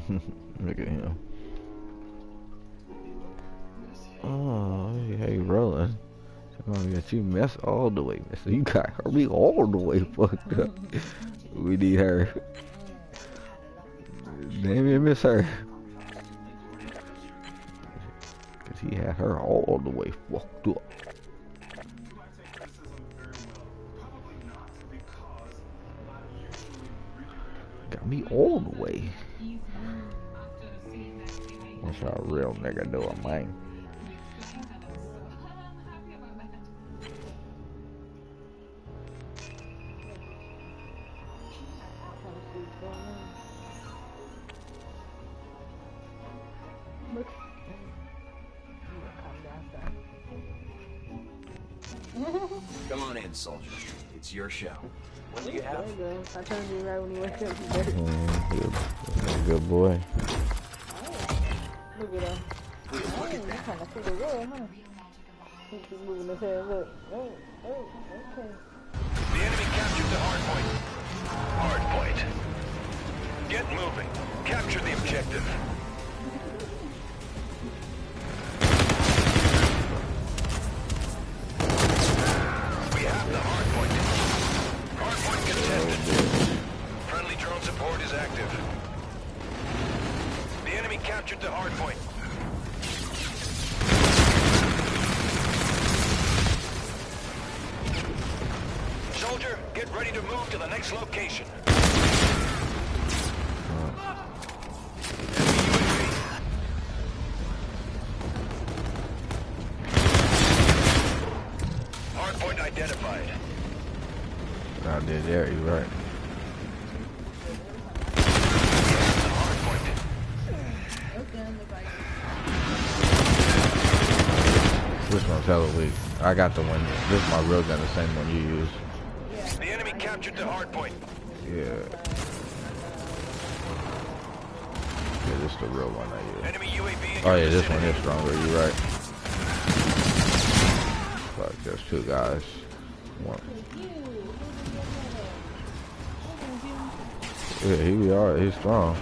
Look at him. Oh, hey, rolling. Oh, yeah, you mess all the way. So you got her me all the way fucked up. We need her. Damn it, miss her. Cause he had her all the way fucked up. Got me all the way. That's how a real nigga do it, man. Come on in, soldier. It's your show. What do you have? I told you right when you wake up. Good boy. Look at him. He's trying to see the world, huh? He keep moving his head. Look. Oh, okay. The enemy captured the hard point. Hard point. Get moving. Capture the objective. We have the hard point. Hard point contested. Friendly drone support is active. The enemy captured the hard point. Soldier, get ready to move to the next location. Hardpoint identified. I did there, you're right. The hardpoint. This one's hella weak. I got the one. This is my real gun, the same one you use. The enemy captured the hardpoint. Yeah. Yeah, this is the real one I use. Enemy UAV in Oh your yeah, this one vicinity. is stronger, you're right. Fuck, there's two guys. One. Yeah, he be alright, he's strong.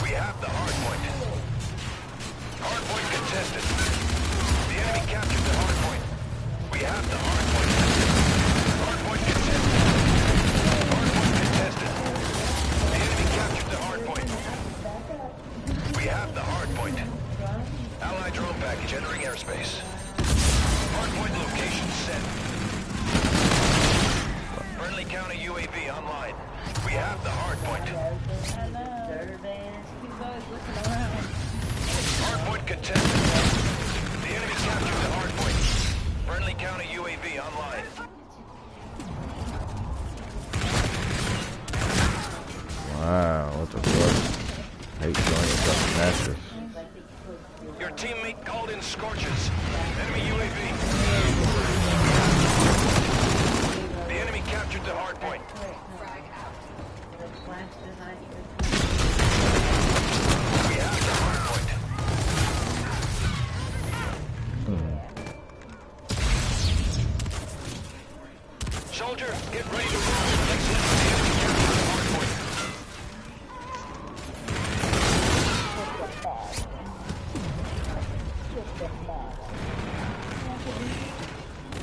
We have the hardpoint. Hardpoint contested. The enemy captured the hardpoint. We have the hardpoint. Hardpoint contested. Hardpoint contested. The enemy captured the hardpoint. We have the hardpoint. Allied drone package entering airspace. Hardpoint location set. Friendly counter UAV online. We have the hardpoint. Hardpoint contested. The enemy captured the hardpoint. Friendly counter UAV online. Wow, what the fuck? Hate showing yourself matches. Your teammate called in scorches. Enemy UAV. The enemy captured the hardpoint. We have the hardpoint. Soldier, get ready to move. Next hit, the enemy captured the hardpoint.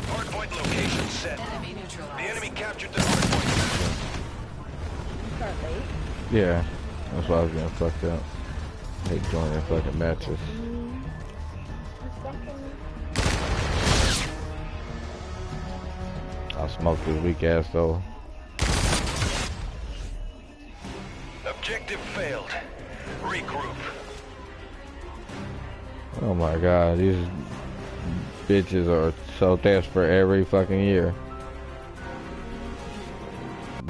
Hardpoint location set. The enemy captured the hardpoint. Yeah, that's why I was getting fucked up. Hate joining fucking matches. I smoked this weak ass though. Objective failed. Regroup. Oh my god, these bitches are so desperate every fucking year.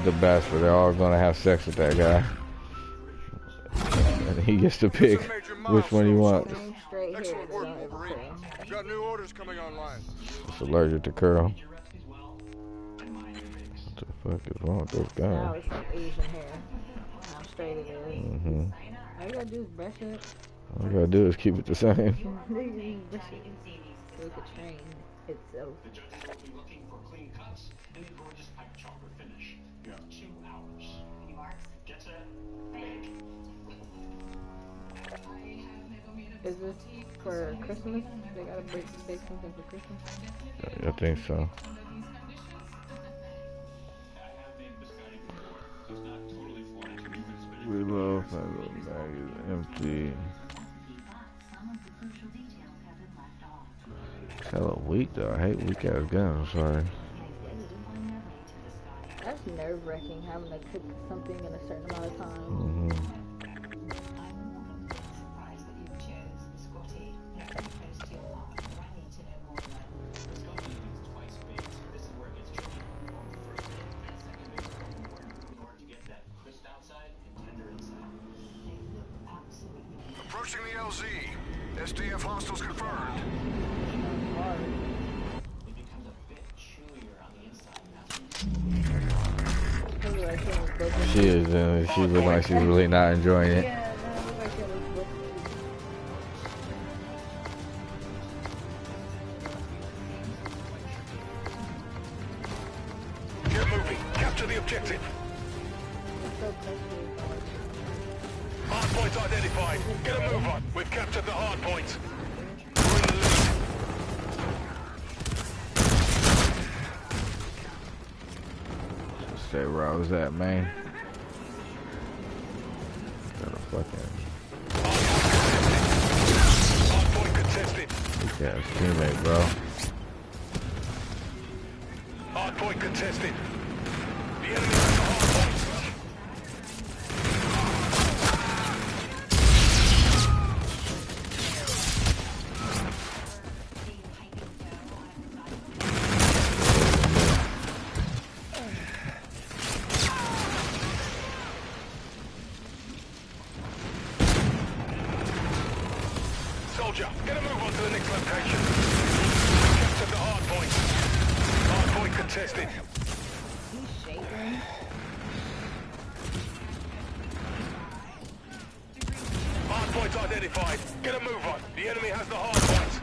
The bastard, they're all gonna have sex with that guy. And he gets to pick which one he wants. Excellent work, Wolverine. Got new orders coming online. It's allergic to curl. What the fuck is wrong with this guy? Now it's like Asian hair. How straight it is. Mm-hmm. All you gotta do is brush it. All you gotta do is keep it the same. Brush it. So it could train itself. Looking for clean cuts and a gorgeous pipe chopper finish. You have 2 hours. Get to Is this for Christmas? They gotta bake something for Christmas? I think so. Reload, bag is empty. It's hella weak though. I hate weak ass guns, sorry. That's nerve-wracking having to cook something in a certain amount of time. Approaching the LZ. SDF hostiles confirmed. She is, she looks like she's really not enjoying it. Yeah, no, it looked like it was Get moving. Capture the objective. Hard points identified. Get a move on. We've captured the hard points. We're in the lead. Stay where I was at, man. Got a fucking Hard point contested. weak ass teammate, bro. Hard point contested. The enemy has the hard points. Soldier, get a move on to the next location. Capture the hard point. Hard point contested. He's shaking. Hard points identified. Get a move on. The enemy has the hard points.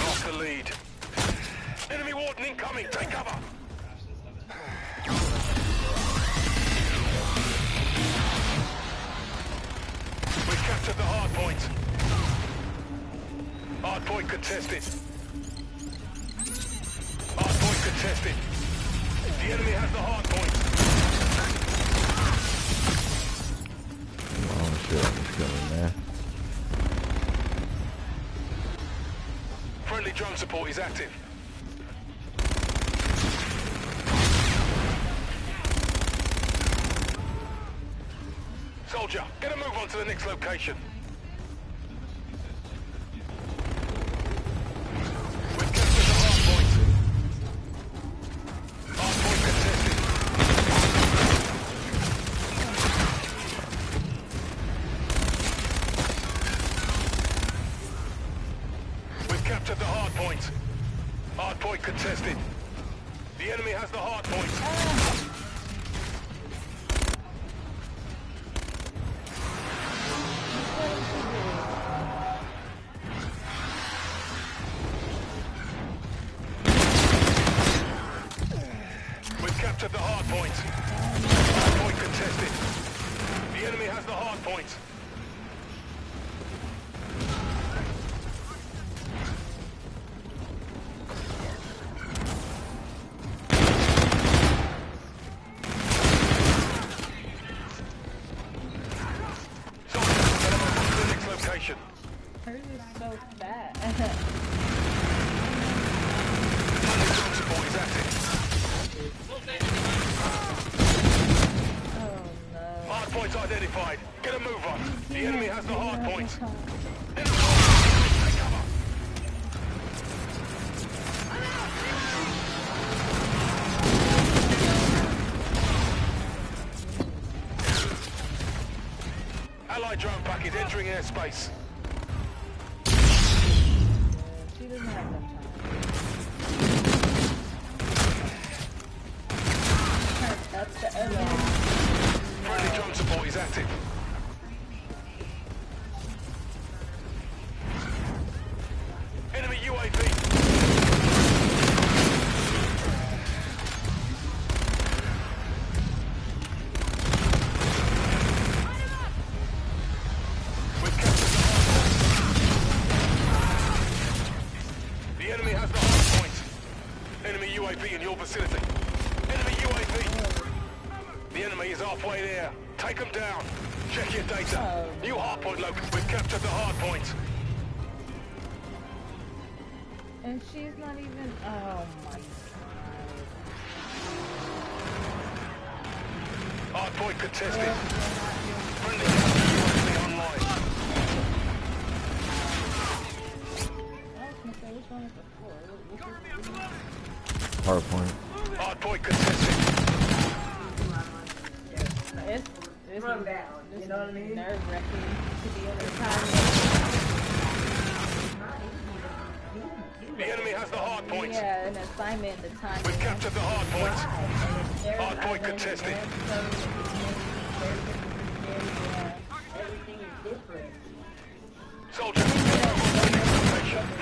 Lost the lead. Enemy warden incoming. Take cover. We've captured the hard point. Hard point contested. Hard point contested. The enemy has the hard point. Oh shit, I'm just killing, man. Friendly drone support is active. Soldier, get a move on to the next location. We've captured the hard point. Hard point contested. We've captured the hard point. Hard point contested. The enemy has the hard point. We've captured the hard point. Hard point contested. The enemy has the hard point. Soldier, get a move on to the next location. Hers is so fat. Friendly drone support is active. Oh no. Hard points identified. Get a move on. The enemy has the hard point. Enemy take cover. Allied drone package entering airspace. She doesn't have enough time. That's the other. Friendly drone support is active. Enemy UAV. Enemy UAV in your vicinity. Enemy UAV. The enemy is halfway there. Take them down. Check your data. New hardpoint located. We've captured the hardpoint. And she's not even. Oh my god. Hardpoint contested. Friendly UAV online. What's wrong with the floor? Hardpoint. Hardpoint contested. It's run down. You know what I mean? Nerve-wracking to be on the time. The enemy has the hardpoint. Yeah, an assignment, the time. We've captured the hardpoint. Hardpoint contested. Everything is different. Soldier,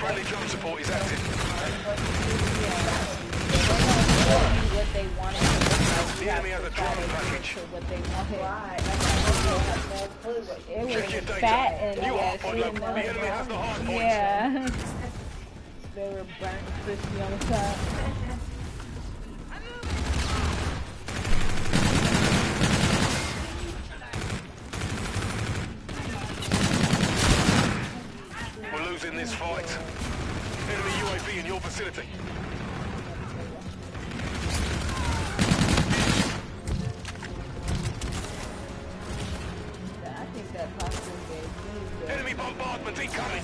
friendly drone support is active. What they wanted to look like. The enemy has a drone package. What they wanted. It Check your was data. fat and New yes, hardpoint located. The enemy has the hardpoint. yeah. They were burnt and crispy on the top. We're losing this fight. Enemy UAV in your vicinity. I think that costume gave me Enemy bombardment incoming.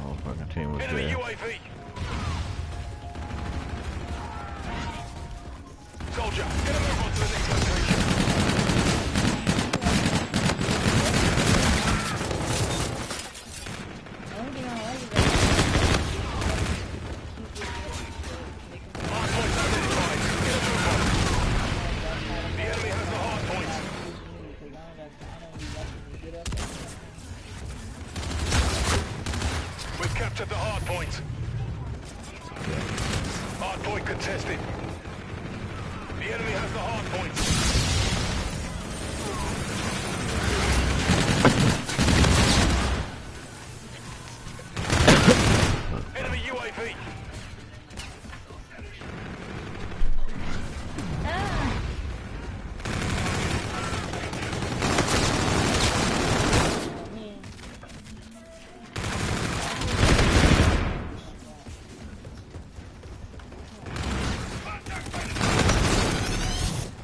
Oh, fucking team was Enemy there. UAV. Soldier, get a move on to the next location. Hardpoint identified. Get a move on. The enemy has the hardpoint. We've captured the hardpoint. Hardpoint contested. The enemy has the hardpoint. Enemy UAV.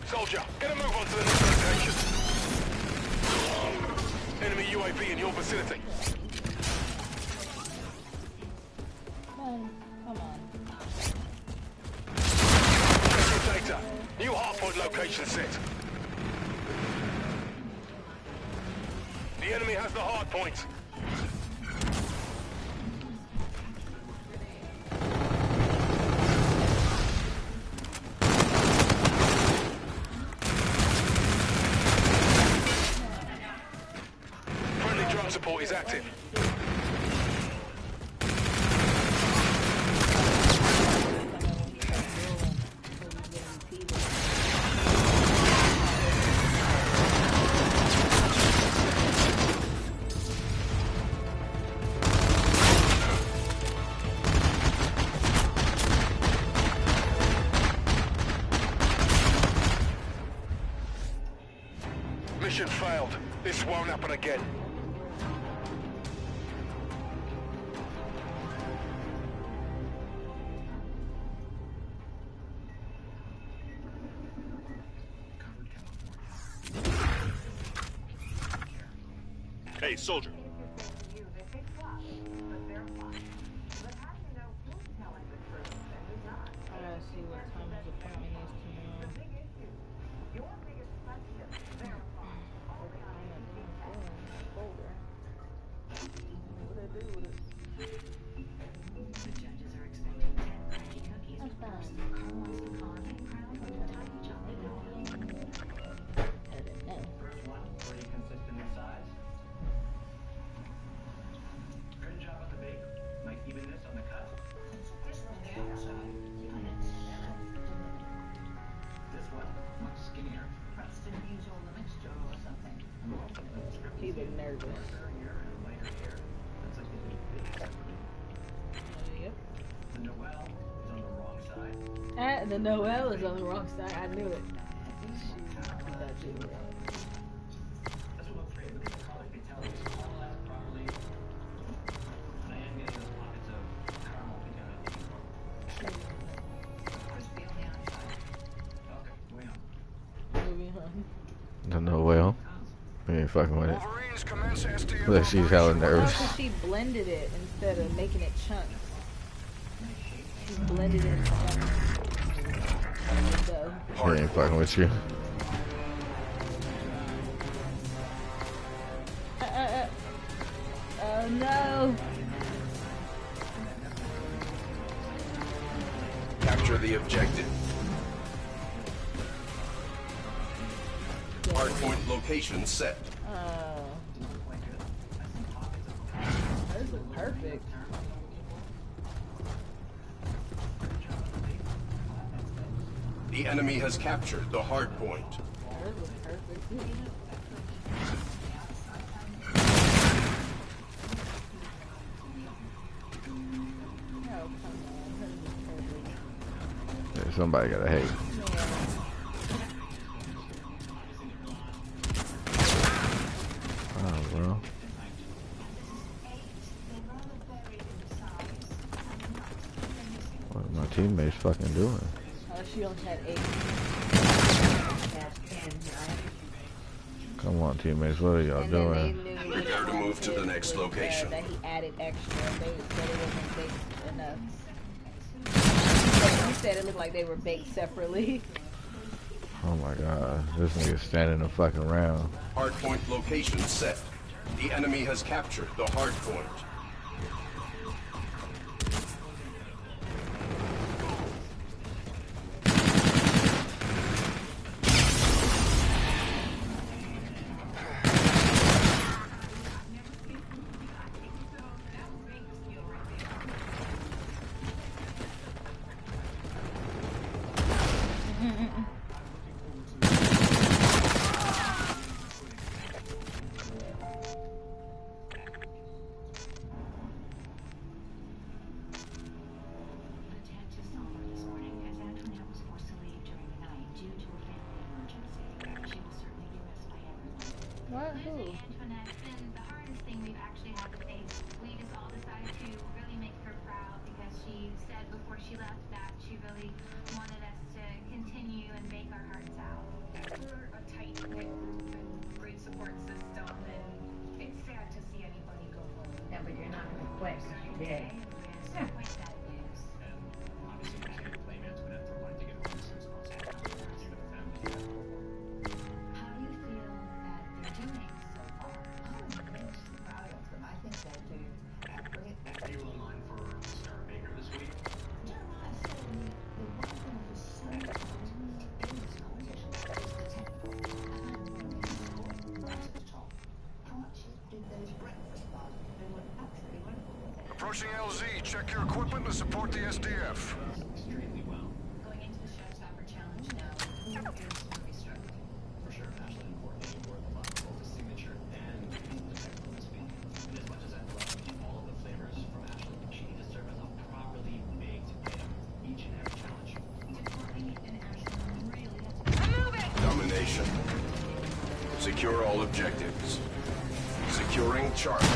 Soldier, get a move on to the next location. Enemy UAV in your vicinity. Come on. Check your data. New hardpoint location set. The enemy has the hardpoint. Friendly drone support is active. Mission failed. This won't happen again. Hey, soldier. I gotta see what time his appointment is tomorrow. She look nervous. Yep. The Noel is on the wrong side. I knew it. She did not do it. Don't know well. We ain't fucking with it. Wolverines commence STF Look, she's hella operation. nervous. Because she blended it instead of making it chunks. She blended it into chunks. We ain't fucking with you. Oh no! Capture the objective. Hardpoint location set. Oh. This is perfect. The enemy has captured the hardpoint. This is perfect. Yeah, somebody gotta hate. Oh, bro. What are my teammates fucking doing? Oh, she only had 8. Come on, teammates, what are y'all And doing? then they knew Prepare to move to the next was, location. that he added extra. They said it wasn't baked enough. He said it looked like they were baked separately. Oh my god, this nigga's standing the fucking around. Hardpoint location set. The enemy has captured the hardpoint. What? Who? Antoinette's been the hardest thing we've actually had to face. We just all decided to really make her proud because she said before she left that she really wanted us to continue and make our hearts out. We're a tight-knit group and great support system, and it's sad to see anybody go home. Yeah, but you're not going to quit. Yeah. So quite sad news. Obviously, we can't blame Antoinette for wanting to get home as soon as possible. You're the family. How do you feel that they're doing so far? I'm really proud of them. I think they're doing great. Are you in line for Sarah Baker this week? No, I said the one thing that is so important in this competition is the technical. And I'm really important right at the top. Archie did those breakfast bars. They were absolutely wonderful. Approaching LZ. Check your equipment and support the SDF. Extremely well. Going into the Showstopper Challenge now, who is really struggling? For sure, Ashley and Courtney were the last both the signature and the technical recipe. And as much as I love all of the flavors from Ashley, she needs to serve as a properly baked item each and every challenge. Courtney and Ashley really have to Domination. Secure all objectives. Securing Charlie.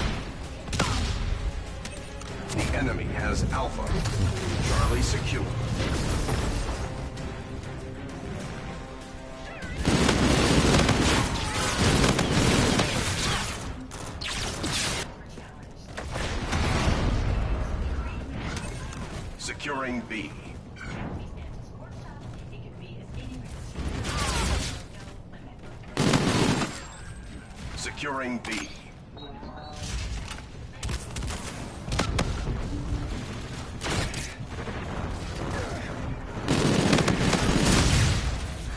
The enemy has Alpha. Charlie secure. Securing B. Securing B.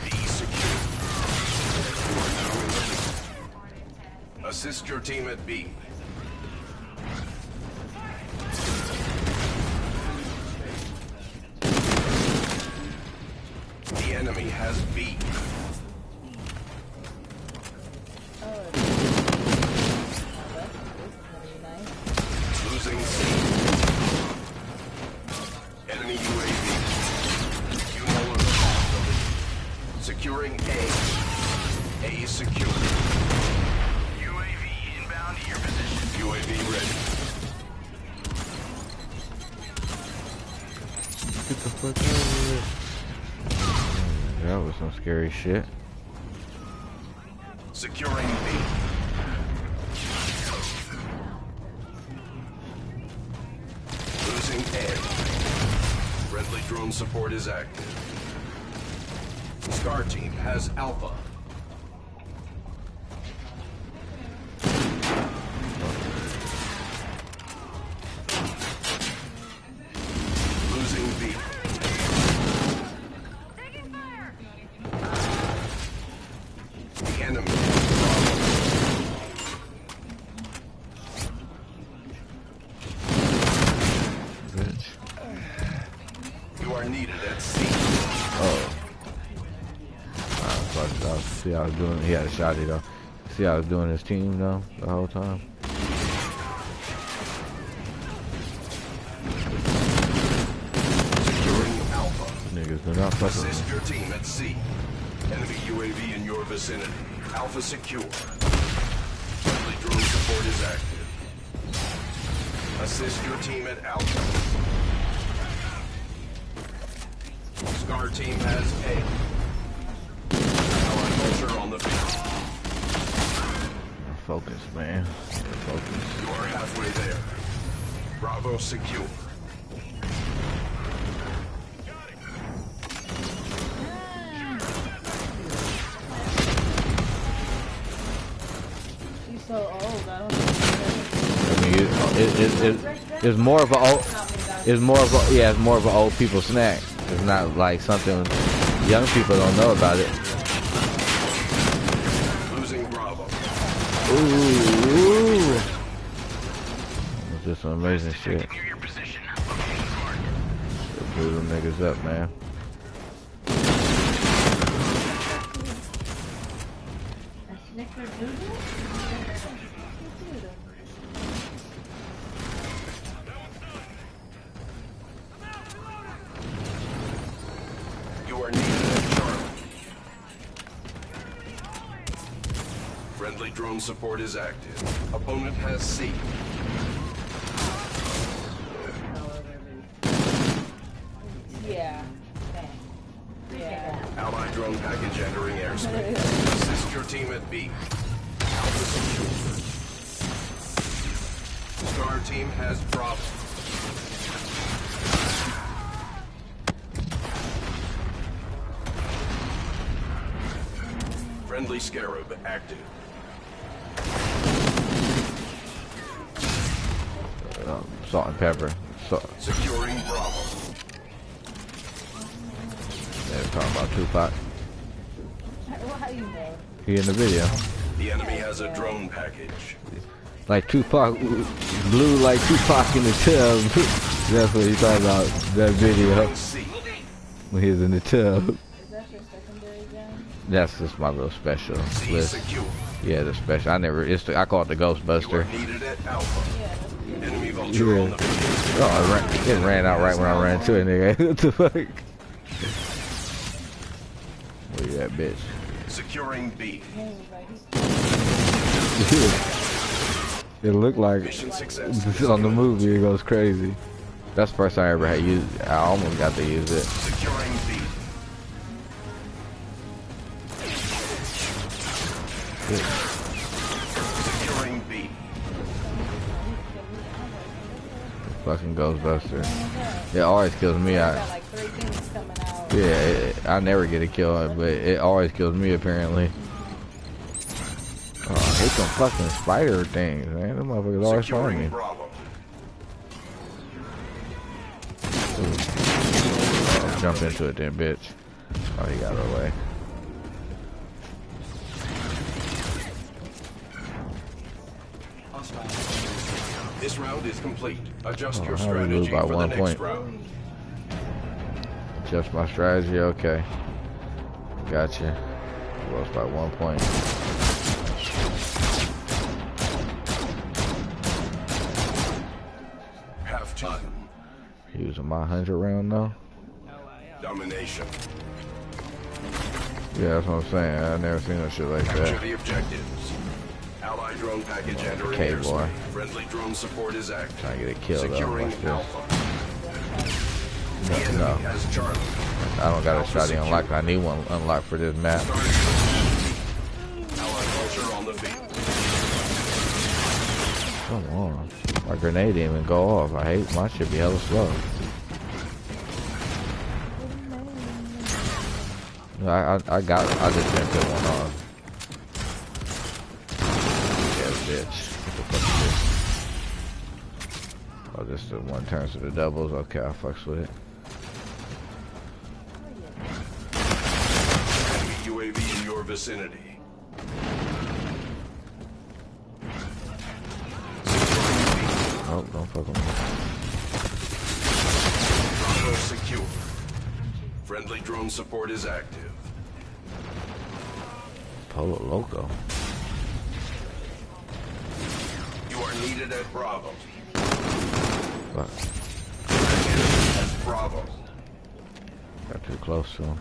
B secure. You are now in the lead. Assist your team at B. The enemy has B. the fuck out of here. That was some scary shit. Securing B. Losing A. Friendly drone support is active. Star Team has Alpha. Losing B. The enemy. Bitch. You are needed at C. Oh. I'll see how I was doing. He had a shotty though. See how I was doing his team though the whole time. Securing Alpha. Niggas do not fuck with Assist me. your team at C. Enemy UAV in your vicinity. Alpha secure. Friendly drone support is active. Assist your team at Alpha. Star Team has A. Allied vulture on the field. Focus, man. Focus. You are halfway there. Bravo secure. She's so old. I don't know. I mean, it's more of a old, it's more of a, yeah, it's more of an old people snack. It's not like something young people don't know about it. Losing Bravo. Ooh. It's just some amazing shit. Near your position. Blew them niggas up, man. You are needed at Charlie. Friendly drone support is active. Opponent has C. Yeah. Yeah. Allied drone package entering airspace. Assist your team at B. Alpha secure. Star Team has Bravo. Friendly Scarab active. Salt and pepper. Securing Bravo. They're talking about Tupac. How you know? He in the video. The enemy has a drone package. Like Tupac blew like Tupac in the tub. That's what he's talking about. That video C. when he was in the tub. Is that your secondary gun? That's just my little special C list. secure. Yeah, the special. I call it the You are Ghostbuster. needed at Alpha. Yeah, that's good. Enemy vulture on the field. Oh, it ran out right when I ran to it, nigga. What the fuck? Where you at, bitch? Securing B. It looked like Mission success. on the movie it goes crazy. That's the first time I ever had used it. I almost got to use it. Securing B. Securing B. Fucking Ghostbuster. It always kills me. Got like 3 things coming out. Yeah, I never get a kill, but it always kills me apparently. Oh, I hate them fucking spider things, man. Them motherfuckers always find Securing me. Bravo. Oh, jump into it then, bitch. Oh, he got away. This round is complete. Adjust your how do we lose strategy by for the 1 next point? round. Adjust my strategy, okay. Gotcha. Lost by 1 point. Half time. Using my 100 round though. Domination. Yeah, that's what I'm saying. I never seen no shit like Capture that. the objectives. Allied drone package entering Okay, boy. airspace. Friendly drone support is active. Trying to get a kill though. Securing Watch this. Alpha. The enemy No. has Charlie. I don't got a shotty unlocked. I need one unlocked for this map. Allied vulture on the field. Come on. My grenade didn't even go off. I hate my shit be hella slow. I just didn't put one on. Yeah, bitch. What the fuck is this? Oh, this the one turns to the doubles. Okay, I fucks with it. Enemy UAV in your vicinity. Oh, don't fuck with me. Bravo secure. Friendly drone support is active. Polo Loco. You are needed at Bravo. Fuck. Enemy at Bravo. Got too close to him.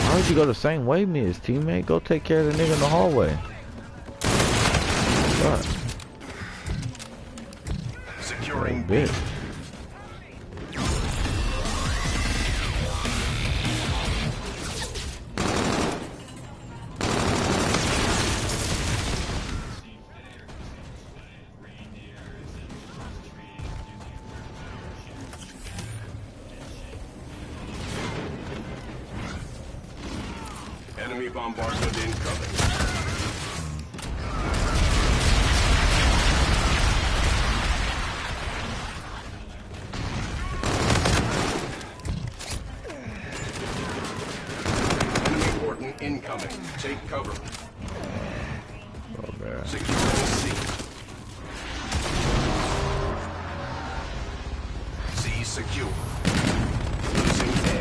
Why would you go the same way, me as teammate? Go take care of the nigga in the hallway. Fuck. Securing B. B. Enemy bombardment incoming. Enemy Horton incoming. Take cover. Oh, man. Securing C. C secure. Losing A.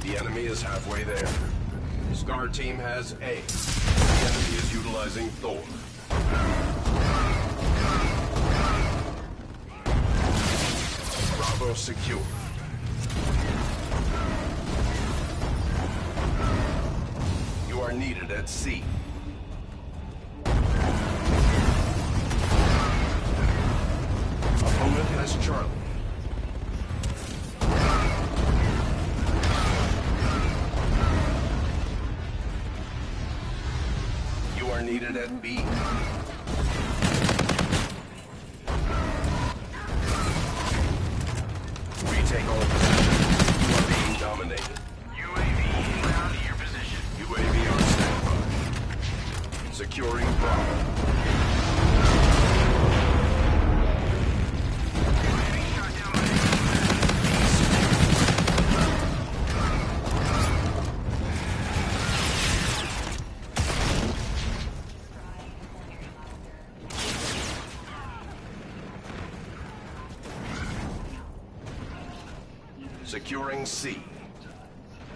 The enemy is halfway there. Scar team has A. The enemy is utilizing Thor. Bravo secure. You are needed at C. Opponent has Charlie. You are needed at B. Retake all positions. You are being dominated. UAV inbound to your position. UAV on standby. Securing Bravo. UAV shot down by Securing C.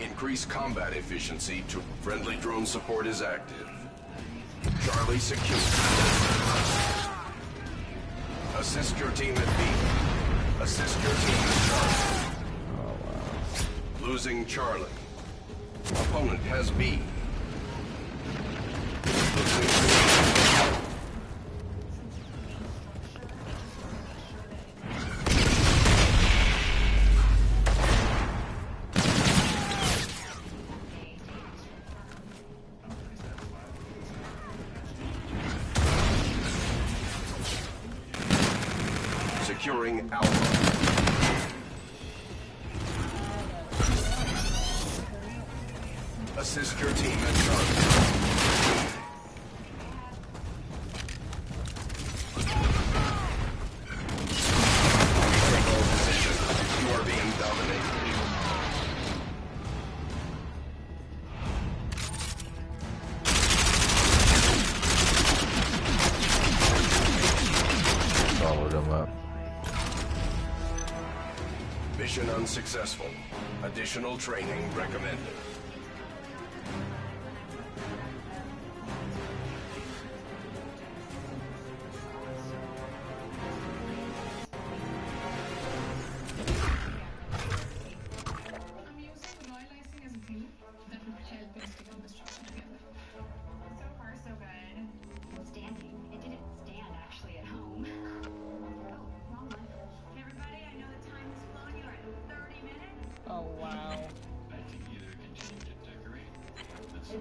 Increase combat efficiency to friendly drone support is active. Charlie secure. Assist your team at B. Assist your team at Charlie. Oh, wow. Losing Charlie. Opponent has B. Losing C. Securing Alpha. Assist your team at Charlie. Take all positions. You are being dominated. Follow them up. Mission unsuccessful. Additional training recommended.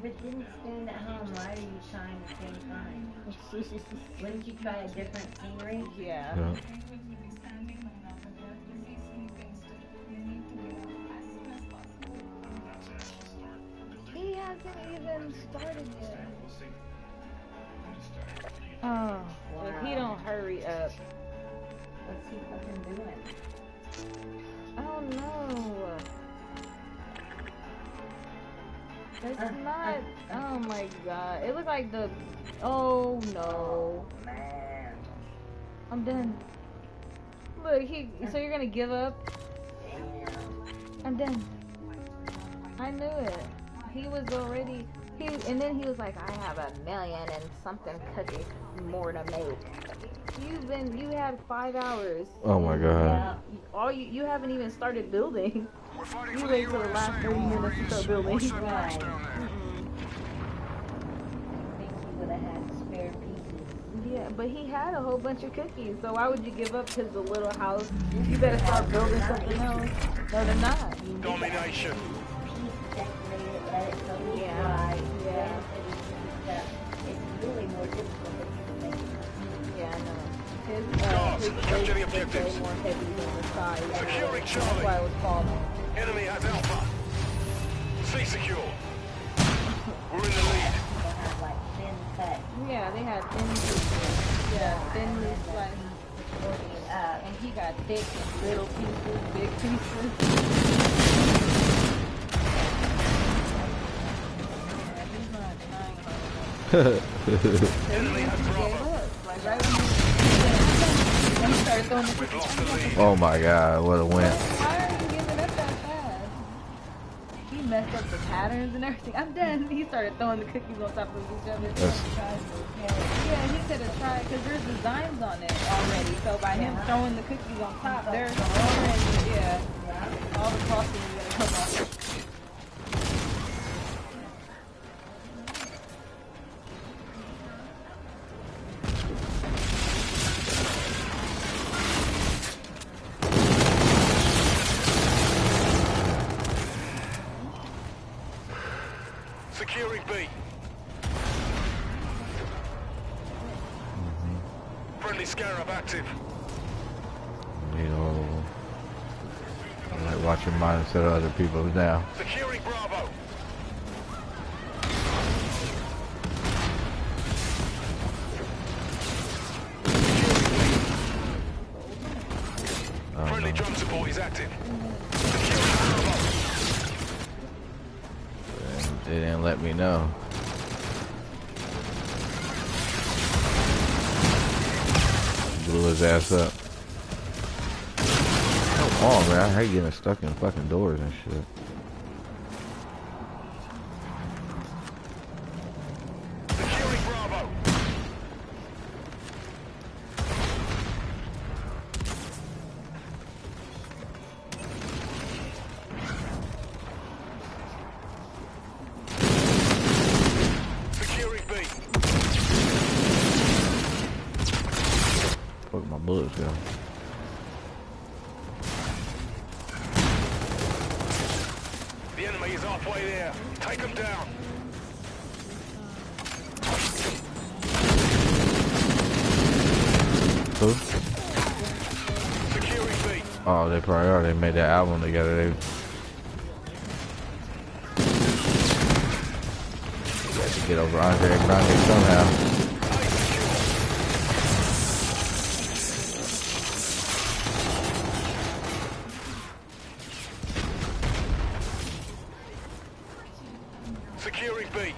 If it didn't stand at home, why are you trying the same time? Wouldn't you try a different scenery? Yeah. Yeah. He hasn't even started yet. Oh, if he don't hurry up. What's he fucking doing? I don't know. It's not. Oh my god. It looked like the. Oh no. Man. I'm done. Look, so you're gonna give up? I'm done. I knew it. He was already. And then he was like, I have 1,000,000 and something cookies more to make. You had 5 hours. Oh my god. All you haven't even started building. We're fighting You for the wait till the last USA, 30 minutes to start building. What's that price down there? I think he would have had spare pieces. Yeah, but he had a whole bunch of cookies, so why would you give up his little house? You better start building something else. No, they're not. Domination. Let it go Yeah, dry. yeah. It's really more difficult than you think. Yeah, I know. Guards, His capture the base is objectives. way more heavy than the side. Securing That's Charlie. why it was falling. Enemy has Alpha. C secure. We're in the lead. They have like thin cut. Yeah, they had thin pieces. Yeah, thinly sliced. And he got thick little pieces, big pieces. Enemy has Bravo. Like right when he started throwing the We've lost the lead. Oh my god, what a win. Why are you giving up that fast? He messed up the patterns and everything. I'm done. He started throwing the cookies on top of each other. Yeah, he could have tried because there's designs on it already. So by him throwing the cookies on top, there's already all the frosting is gonna come off. Securing B. Friendly Scarab active. You know, I like watching mine instead of other people's now. Securing Bravo. Friendly drum support is active. Securing Bravo. And they didn't let me know. Blew his ass up. Come on, man. I hate getting stuck in fucking doors and shit. Securing Bravo. Securing B. Fuck my bullets go. The enemy is halfway there. Take them down. Who? Securing B. Oh, they probably are. They made that album together. They had to get over Andre Grande somehow. Securing B.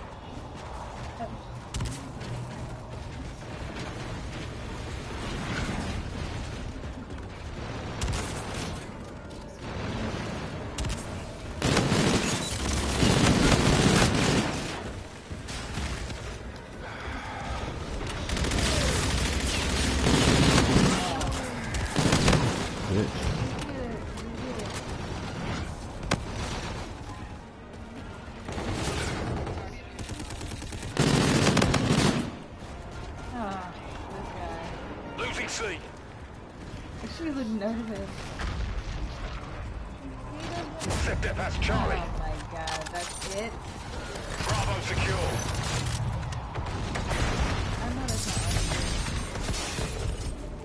Losing C. She was nervous. Sector has Charlie. Oh my god, that's it? Bravo secure. I know that's not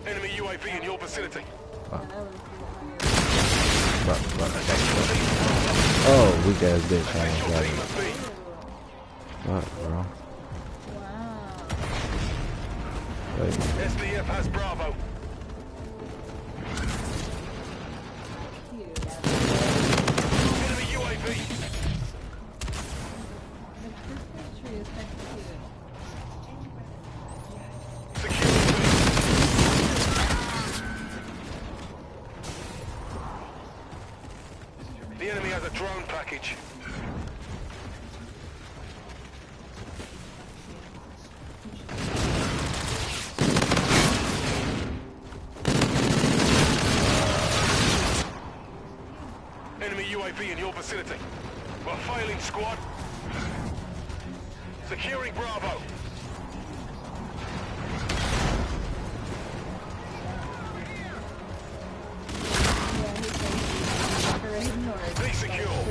Enemy UAV in your vicinity. Oh, weak ass bitch. I Your almost got team it. at B. Fuck, bro. wow. Wait. SDF has Bravo. Cute. Enemy UAV. The Christmas tree is kind of cute. Secure. The enemy has a drone package. Enemy UAV in your vicinity. We're failing, squad. Securing Bravo. Be secure.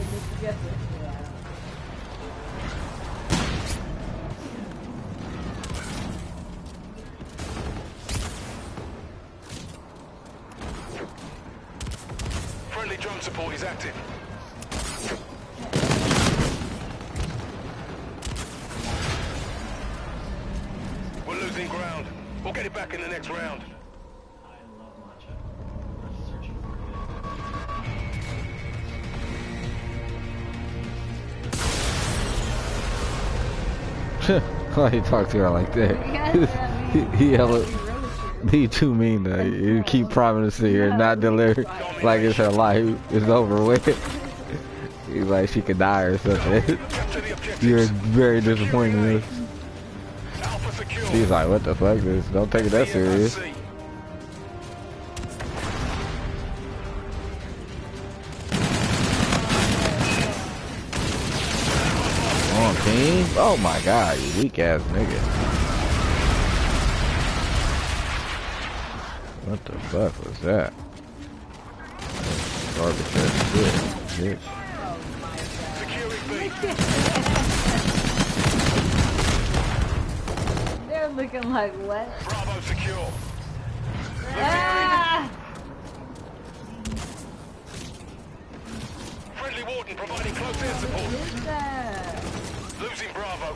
Friendly drone support is active. We're losing ground. We'll get it back in the next round. I love matcha. I'm searching for Why he talk to her like that? he hella, he too mean though. You keep promising her not deliver like it's her life is over with. He's like she could die or something. You're very disappointed. Alpha secure. He's like, what the fuck? This don't take it that serious. Come on, team. Oh my god, you weak ass nigga. What the fuck was that? Garbage ass shit, bitch. Securing B. They're looking like what? Bravo secure. Ah! Friendly Warden providing close air support. What is that? Losing Bravo.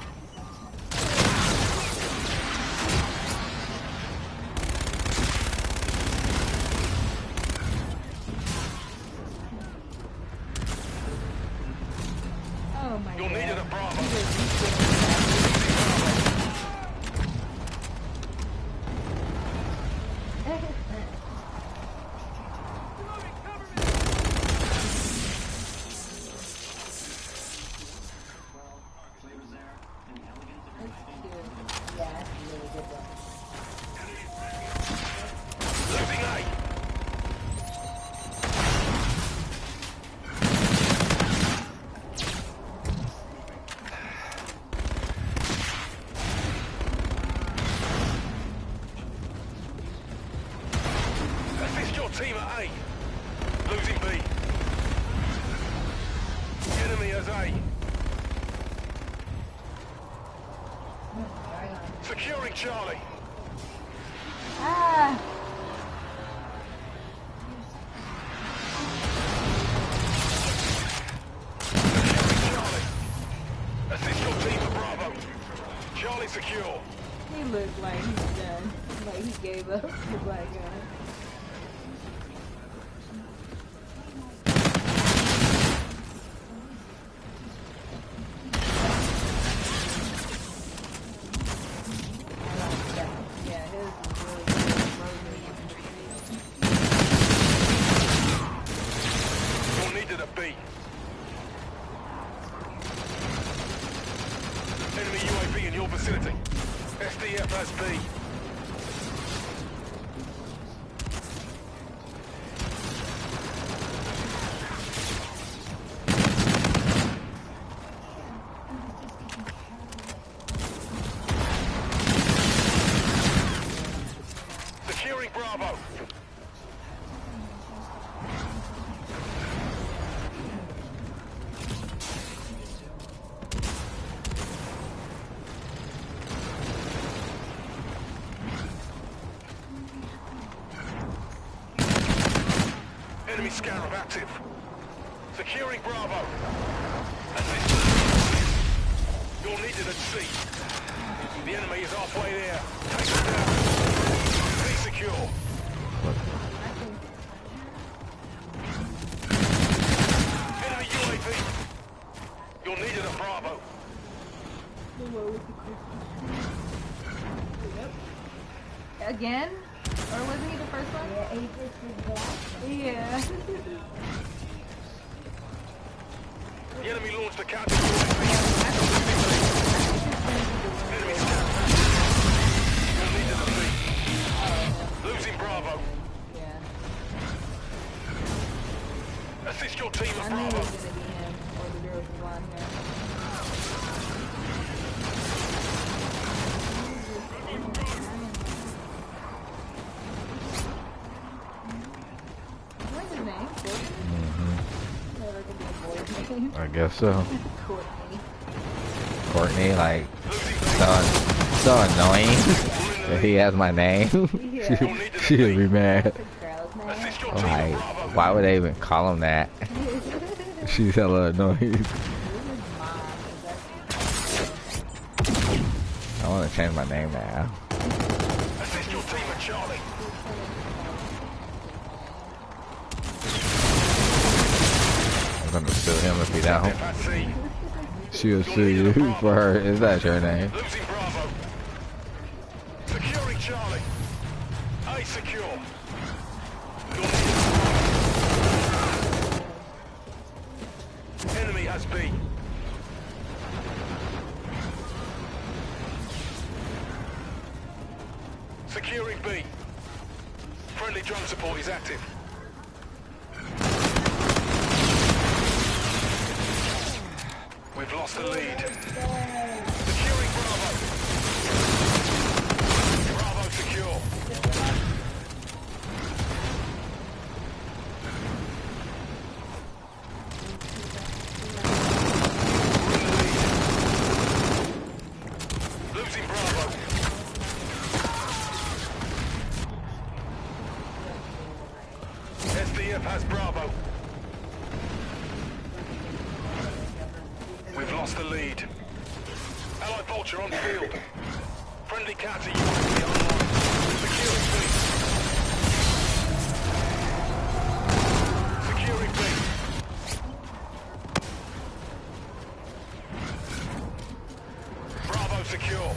Oh my You're god. needed at Bravo. Losing A. Assist your team at A. Losing B. Enemy has A. Securing Charlie. Ah! Charlie. Assist your team at Bravo. Charlie secure. He looked like he's done. Like he gave up. The black guy. Yeah, his is really good. You're needed at B. Enemy UAV in your vicinity. SDF has B. Securing Bravo. scarab active. Securing Bravo. You're needed at sea. The enemy is halfway there. Take them down. Be secure. Enemy UAV. You're needed at Bravo. Again? Or wasn't he the first one? Yeah. The enemy launched a counter UAV. Enemy scattered. You're needed at sea. Losing Bravo. Yeah. Assist your team at I knew it Bravo. was gonna be him or the girl with the blonde hair. What's his name? Never could be a boy's name. I guess so. Courtney. Courtney, like, so annoying that he has my name. She would be mad. Like, why would they even call him that? She's hella annoying. I want to change my name now. Assist your team at Charlie. I'm gonna sue him if he don't. At sea. She'll sue you for her. Is that your name? Losing Bravo. Securing Charlie. A secure. Enemy has B. Securing B. Friendly drone support is active. We've lost the lead. Securing Bravo. Bravo secure. Losing Bravo. SDF has Bravo. We've lost the lead. Allied Vulture on field. Friendly counter UAV online. Securing B. Securing B. Bravo secure.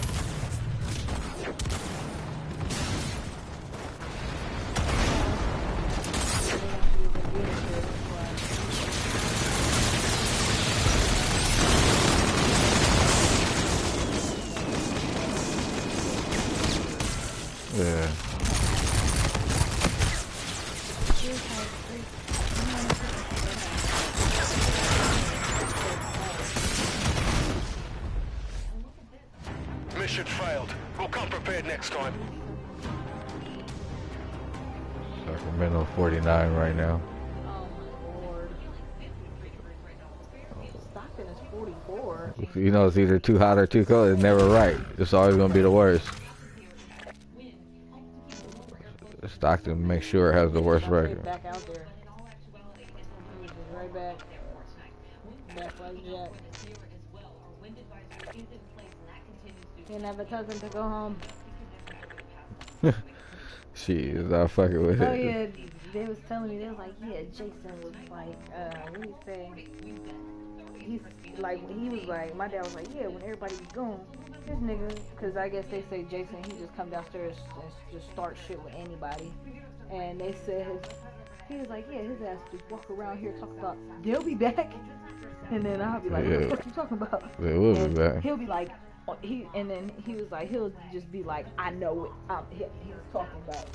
Yeah. Mission failed. We'll come prepared next time. Sacramento 49 right now. Oh my lord. Stockton is 44. You know, it's either too hot or too cold. It's never right. It's always gonna be the worst. Stockton makes sure it has the worst record. Back out there. He was just right back. Back like Jack. He didn't have a cousin to go home. She is not fucking with Oh it. yeah, they was telling me, they was like, yeah, Jason was like, what did he say? He's like, he was like, my dad was like, yeah, when everybody was gone, this nigga, because I guess they say Jason, he just come downstairs and just start shit with anybody. And they said, he was like, yeah, his ass just walk around here talking about, they'll be back. And then I'll be like, what the fuck you talking about? They will And be back. he'll be like, and then he was like, he'll just be like, I know it. He was talking about,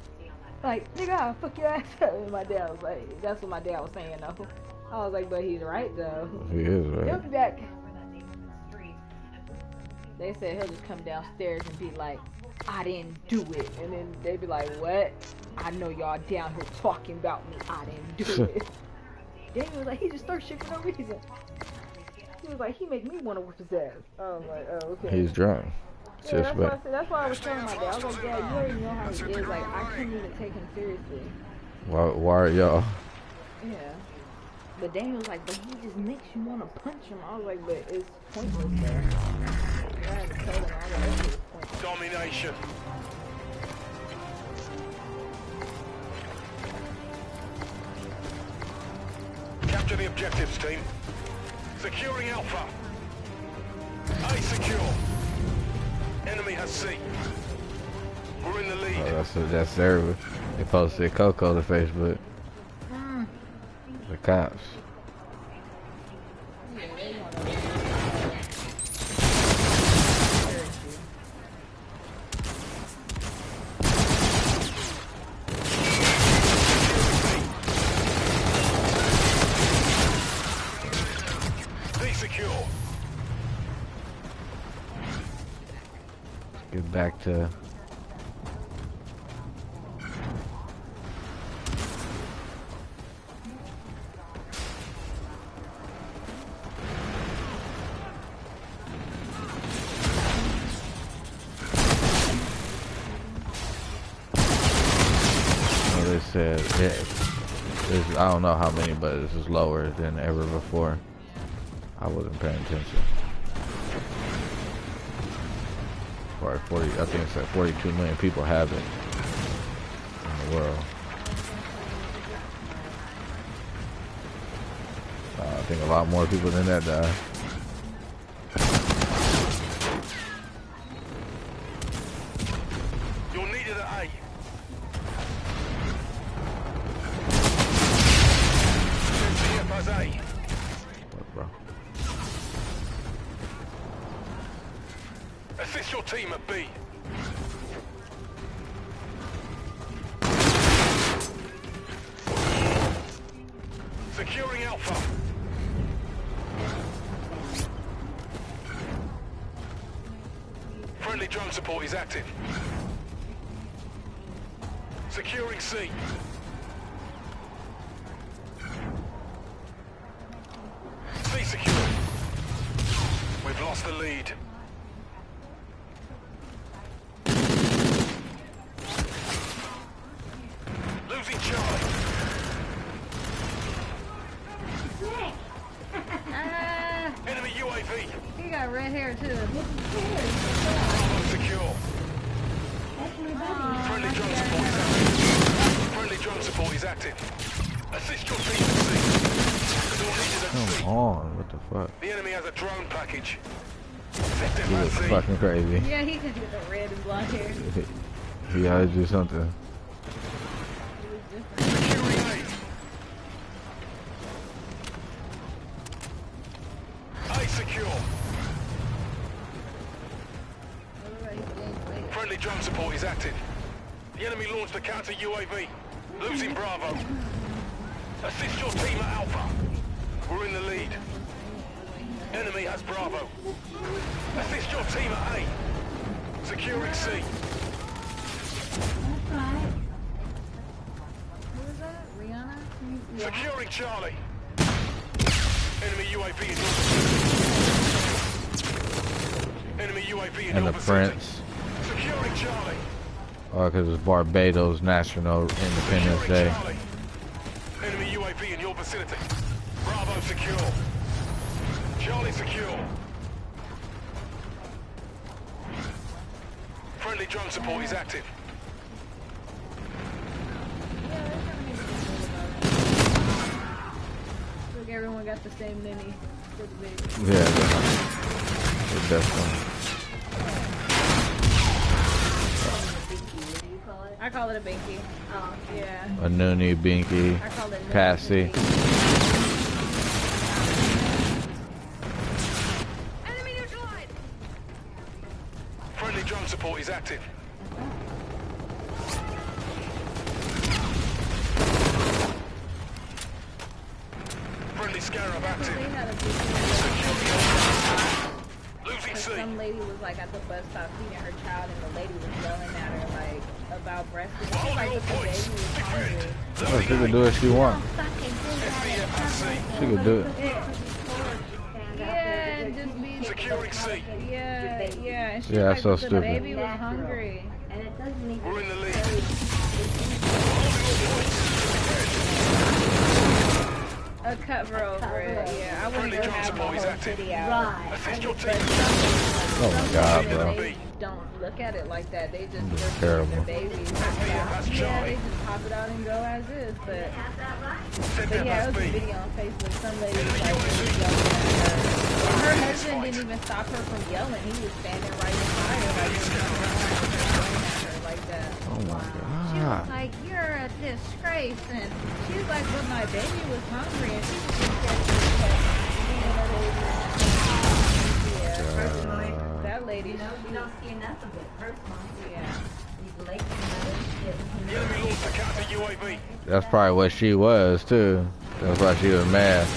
like, nigga, I'll fuck your ass up. And my dad was like, that's what my dad was saying though. I was like, but he's right though. He is He'll right. be back. They said he'll just come downstairs and be like, I didn't do it. And then they be like, what? I know y'all down here talking about me. I didn't do it. Daniel was like, he just starts shit for no reason. He was like, he make me want to whip his ass. I was like, oh, okay. He's drunk. Yeah, Just that's, why I wait. said, that's why I was telling my dad. I was like, Dad, you already know how he is. Like, I couldn't even take him seriously. Why are y'all? Yeah. But Daniel was like, but he just makes you want to punch him. I was like, but it's pointless there. I had to tell him all the rest was pointless. Domination. Capture the objectives, team. Securing Alpha. A secure. Enemy has C. We're in the lead. Oh, that's service. They posted Coco to Facebook. The cops. Yeah, they want to. Be secure. Get back to. They said I don't know how many, but this is lower than ever before. I wasn't paying attention. Or 40, I think it's like 42 million people have it in the world. I think a lot more people than that die. You're needed at A. As A. What, bro? Assist your team at B. Securing Alpha. Friendly drone support is active. Securing C. C secure. We've lost the lead. Losing Charlie. Enemy UAV. He got red hair too. Secure. Friendly drone support is active. Friendly drone support is active. Assist your team at C. You're needed at C. Come on, what the fuck? The enemy has a drone package. He looks fucking crazy. Yeah, he could get the red and blonde hair. He gotta do something. Securing A. A secure. Friendly drone support is active. The enemy launched a counter UAV. Losing Bravo. Assist your team at Alpha. We're in the lead. Enemy has Bravo. Assist your team at A. Securing C. Who was that? Rihanna? Yeah. Securing Charlie. Enemy UAV in your vicinity. Enemy UAV in And your the vicinity. Prince. Securing Charlie. Oh, because it's Barbados National Independence Day. Charlie. Enemy UAV in your vicinity. Bravo secure. Charlie secure. Friendly drone support is active. Look, everyone got the same mini. Yeah, the best one. I call it a binky. Oh, yeah. A Noonie, Binky, I call it Passy. Enemy neutralized! Friendly drone support is active. Friendly Scarab active. They had a big Losing C. some lady was like at the bus stop feeding her child, and the lady was yelling at her like about breastfeeding. She was like, but the baby was hungry. Oh, she can do what she wants. She can do it. Yeah, and just be Securing C. yeah, yeah. And she Yeah, was that's so like, but the stupid. baby was hungry. And it doesn't even We're in the lead. cover over it. Yeah, I wouldn't even have my whole titty out. Right. Assist your But team. Oh my God, bro. they don't look at it like that. They just This is look terrible. at their babies. Yeah, they just pop it out and go as is. But yeah, it was a video on Facebook. Some lady was like really yelling at her. And her husband didn't even stop her from yelling. He was standing right beside her, like just yelling at her like that. Oh my She was God. like, "You're a disgrace," and she was like, "But my baby was hungry," and she was just Personally, that lady. you don't see enough of it. Personally, Yeah. these late mothers The enemy launched the counter UAV. That's probably what she was too. That's why she was mad.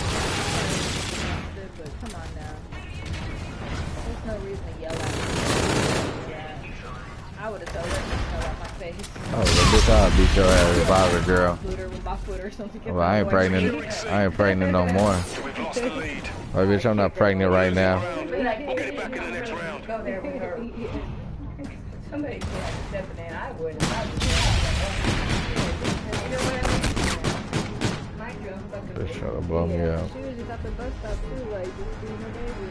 But come on now. There's no reason to yell at me. Yeah. I would have told her to yell at my face. Oh, the bitch, I'll beat your ass if I was a girl. Boot her with my foot or something. Well, I ain't pregnant. I ain't pregnant no more. We've lost the lead. Oh, bitch, I'm not pregnant right now. We'll get it back in the next round. go there with her. Somebody said Stephanie and I would. If I was there, you know what I mean? My girl fucking Bitch trying to blow me out. She was just at the bus stop too, like just feeding her baby.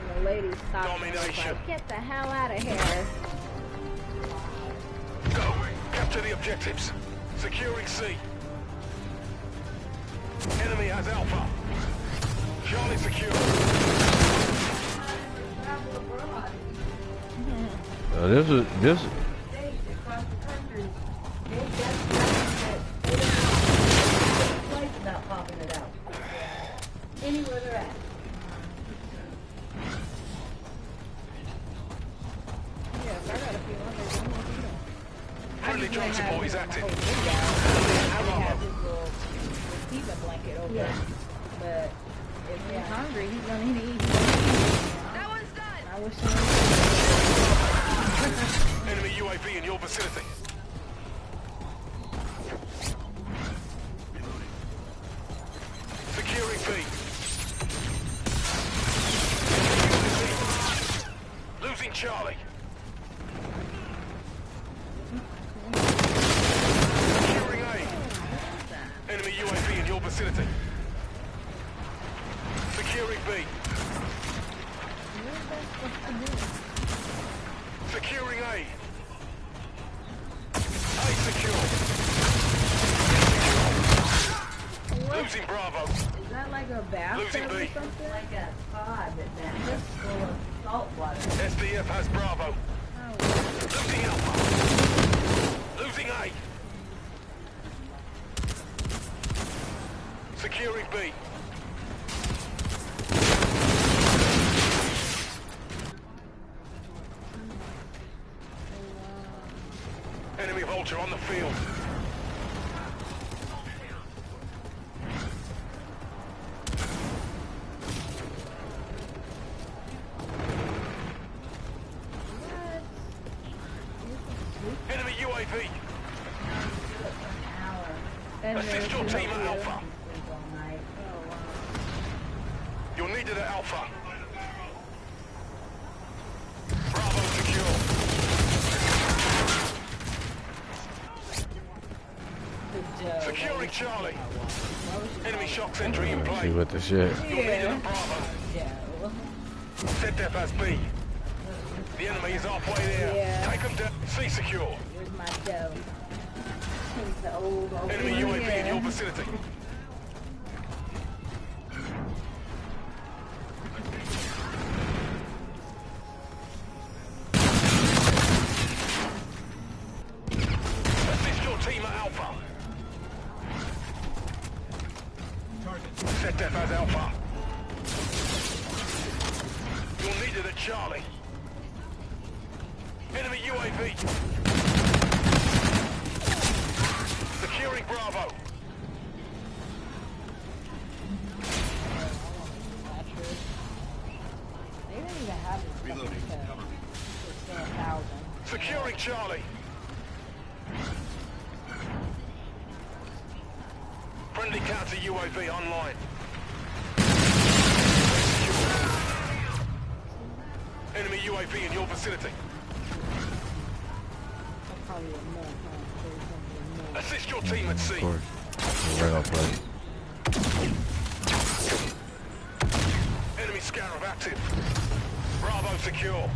And the lady stopped and was Domination. like, "Get the hell out of here." Go. Capture the objectives. Securing C. Enemy has Alpha. Charlie secure. This is this. States across the country, they just twice about popping it out. Anywhere they're at. Yeah, so I got a few others. I'm gonna feed 'em. I Friendly just drone wouldn't support have is my active. whole thing out. I would have this little receiving blanket over. Yeah. But if he's hungry, he's gonna eat. That one's done. I wish him. Enemy UAV in your vicinity. Securing B. Losing Charlie. Securing A. Enemy UAV in your vicinity. Securing B. Securing A. A secure. Losing Bravo. Is that like a bathtub Losing or B. something? Like a pod that's full of salt water. SDF has Bravo. Oh, Losing Alpha. Losing A. Securing B. Enemy Vulture on the field. Enemy UAV. and Assist your team at Alpha. All night. You're needed at Alpha. Bravo secure. Securing Charlie. Enemy shock sentry in She play. with the shit. You're needed at Bravo. Yeah. ZDF has B. The enemy is halfway there. Yeah. Take them down. C secure. Where's my dough? He's the old Enemy UAV in your vicinity. Assist your team at Alpha. ZDF has Alpha. You're needed at Charlie. Enemy UAV. Securing Bravo. They didn't even have this. Reloading. It's 1,000. Securing Charlie. Friendly counter UAV online. Enemy UAV in your vicinity. That's probably enough, huh? 30 something enough. Assist your team at Of sea. course. We're gonna play. Enemy scarab active. Bravo secure.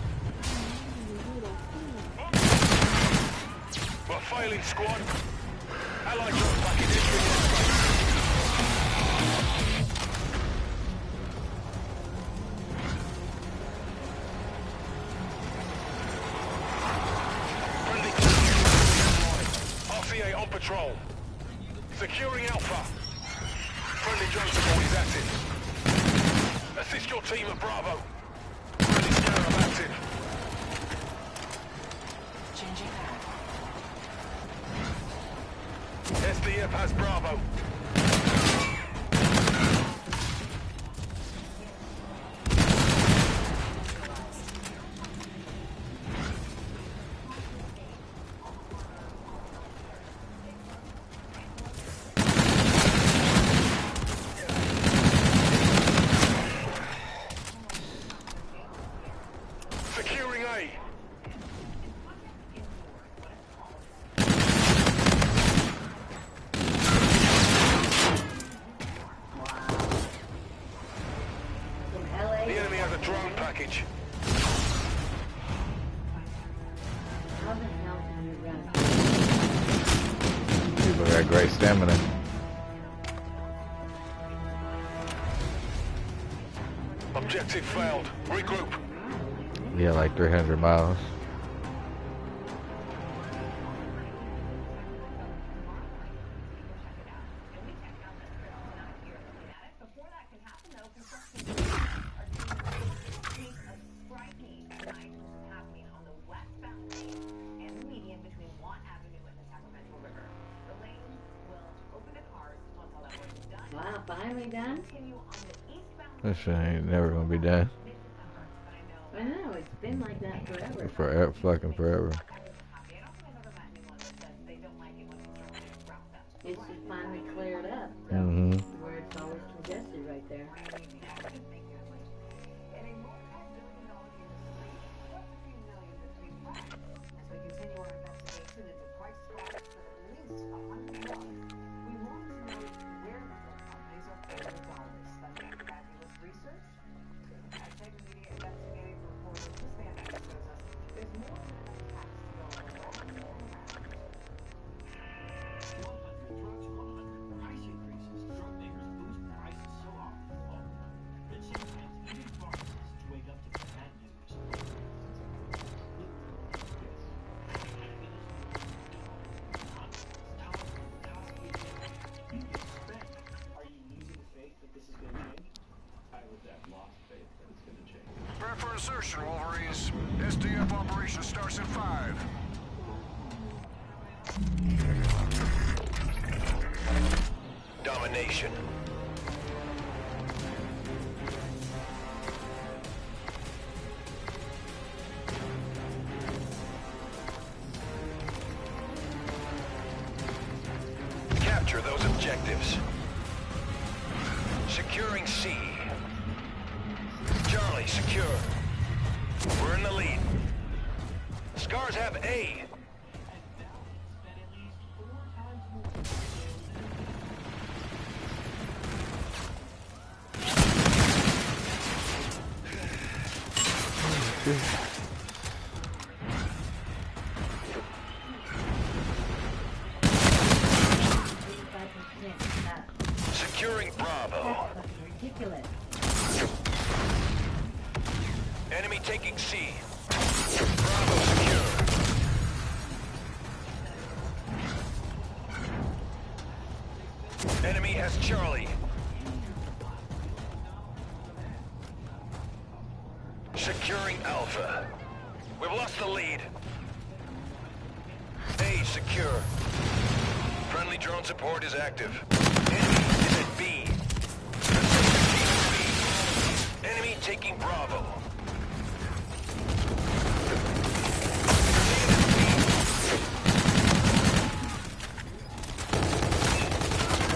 We're failing, squad. Allied drone package entering the airspace. Friendly RCA on patrol. Securing Alpha. Friendly drone support is active. Assist your team at Bravo. Friendly scarab active. Changing back. SDF has Bravo. Securing A. From LA. The enemy has a drone package. How the hell can you run? People got great stamina. Objective failed. Regroup. Yeah, like 300 miles. Wow, finally done? This shit ain't never gonna be done. I know, it's been like that forever. Forever, fucking forever. It's just finally cleared up. Mm-hmm. Where it's always congested right there. Prepare for insertion, Wolverines. SDF operation starts in 5. Domination. Capture those objectives. Securing C. Charlie, secure. We're in the lead. Scars have A. Securing Bravo. Ridiculous. Enemy taking C. Bravo secure. Enemy has Charlie. Securing Alpha. We've lost the lead. A secure. Friendly drone support is active. Enemy is at B. Enemy taking Bravo.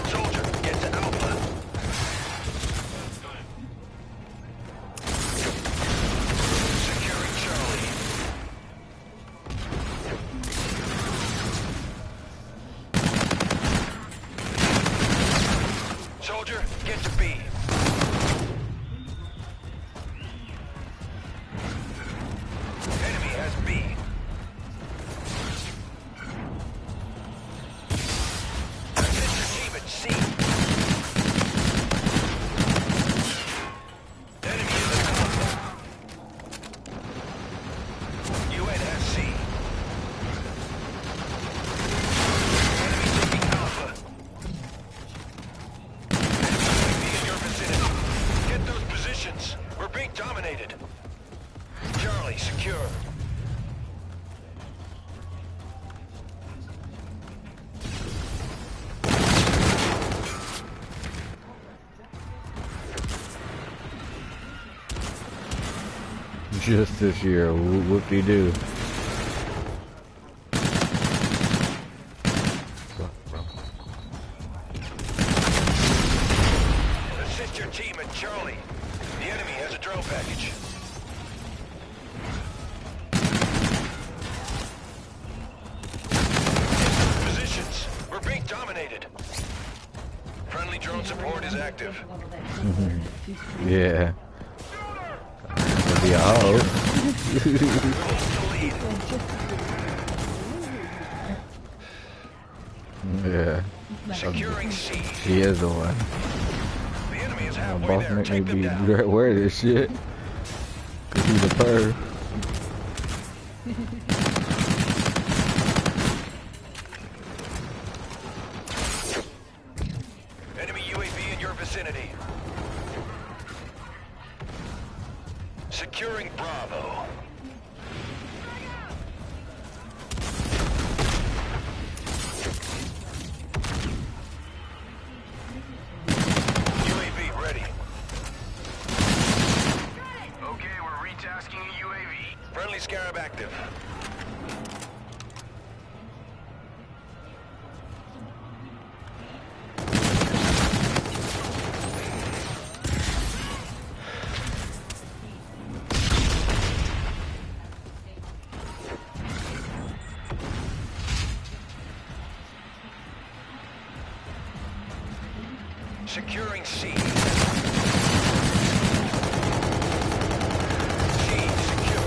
Soldier, get to Alpha. Securing Charlie. Soldier, get to B. Enemy has B. Assist your team at C. Enemy is at Alpha. UN has C. Enemy taking Alpha. Enemy in your vicinity. Get those positions. We're being dominated. Charlie, secure. Just this year, whoop-de-doo. Assist your team at Charlie. The enemy has a drone package. Positions. We're being dominated. Friendly drone support is active. Yeah. That'd be a hoe. Hold the lead. Yeah. Securing C. He is the one. The enemy is My halfway boss there. make me Take them be down. wear this shit. Cause he's a perv. Enemy UAV in your vicinity. Securing Bravo. UAV ready. Okay, we're retasking a UAV. Friendly Scarab active. Securing C. C secure.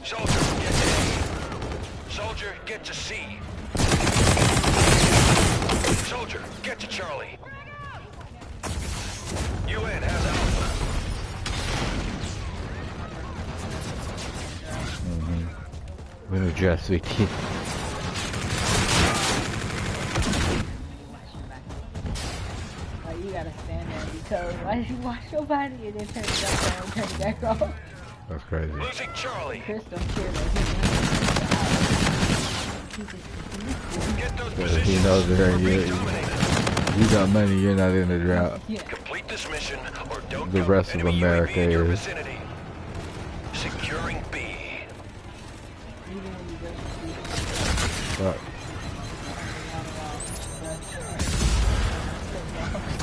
Soldier, get to A. Soldier, get to C. Soldier, get to Charlie. UN has Alpha. We're gonna dress with you. Like, you gotta stand there and be told, why did you wash your body and then turn it back on and turn it back off? That's crazy. Losing Charlie. Chris don't care that Get those But he positions. knows that We're you, being dominated. you got money, you're not in the drought. Complete this mission or don't The go. rest of Enemy America UAV in your is. vicinity. Securing B. Fuck.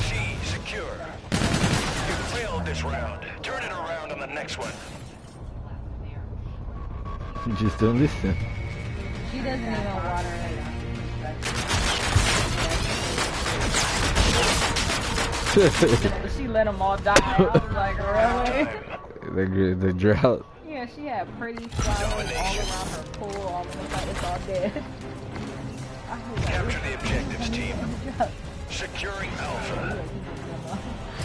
C secure. You failed this round. Turn it around on the next one. You just don't listen. She doesn't even water it. She let them all die. I was like, really? The drought. Yeah, she had pretty flowers all around her pool. All of them, like, it's all dead. Capture the objectives, team. Securing Alpha.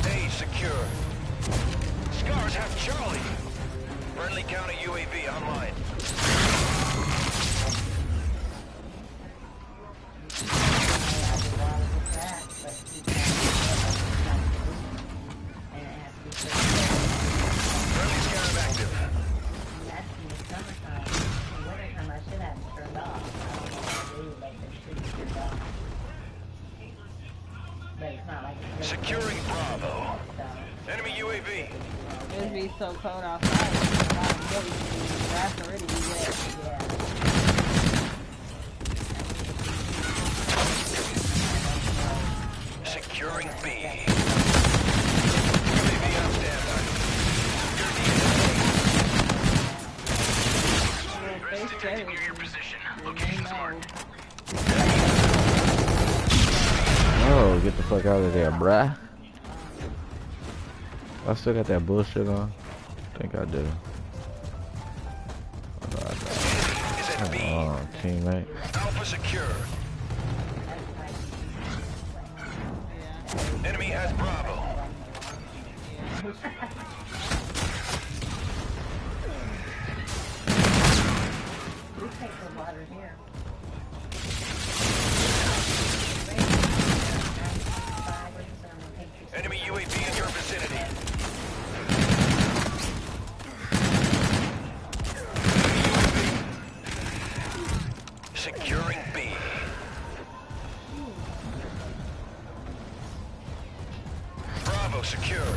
A secure. Scars have Charlie. Friendly counter UAV online. Friendly Scarab active. Securing Bravo. Enemy UAV. It'd be so cold outside. That's already wet. Securing B. UAV on standby. Rest detected near your position. Location is marked. get the fuck out of there, bruh. I still got that bullshit on. I think I do. Oh, teammate. Alpha secure. Enemy has Bravo. We take the water here. Enemy UAV in your vicinity. Securing B. Bravo secure.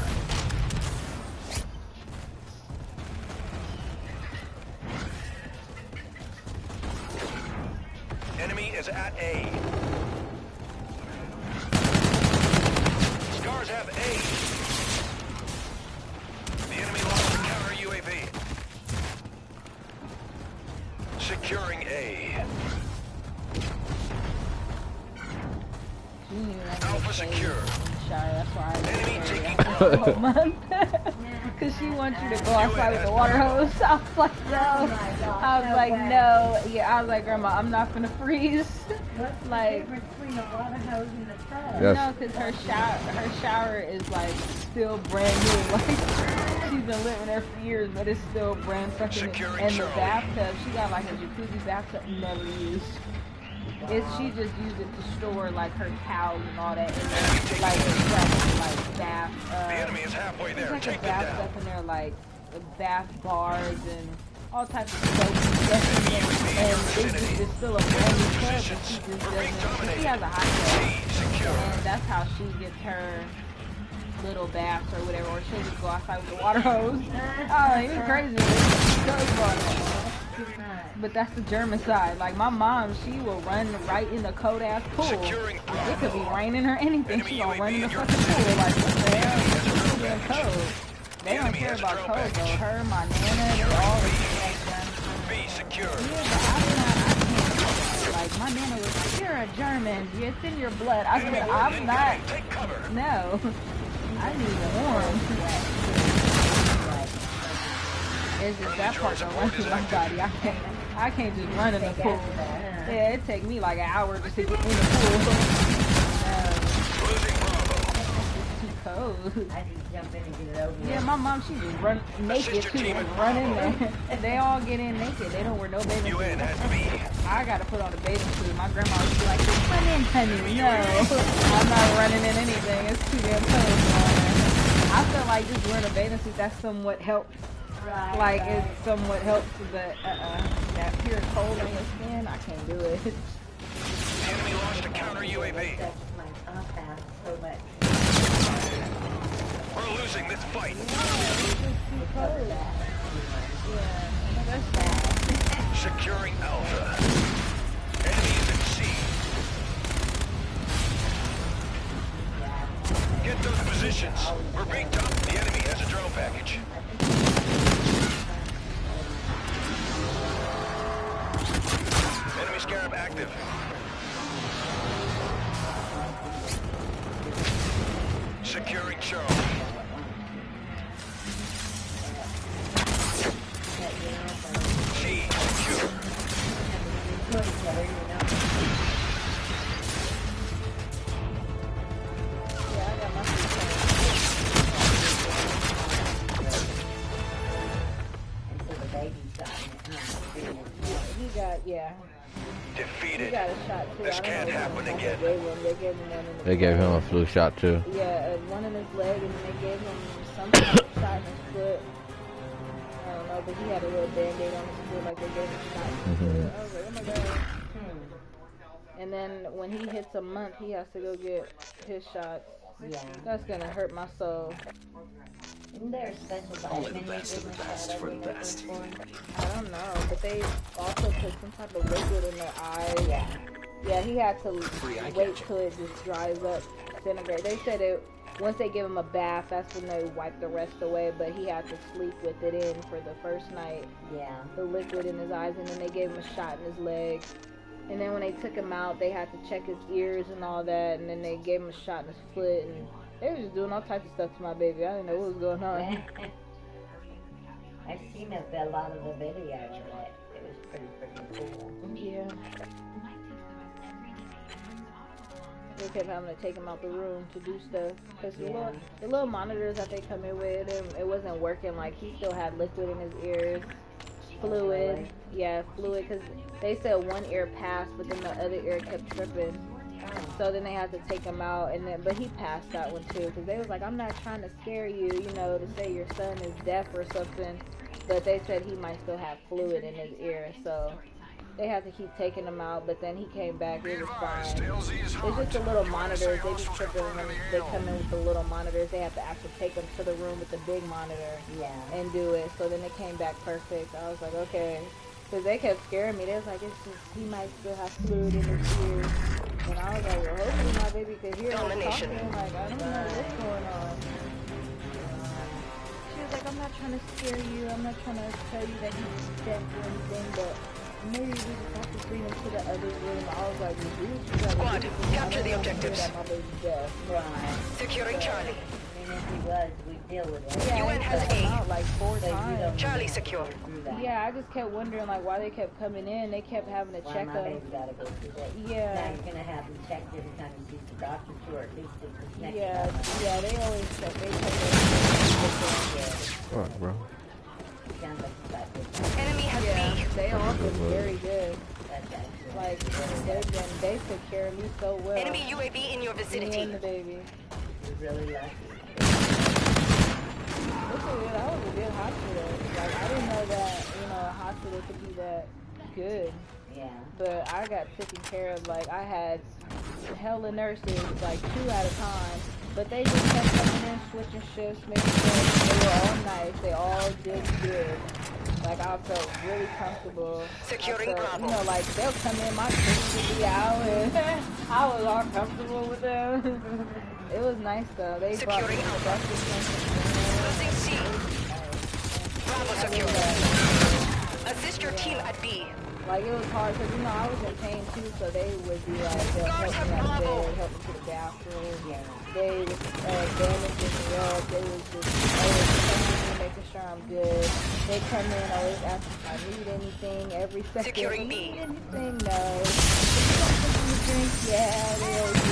Enemy is at A. Scars have A. The enemy lost the counter UAV. Securing A. Alpha secure. That's why I Enemy taking for a whole month. Cause she wants you to go outside with the water hose. I was like, no. I was like, no. Yeah, I was like, Grandma, I'm not gonna freeze. What's the Like, difference between the water hose and the tub? Yes. no, cause her shower is like still brand new. Like she's been living there for years, but it's still brand fucking new. Securing And the Charlie. bathtub, she got like a jacuzzi bathtub, never used. She just used it to store like her towels and all that in there, like bath. The enemy is halfway There's there. like a Take them bath down. stuff in there, like bath bars and all types of soap and stuff in there. And it's still a brand new tub, but she just doesn't. She has a hot tub, Secure. and that's how she gets her little baths or whatever. Or she'll just go outside with the water hose. Oh, it's crazy. But that's the German side. Like my mom, she will run right in the cold ass pool. Securing It could be raining or anything. Enemy She gonna run in the UAV in your fucking pool. Like what the hell? It's drone being package. cold. They don't enemy care has a about drone cold though. package. Her, my nana, they all B secure. yeah, but I can't. Like my nana was like, "You're a German. It's in your blood." I said, "I'm not. Take cover. No, I need the warm." It's just that part don't run through my body. I can't just run in the pool. Yeah, it take me like an hour just to get in the pool. Losing Bravo. It's too cold. I just jump in and get it over Yeah, my mom, she just run naked too and run in there. They all get in naked. They don't wear no bathing UN suit. has B. I gotta put on a bathing suit. My grandma would be like, just run in, honey. No, I'm not running in anything. It's too damn cold down there. I feel like just wearing a bathing suit, that somewhat helps. Like, it somewhat helps, but that pure cold on your skin, I can't do it. The enemy launched a counter UAV. That's my compass so much. We're losing this fight. Yeah, that's bad. Securing Alpha. Enemy is at C. Get those positions. We're being dumped. The enemy has a drone package. Enemy Scarab active. Securing Charlie. C secure. Yeah, I got my Until the baby's gotten it. He got, yeah. He Defeated. got a shot too. This I don't can't know happen what they again. gave him. They gave him one in the They gave him a flu shot too. Yeah, one in his leg, and then they gave him some kind of shot in his foot. I don't know, but he had a little band-aid on his foot, like they gave him shots in his foot. I was like, oh my god. And then when he hits a month, he has to go get his shots. Yeah. That's gonna hurt my soul. Isn't there a special vitamin you give the best for the best? I don't know, but they also put some type of liquid in their eyes. Yeah. Yeah, he had to wait till it just dries up, disintegrate. They said it once they give him a bath, that's when they wipe the rest away. But he had to sleep with it in for the first night, Yeah. the liquid in his eyes, and then they gave him a shot in his leg. And then when they took him out, they had to check his ears and all that, and then they gave him a shot in his foot, and they were just doing all types of stuff to my baby. I didn't know what was going on. I've seen a lot of the video, and it was pretty cool. Yeah. They kept having to take him out the room to do stuff, because the little monitors that they come in with, it wasn't working. Like, he still had liquid in his ears. Fluid, yeah, fluid, because they said one ear passed, but then the other ear kept tripping. So then they had to take him out, and then, but he passed that one too, because they was like, I'm not trying to scare you, you know, to say your son is deaf or something, but they said he might still have fluid in his ear, so they had to keep taking him out, but then he came back, it was fine. It's just the little monitors, they be tripping when they come in with the little monitors. They have to actually take them to the room with the big monitor and do it, so then it came back perfect. I was like, okay, because they kept scaring me. They was like, it's just, he might still have fluid in his ears, and I was like, well, hopefully my baby could hear us talking, like, I don't know what's going on. She was like, I'm not trying to scare you, I'm not trying to tell you that he's deaf or anything, but maybe we just have to bring him to the other room. I was like, Squad, capture the objectives. Right. Securing Charlie. I mean, if he was, we'd deal with it. Yeah, UN has come A. out like 4 times. Charlie secure. Yeah, I just kept wondering like why they kept coming in. They kept having to check my up. baby gotta go through that. Yeah. Now you're gonna have him checked every time he sees the doctor too, or at least it's next Yeah, time. yeah, they always check. They check What, bro? Sounds like he's got good. Enemy has B. They all been very good. That's excellent. Like they took care of me so well. Enemy UAV in your Me vicinity. and the baby. You're really lucky. That was a good hospital. Like I didn't know that, you know, a hospital could be that good. Yeah. But I got taken care of. Like I had hella nurses, like 2 at a time. But they just kept coming in, switching shifts, making sure they were all nice. They all did good. Like I felt really comfortable. Securing Bravo. You know, like they'll come in, my kids would be out, and I was all comfortable with them. It was nice though. They brought me Securing the Alpha. best Losing C. Bravo secure. Assist your team at B. Like it was hard because you know I was in pain too, so they would be like they'll help me out of bed, help me to the bathroom. Yeah. They was bandaging me up. They was just always checking me, making sure I'm good. They come in, always ask if I need anything every second. Securing B. Need anything? No. Something to drink? Yeah. They always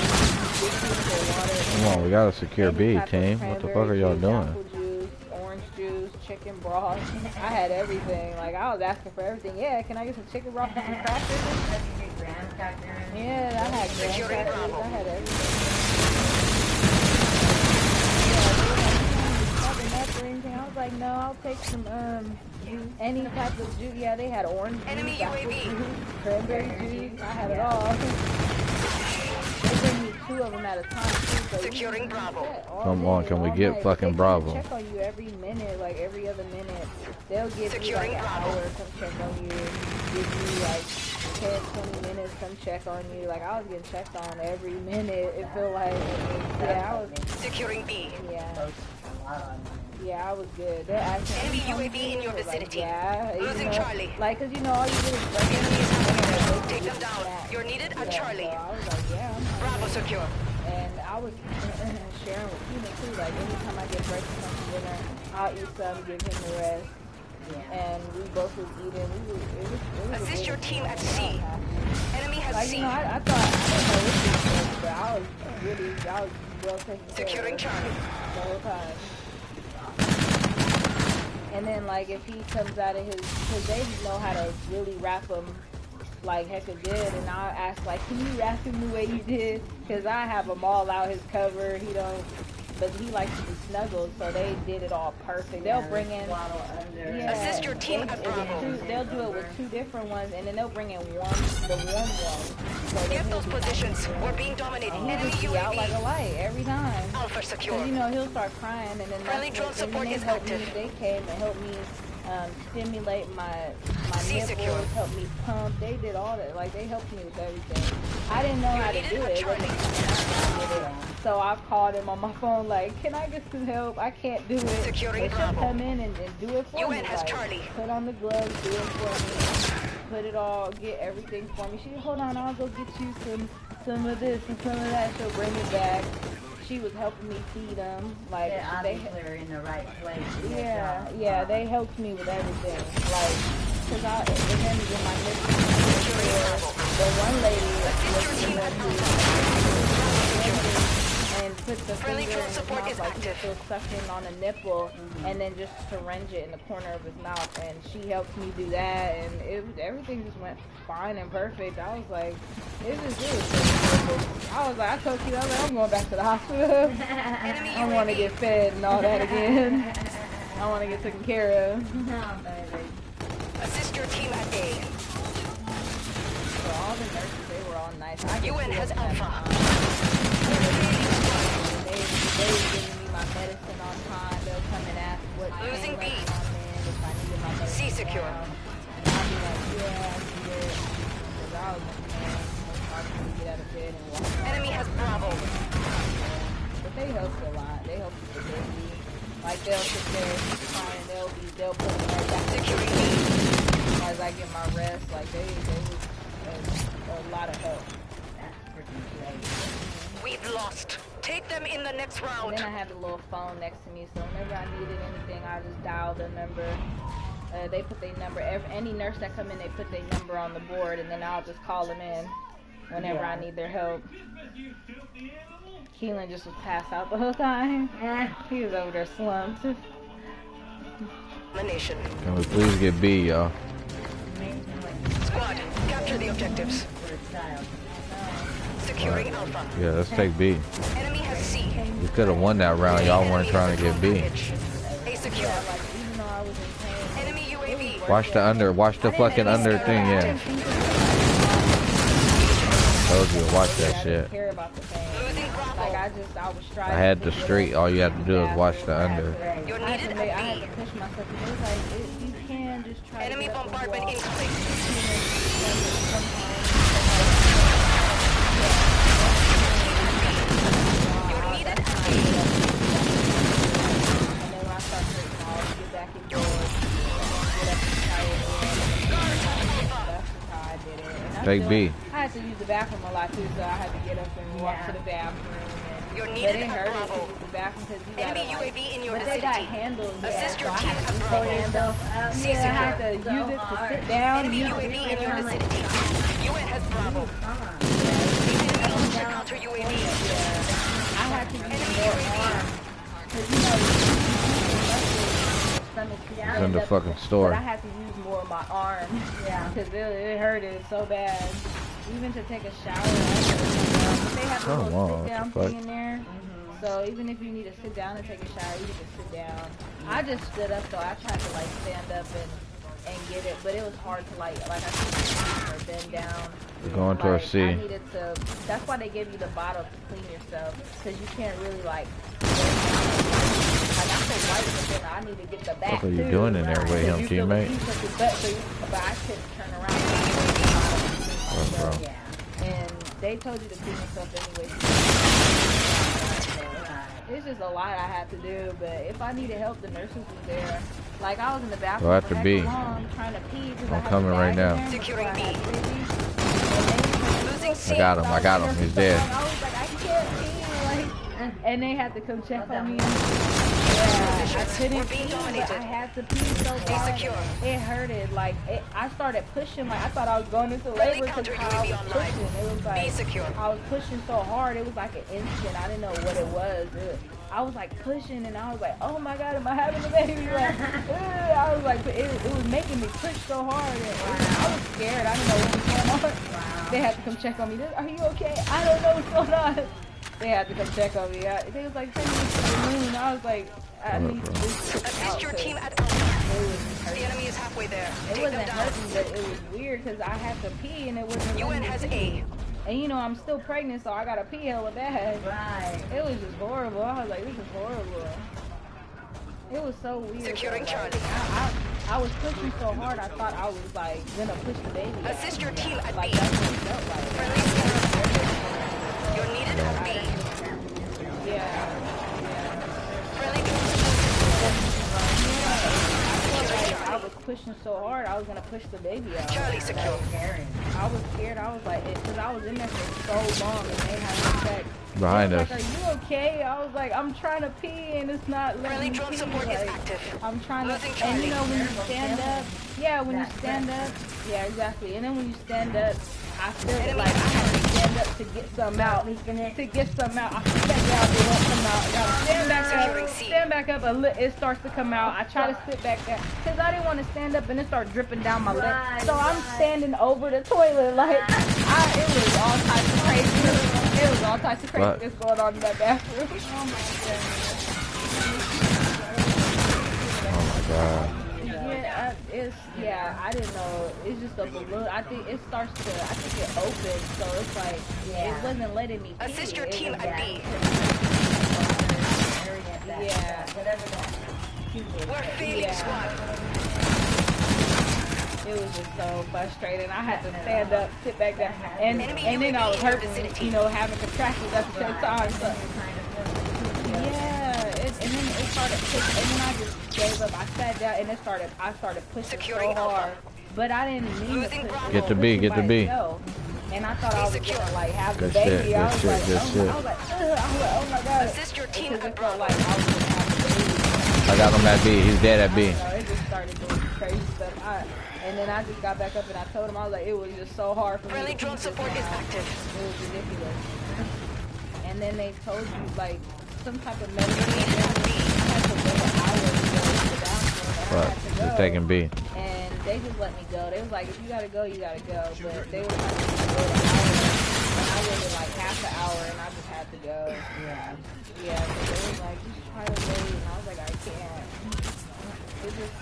give me their water. Come on, we gotta secure Any B, type of team. What the fuck are cranberry y'all juice, doing? apple juice, orange juice, chicken broth. I had everything. Like I was asking for everything. Yeah, can I get some chicken broth and some crackers? Yeah, I had graham Securing crackers. Bravo. I had everything. I was like, no, I'll take some any type of juice. Yeah, they had orange juice, Enemy apple UAV. juice, cranberry juice. I had it all. They bring me 2 of them at a time too. So Securing Bravo. Come on, can we all get night. fucking They Bravo? check on you every minute, like every other minute. They'll give Securing you like an Bravo. hour, come check on you. Give you like 10, 20 minutes, come check on you. Like I was getting checked on every minute. It felt like, yeah, I was, Securing B. yeah. Yeah, I was good. They're actually Enemy UAV in your like, vicinity. yeah, you Losing know, Charlie. Like, cause you know all you do is break Enemy is active. it. Take them down. You're needed at Charlie. So I was like, yeah, I'm fine. Bravo secure. And I was sharing with Tina too. Like anytime I get breakfast from dinner, I'll eat some, give him the rest. And we both was eating. It was Assist a your good team at experience. C. Enemy has Like, C. you know, I thought, I didn't know what this was, but I was well taken care Securing of Charlie. the whole time. And then, like, if he comes out of his, because they know how to really wrap him, like, hecka good, and I'll ask, like, can you wrap him the way you did? Because I have him all out his cover, he don't, but he likes to be snuggled, so they did it all perfect. They'll bring in, yeah, Assist your team at Bravo. they'll do it with 2 different ones, and then they'll bring in the warm one. So Get those positions. We're being dominated. Enemy He'll be out like a UAV. light every time. Alpha secure. Cause you know he'll start crying, and then Friendly that's drone when- support and then is they helped active. Me, they came and helped me stimulate my C nipples, secure. helped me pump. They did all that. Like they helped me with everything. I didn't know how to needed do at it. Charlie. So I called him on my phone like, can I get some help? I can't do it. Securing They should Bravo. come in and do it for me. UN has like, Charlie. Put on the gloves, do it for me. put it all, get everything for me. She, hold on, I'll go get you some of this and some of that. She'll bring it back. She was helping me feed them. Like They obviously are in the right place. yeah, they helped me with everything. Like, cause and then when my mission, the one lady was the one who and put the finger in his mouth like he was still sucking on a nipple, and then just syringe it in the corner of his mouth, and she helped me do that, and everything just went fine and perfect. I was like, this is good. I was like, I told you, I was like, I'm going back to the hospital. I want to get fed and all that again. I want to get taken care of. Assist your team at A. So all the nurses, they were all nice. UN has Alpha. They were giving me my medicine on time. They'll come and ask what Losing B. I'm in, if I needed my medicine. C secure. And I'll be like, yeah, I need it. Because I was like, man, it's hard for me to get out of bed and walk around. Enemy has Bravo. But they helped a lot. They helped with the baby. Like they'll sit there crying, they'll put me right back Securing B. as I get my rest. Like they was a lot of help. We've lost. Take them in the next round. And then I had the little phone next to me, so whenever I needed anything, I just dialed the number. They put their number. Any nurse that come in, they put their number on the board, and then I'll just call them in whenever I need their help. Keelan just was passed out the whole time. He was over there slumped. Nation. Can we please get B, y'all? Squad, capture the objectives. Securing Alpha. Yeah, let's take B. Enemy has C. We could have won that round. Y'all weren't trying to get B. A secure. Even though I was in pain. Enemy UAV. Watch the under. Watch the fucking under thing, yeah. Told you to watch that shit. Care about the pain. Like I was striving. I had the straight. All you have to do is watch the under. You're needed I at had B. to push myself. It was like you can just try. Enemy to get up and bombardment walk. incoming. You're needed at B. And then when I start hurting, I'll get back indoors. Get up and try it again. That's just how I did it. And I Take feel B. like I had to use the bathroom a lot too, so I had to get up and walk to the bathroom. You're But needed it at hurt to Bravo. use the bathroom because you Enemy gotta, UAV in your but they got vicinity. handles. Assist your so I team had to at use the Bravo. handle. C I had to secure. use it to sit down. Enemy use it UAV to in your sit down. vicinity. UN has Bravo. Need an launcher counter UAV. I had to use Enemy more UAV. arm. Because you know, It's in the fucking store. But I had to use more of my arm. Yeah. Because it hurted so bad. Even to take a shower. But they have a Come little on, sit what down the fuck? thing in there. So even if you need to sit down and take a shower, you can just sit down. I just stood up, so I tried to like stand up and get it, but it was hard to like I couldn't or bend down. We're going to our Like, C. I needed to. That's why they give you the bottle to clean yourself, because you can't really like. Like I'm so white, but then I need to get the back What are you too. doing in there with him, You feel the teammate? piece of his butt, so but I couldn't turn around. Bro. And they told you to clean yourself anyway. It's just a lot I had to do, but if I needed help, the nurses was there. Like I was in the bathroom Go after for B. heck long trying to pee because I I'm had coming the right bag in now. there Securing before I B. had baby. Losing C. I got him. I got him. He's dead. I was like, I can't pee, like, and they had to come check on me. Yeah, I couldn't We're being pee, but dominated. I had to pee so bad. secure. It hurted. Like I started pushing. Like I thought I was going into labor because counter I UAV was online. pushing. It was like Be secure. I was pushing so hard. It was like an instant. I didn't know what it was. I was like pushing, and I was like, oh my god, am I having a baby? Like, I was like, it was making me push so hard. And I was scared. I didn't know what was going on. They had to come check on me. Are you okay? I don't know what's going on. They had to come check on me. They was like, send me to the moon. I was like, I need to just Assist your team at Alpha. The enemy is halfway there. It Take wasn't them down. hurting, but it was weird because I had to pee and it wasn't. UN letting me has pee. A. And you know, I'm still pregnant, so I gotta pee hella bad. Right. It was just horrible. I was like, this is horrible. It was so weird. Securing Like, Charlie. I was pushing so hard, I thought I was like gonna push the baby out. Assist your team at Like B. that's what it felt like. Friendly scanner. You're needed at B. Yeah. Friendly I was pushing so hard, I was gonna push the baby out. Charlie secure. I was scared. I was like, because I was in there for so long, and they had no sex. Behind They us. was like, are you okay? I was like, I'm trying to pee, and it's not letting Friendly me drone pee. support Like, is active. I'm trying Losing to, and you know Charlie. when you stand up, yeah, when you stand up, yeah, exactly. And then when you stand up, I feel Enemy like I had to stand up to get some out. To get some out, I step down, it won't come out. Now stand back Securing up, C. stand back up, it starts to come out. I try to sit back down, because I didn't want to stand up and it started dripping down my leg. So I'm standing over the toilet, like, it was all types of crazy. It was all types of craziness going on in that bathroom. Oh my God. Yeah, I didn't know. It's just a balloon. I think it starts to, I think it opens, so it's like, it wasn't letting me pee. Assist your team It at B. Yeah. We're failing squad. It was just so frustrating. I had to stand up, sit back down, and Enemy then I was UAV in your hurting, vicinity. you know, having contractions at the same time. So. Yeah, and then it started pushing, and then I just gave up. I sat down, and I started pushing Securing so hard, Alpha. but I didn't mean Losing to push. Bravo. Get to B, get to B. Itself. And I thought I was Secure. gonna like have the Good baby. shit, I good was shit, like, good shit. I was like, oh my god. Assist your team Because at it felt Bravo. like I was gonna have the baby. I got him at B. He's dead at B. You know, it just started doing crazy stuff. And then I just got back up and I told him, I was like, it was just so hard for Friendly me to drone keep this support is down. active. It was ridiculous. And then they told you, like, some type of medicine. I had to wait an hour to go to the bathroom. And I But had to he's go. taking B. And they just let me go. They was like, if you gotta go, you gotta go. But they were trying to go an hour. And I waited like half an hour and I just had to go. Yeah. Yeah, so they was like, just try to wait. And I was like, I can't.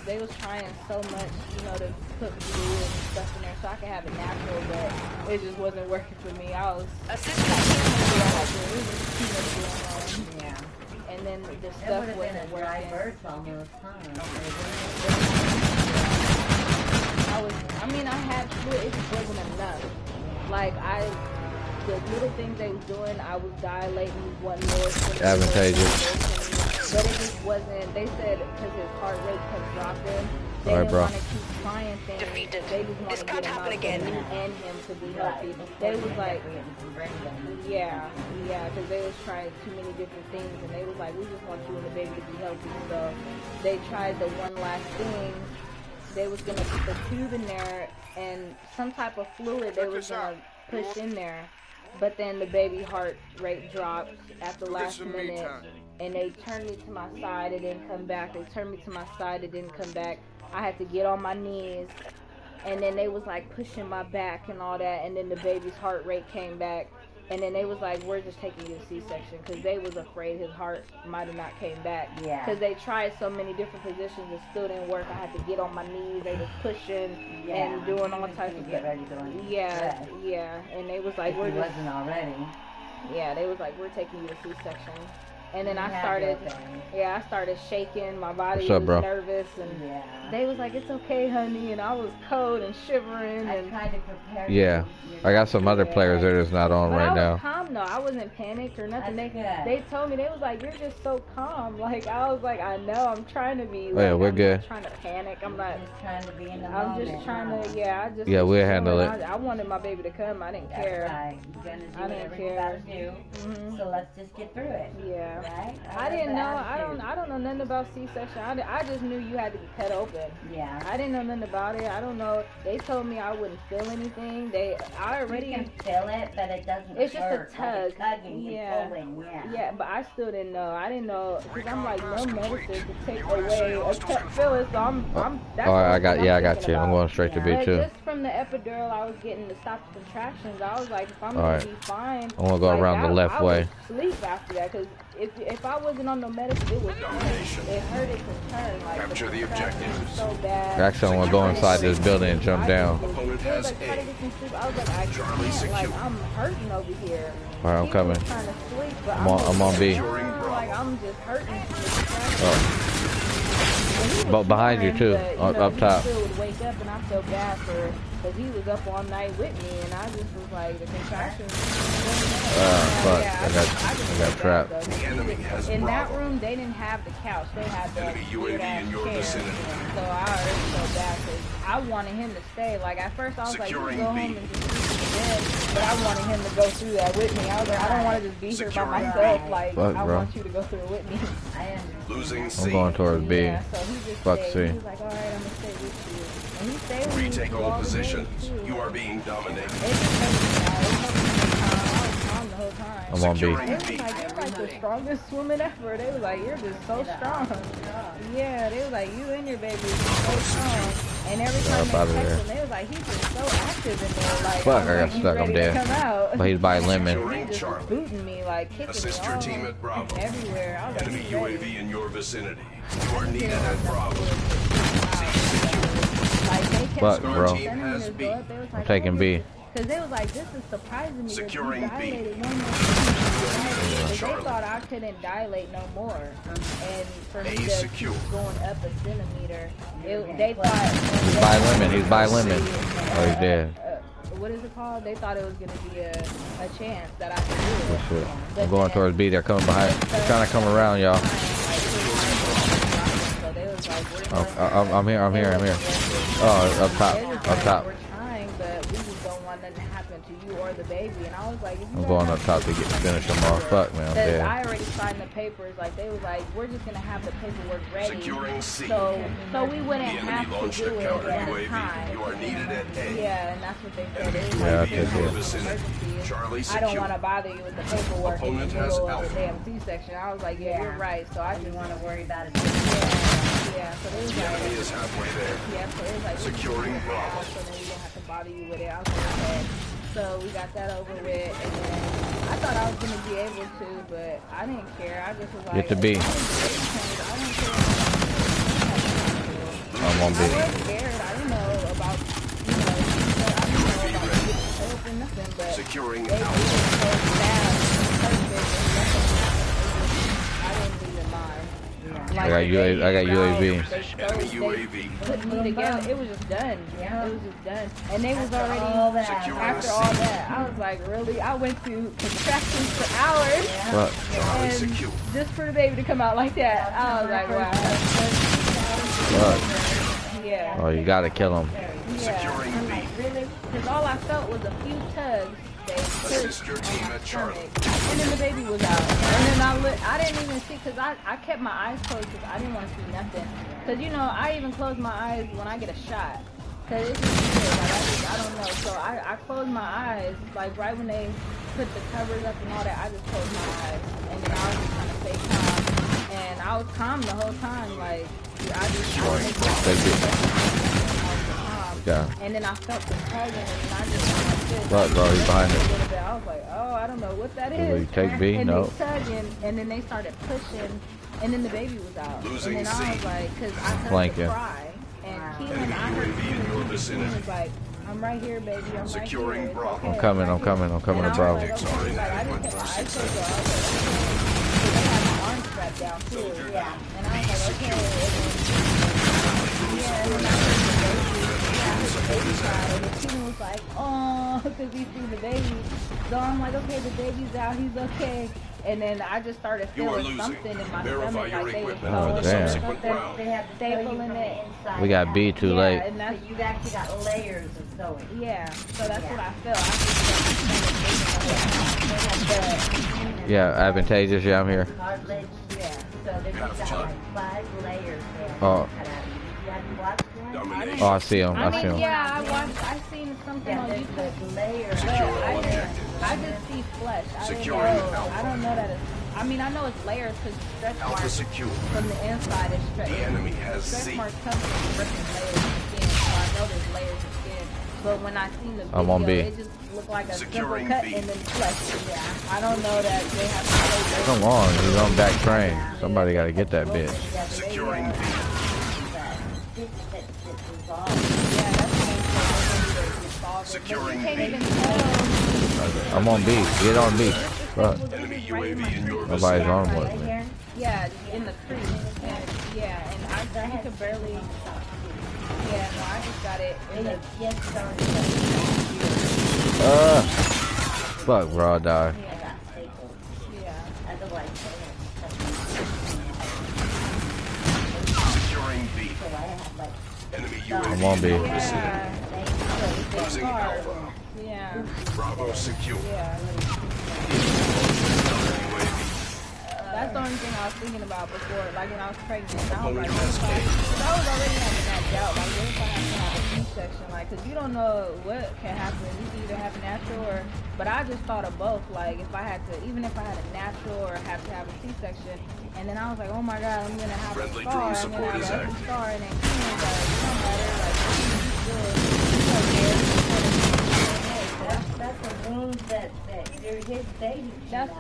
They was trying so much, you know, to put fluid and stuff in there so I could have it natural, but it just wasn't working for me. I was Assist your team. it was just too much going on. Yeah. And then the stuff wasn't working. I had fluid, it just wasn't enough. Like the little things they was doing, I was dilating one more. Advantageous. But it just wasn't, they said because his heart rate kept dropping, they All right, didn't bro. want to keep trying things. Defeated. They just wanted This to can't get him happen out again. and him to be healthy. They was like, yeah, because they was trying too many different things, and they was like, we just want you and the baby to be healthy. So they tried the one last thing. They was gonna put the tube in there and some type of fluid they was gonna push in there. But then the baby heart rate dropped at the last minute, and they turned me to my side, it didn't come back. They turned me to my side, it didn't come back. I had to get on my knees, and then they was like pushing my back and all that, and then the baby's heart rate came back, and then they was like, we're just taking you to C-section, because they was afraid his heart might have not came back. Yeah. Because they tried so many different positions, it still didn't work. I had to get on my knees, they was pushing and doing all types of get stuff. ready to Yeah, and they was like, if we're he just, wasn't already. yeah, they was like, we're taking you to C-section. And then I Yeah, started, okay. I started shaking, my body What's up, was bro? nervous, and they was like, it's okay, honey, and I was cold and shivering, I and tried to prepare Yeah. I got some other players there that's not on but right I was now. calm though. I wasn't panicked or nothing. That's good. They told me, they was like, you're just so calm. Like, I was like, I know, I'm trying to be. Oh, yeah, like, we're I'm good. not trying to panic. I'm not. Just trying to be in the I'm moment. just trying to. Yeah, I just. Yeah, was we'll chilling. handle it. I wanted my baby to come. I didn't That's care. right. You're gonna do I didn't whatever you care. gotta do. So let's just get through it. Yeah. Right? I didn't know. I don't know nothing about C-section. I just knew you had to be cut open. Yeah. I didn't know nothing about it. I don't know. They told me I wouldn't feel anything. I already. You can feel it, but it doesn't It's just a hurt. tug. Like a tugging, Yeah. pulling, Yeah, but I still didn't know. I didn't know because I'm like no medicine to take away a cut feeling. So I'm. That's All right, what I got thinking you. I'm about. going straight to B But too. just from the epidural I was getting to stop the contractions, I was like, if I'm All gonna right. be fine. I'm gonna go like, around the left I way. would sleep after that because if I wasn't on no medicine, it was it hurted to turn. Like Capture the contractions objectives. was so bad. Actually, I'm gonna go inside this building and jump down. Opponent It was has like, try to A. get some sleep. I was like, I can't. Like, I'm hurting over here. All right, I'm He was coming. trying to sleep, but I'm on B. like, I'm just hurting. Oh. But behind you too, up top. He still would wake up up and I felt bad for her because he was up all night with me and I just was like the contractions. Fuck. I got trapped. The enemy has In that Bravo. room, they didn't have the couch. They had the Enemy UAV in your chair. vicinity. So I already felt bad because I wanted him to stay. Like at first I was Securing like, B. just go home and just sleep in bed. But I wanted him to go through that with me. I was like, I don't want to just be here by Securing myself. B. Like Fuck, I bro. want you to go through it with me. Losing C. I'm going towards B. Yeah, so he just Fuck stayed. C. He was like, all right, I'm gonna stay with you. And he stayed with me Retake through all the positions. days, too. You are being dominated. It just hurt me, y'all. It hurt me the whole time. I was calm the whole time. I'm on B. They was like, you're like the strongest woman ever. They was like, you're just so strong. Yeah, they was like, you and your baby is so strong. And every time Up out of they there. text him, they was like, he's just so active in there. Like, Fuck, I'm I got like, "You stuck. I'm ready to dead. come out?" But he's by lemon. He just was booting me, like kicking Assist me your all team at Bravo. everywhere. I was like, Enemy "He's ready." UAV in your vicinity. You are needed at Bravo. Like, they kept Fuck, sending bro. me this up. They was I'm like, taking B. because they was like, this is surprising me Securing that B. you dilated one more time. They thought I couldn't dilate no more. And for me to secure. keep going up a centimeter, they thought... He's by lemon. He's by lemon. Oh, he's dead. What is it called? They thought it was going to be a chance that I could do it. Good shit. I'm going towards B. They're coming behind. They're trying to come around, y'all. So they was like, I'm here. Oh, up top. We're trying, but we just don't want nothing to happen to you or the baby. And I was like, if you I'm going up top to finish them off. Fuck, man. I'm Because dead. I already signed the papers. Like they was like, we're just gonna have the paperwork ready. Securing C. So we wouldn't The enemy have to launched do a it counter at a UAV. time. You are needed at A. Yeah, and that's what they said. Enemy It was Yeah, like, I UAV in your it. vicinity. emergency. Charlie I don't secure. want to bother you with the paperwork in the Opponent has middle of Alpha. the damn C-section. I was like, yeah, you're right. So I just want to worry about it. yeah. So they was The enemy like, is halfway there. yeah. So it was like Securing Bravo. so then we didn't have to bother you with it. I was like, okay. So we got that over with, and then I thought I was gonna be able to, but I didn't care. I just was like, Get to B. I don't care. I'm on B. I was scared. I didn't know about, I didn't know about help and nothing, but Securing they Alpha. were so fast, perfect, and nothing happened. I didn't even mind. I got UAV. Enemy UAV. Put me together. It was just done. It was just done. And they was already after all that. I was like, really? I went through contractions for hours. Fuck. Charlie And secure. just for the baby to come out like that, I was like, wow. Fuck. Yeah. Oh, you gotta kill him. Securing B. Really? Because all I felt was a few tugs. They Assist pushed your on team my at Charlie. stomach. And then the baby was out. And then I didn't even see, because I kept my eyes closed because I didn't want to see nothing. Because, you know, I even close my eyes when I get a shot. Because it's just weird. Like, I don't know. So I closed my eyes, like right when they put the covers up and all that, I just closed my eyes. And then I was just trying to stay calm. And I was calm the whole time. Like, I just Yeah. and then I felt the tugging, and I just went like this. Look, bro, he's behind A it. little bit. I was like, oh, I don't know what that Will is. you take B? And No. they tugging, and then they started pushing, and then the baby was out. Losing and then I was C. like, because I heard Flanking. the cry, and Keelan, Enemy I heard UAV in your Keelan vicinity. was like, I'm right here, baby. I'm Securing right here. Bravo. It's okay. I'm coming right here. to And I was Bravo. like, Tactics okay. are Like, I inadequate just kept for my eyes closed. success. I was like, okay. They had my arms strapped down too. Yeah. And I was like, okay. And then, yeah, and then I heard the baby. And then Keelan was like, oh, because he threw the baby. So I'm like, okay, the baby's out. He's okay. And then I just started You are feeling losing. something in my Verify stomach, your like they were equipment for the sewing subsequent something, round. They have to sew you stapling from it. the inside. We got B too Yeah, late. and that's, So you've actually got layers of sewing. yeah, so that's what I felt. I just felt like Yeah, advantageous. Yeah, I'm here. Cartilage. yeah. So there's just got like 5 layers there. Oh. Cut out. You haven't watched that? Domination. Oh, I see him. I I see mean, him. yeah, I seen something Yeah, on there's YouTube. like layers. But Secure all I objectives. just see flesh. Securing Alpha. I don't know that it's. I mean, I know it's layers because stretch Alpha marks secure. from the inside is stretch. The enemy has Stretch C. marks come from different layers of skin, so I know there's layers of skin. But when I seen the video, I'm on B. it just looked like a Securing simple cut B. and then flesh. Yeah, I don't know that they have to say Come on, he's on back train. Somebody gotta get that bitch. Securing B. Securing Can't B. even tell. I'm on B. Get on B. Fuck. Enemy UAV in your Nobody's vicinity. on with me. Yeah, in the crease. And yeah, and you could barely. Yeah, Yeah, no, I just got it. They just started. Fuck, bro, I died. I got staples. Yeah. Otherwise, Securing B. so I have like. Enemy I'm on UAV B. in your vicinity. Yeah. Losing Alpha. Yeah. Bravo secure. Yeah. UAV. That's the only thing I was thinking about before, like when I was pregnant. I was like, Opponent what has if I, case. cause I was already having that doubt, like what if I have to have a C-section, like, cause you don't know what can happen. You can either have a natural or, but I just thought of both, like if I had to, even if I had a natural or have to have a C-section, and then I was like, oh my god, I'm gonna have Friendly a scar, drone I'm gonna support have is an ugly active. scar, and then it don't matter, like, it's That's a wound that his baby. that's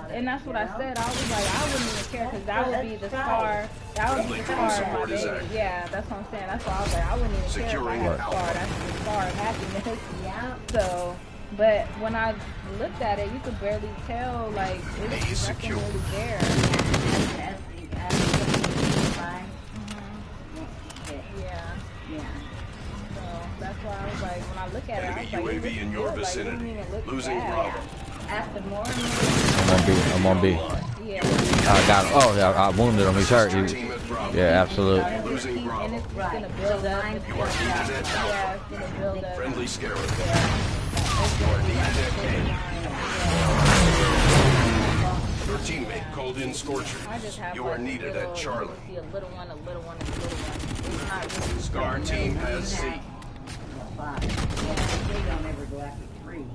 what I said. I was like, I wouldn't even care because that would be the scar. That would be the scar of my baby. Yeah, that's what I'm saying. That's why I was like, I wouldn't even care if I had a scar. That's the scar of happiness. Yeah. So, but when I looked at it, you could barely tell, like, it was nothing really there. Yeah. So that's why I was like, when I look at it, I was like, UAV in your vicinity. Losing Bravo. After more and I'm on B. Yeah. I got him. Oh, yeah, I wounded him. He's hurt. Yeah, absolutely. Losing Bravo. And it's gonna build up. It's gonna build up. Friendly scarab. You are needed at A. Your teammate called in Scorcher. You are needed at Charlie. See a little one, a little one, a little one. It's not really Scar team has C. they don't ever go after 3.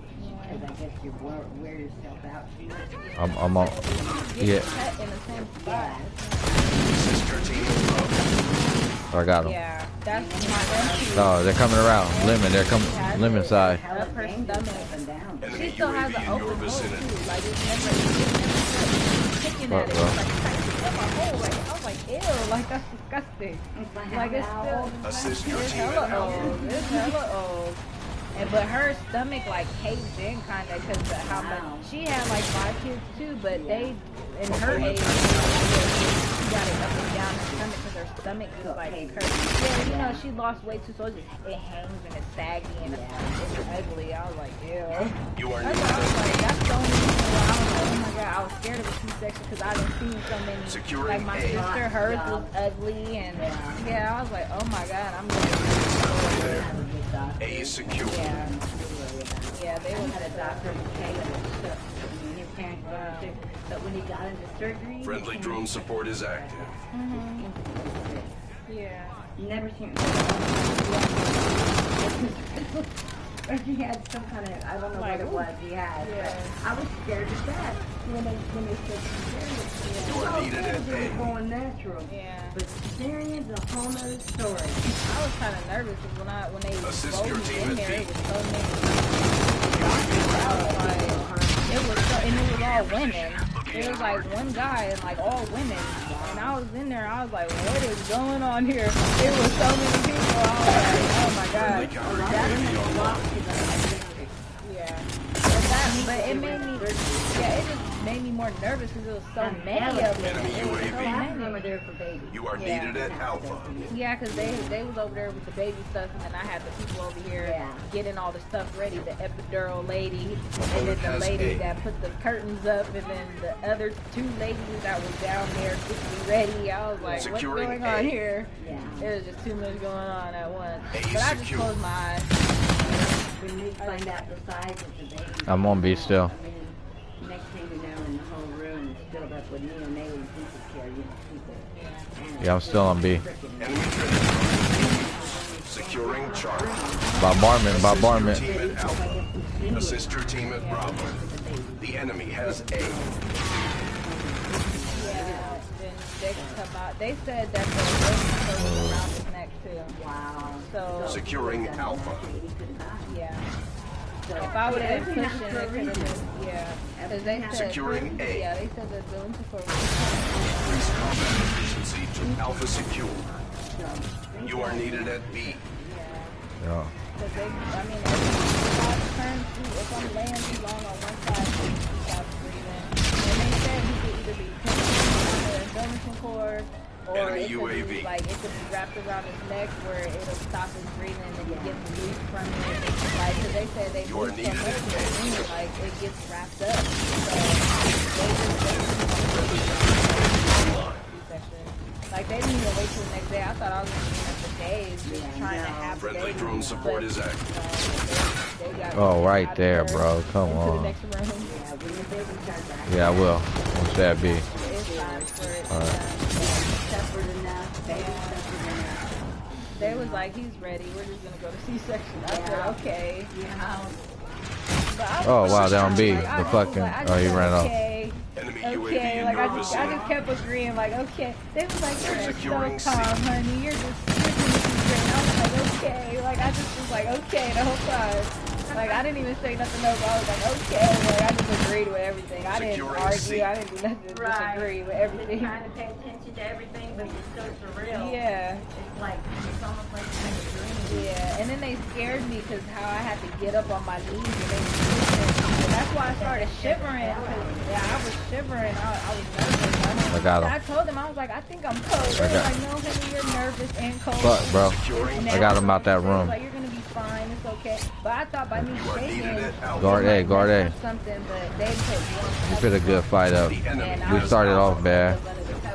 Because I guess you wear yourself out too much. I'm on. Yeah. cut in the same spot. Sister team is Bravo. I got him. Yeah, that's my No, they're coming around. Lemon, they're coming. Lemon side. That her stomach. Enemy She still has UAV an in open your hole vicinity. too. Like it's never kicking at it. It's like tight up my hole. Like I was like, ew, like that's disgusting. Like it's still Assist your it's team at hella Alpha. old. It's hella old. And but her stomach like caved in kind of because of how much she had like 5 kids too, but they in her age she got it up and down her stomach because her stomach is like curved. Yeah, you know she lost weight too, so it hangs and it's saggy and it's ugly. I was like, ew. You are I was like, that's the only reason why I was like, oh my god, I was scared of a C-section because I didn't see so many. Securing like my A. sister, hers was ugly, and yeah, I was like, oh my god, I'm gonna. A is secure. Yeah. Yeah, they had a doctor who came and his parents were sick, but when he got into surgery, Friendly drone support is active. Yeah. Never seen. Or he had some kind of, I don't know what it was he had, but I was scared to death when they said cesarean. You are needed at They A. were going natural. Yeah. But cesarean's a whole nother story. I was kind of nervous because when they Assist rolled your me team in at there, B. it was so many. I was like, it was so, and it was all women. It was like one guy and like all women. And I was in there, I was like, what is going on here? It was so many people. I was like, oh my god. Yeah. But it made me, it just made me more nervous because it was so many of them. Enemy It was so UAV. many. There for babies. You are needed at Alpha. Yeah, because they was over there with the baby stuff, and then I had the people over here getting all the stuff ready, the epidural lady, and then the lady that put the curtains up, and then the other 2 ladies that was down there getting ready. I was like, what's going on here? It was just too much going on at once. But I just closed my eyes. When you find out the size of the baby. I'm on B still. Next thing you know, in the whole room is filled up with neonatal intensive care people. Yeah, I'm still on B. Enemy trigger. Securing Charlie. Bombardment. Team at Alpha. Assist your team at Bravo. The enemy has A. Yeah, then they can come out. They said that the room was around his neck too. Wow. So Securing Alpha. yeah. If I would have been pushing, it could have been, yeah. Because they said, Securing A. yeah, they said that the room support Increase combat efficiency to Alpha secure. You are needed at B. Yeah. because they, I mean, if I turn if I'm laying too long on one side, he stops breathing. And they said he could either be pinned on the umbilical cord or Enemy it could be UAV. like it could be wrapped around his neck where it'll stop his breathing and it gets loose from it. Like, cause they say they You are move so needed much at in the hand. wind, like it gets wrapped up. So like they didn't even wait till the next day. I thought I was gonna be in there for days just trying to have the Friendly baby. drone support is active. They got Oh, me right out there, of bro. Come into the on. next room. Yeah, I will. What's that be? It's time for it. All right. Separate enough. Baby separate enough. They was like, he's ready. We're just gonna go to C-section. I said, okay. Yeah. But I was Oh, wow, like, down B. I The was fucking. like, I Oh, just he said, ran off. okay. Enemy Okay, UAV in like your I just vicinity. kept agreeing, like, okay. They was like, you're just so Securing C. calm, honey. You're just great. I was like, okay. Like, I just was like, okay the whole time. Like, I didn't even say nothing else. I was like, okay. Like, I just agreed with everything. I didn't Securing argue. C. I didn't do nothing. Just agree with everything. You're trying to pay attention to everything, but you're so surreal. Yeah. It's like, it's almost like you're in a dream. Yeah, and then they scared me because how I had to get up on my knees and they were pushing. And that's why I started shivering. Yeah, I was shivering. I was nervous. I got him. I told them, I was like, I think I'm cold. They were like, no, honey, you're nervous and cold. Fuck, bro. And I got him out that they was room. like, you're gonna be fine. It's okay. But I thought by me shaking, Guard A, guard A. something, but they put You put a good fight up. We started off bad. so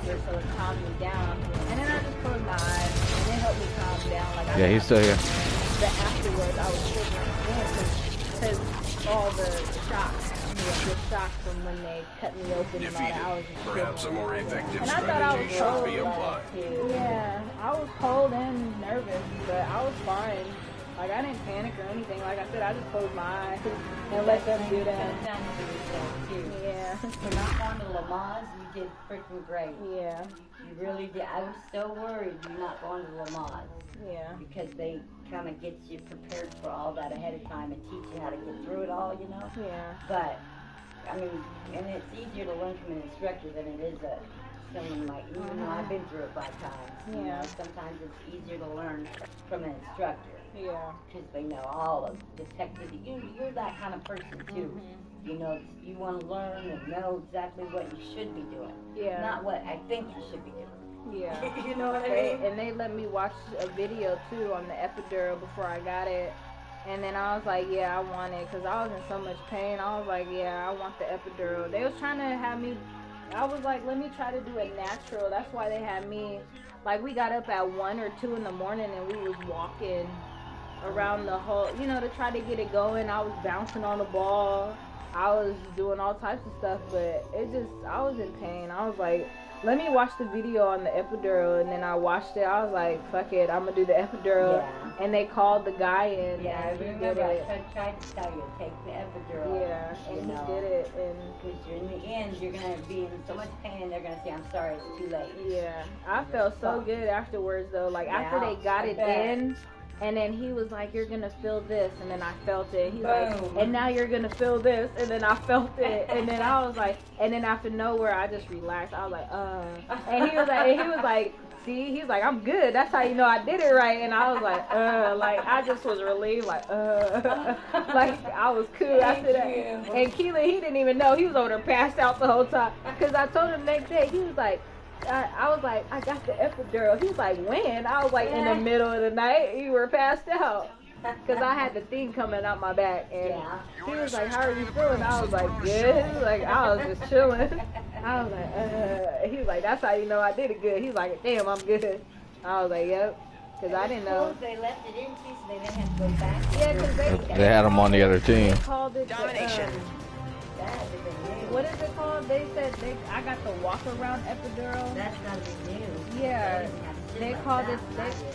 it calmed me down. And then I just closed my eyes and it helped me calm down. Like, Yeah, he's still here. but afterwards, I was shivering because all the shocks, the shock from when they cut me open and all that. I was just Perhaps a more effective and I thought I was strategy should cold. be applied. Yeah, I was cold and nervous, but I was fine. Like, I didn't panic or anything. Like I said, I just closed my eyes and let them do that. Yeah. You're not going to Lamaze, you did freaking great. Yeah. You really did. I was so worried you're not going to Lamaze. Yeah. Because they kind of get you prepared for all that ahead of time and teach you how to get through it all, you know? Yeah. But, I mean, and it's easier to learn from an instructor than it is someone like, even though I've been through it 5 times. You know, sometimes it's easier to learn from an instructor. Yeah. Because they know all of the techniques. You're that kind of person, too. You know, you want to learn and know exactly what you should be doing. Yeah. Not what I think you should be doing. Yeah. You know what I mean? And they let me watch a video, too, on the epidural before I got it. And then I was like, yeah, I want it. Because I was in so much pain. I was like, yeah, I want the epidural. They was trying to have me, I was like, let me try to do it natural. That's why they had me, like, we got up at 1 or 2 in the morning and we was walking around the whole, you know, to try to get it going. I was bouncing on the ball. I was doing all types of stuff, but it just, I was in pain. I was like, let me watch the video on the epidural, and then I watched it. I was like, fuck it, I'm gonna do the epidural. Yeah. And they called the guy in. Yeah, I and he remember did it. I tried to tell you, take the epidural. Yeah, and you he know, did it, and because in the end, you're going to be in so much pain, they're going to say, I'm sorry, it's too late. yeah, I felt so good afterwards though. Like after they got it in, and then he was like, you're gonna feel this, and then I felt it. He's like, and now you're gonna feel this, and then I felt it, and then I was like, and then after nowhere, I just relaxed. I was like, and he was like, see, he's like, I'm good. That's how you know I did it right. And I was like I just was relieved, like like I was cool after that. And Keelan, he didn't even know. He was over there passed out the whole time. Cause I told him the next day, he was like, I was like, I got the epidural. He was like, when? I was like, in the middle of the night. You were passed out. Because I had the thing coming out my back. And he was like, how are you feeling? I was like, good. Like, I was just chilling. I was like, he was like, that's how you know I did it good. He was like, damn, I'm good. I was like, yep. Because I didn't know. They left it in too, so they didn't have to go back. Yeah, because They had him on the other team. They called it Domination. What is it called? They said I got the walk around epidural. That's nothing new. Yeah. They called it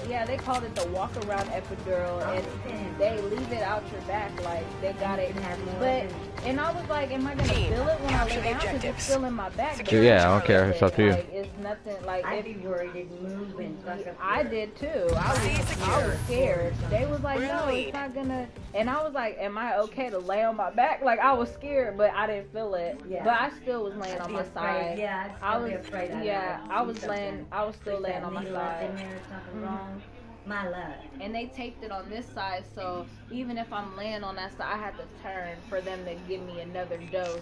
they called it the walk around epidural, and they leave it out your back like they got it. But and I was like, am I gonna feel it when I lay down? Because it's still in my back. Yeah, I don't care. It's up to you. Like, it's nothing like. I'd be worried it'd move and fuck up. I did too. I was scared. They was like, no, it's not gonna. And I was like, am I okay to lay on my back? Like I was scared, but I didn't feel it. Yeah. But I still was laying on my side. Yeah, I was afraid. Yeah, I was still laying on my side. In there or something wrong. My love. And they taped it on this side, so even if I'm laying on that side, I had to turn for them to give me another dose.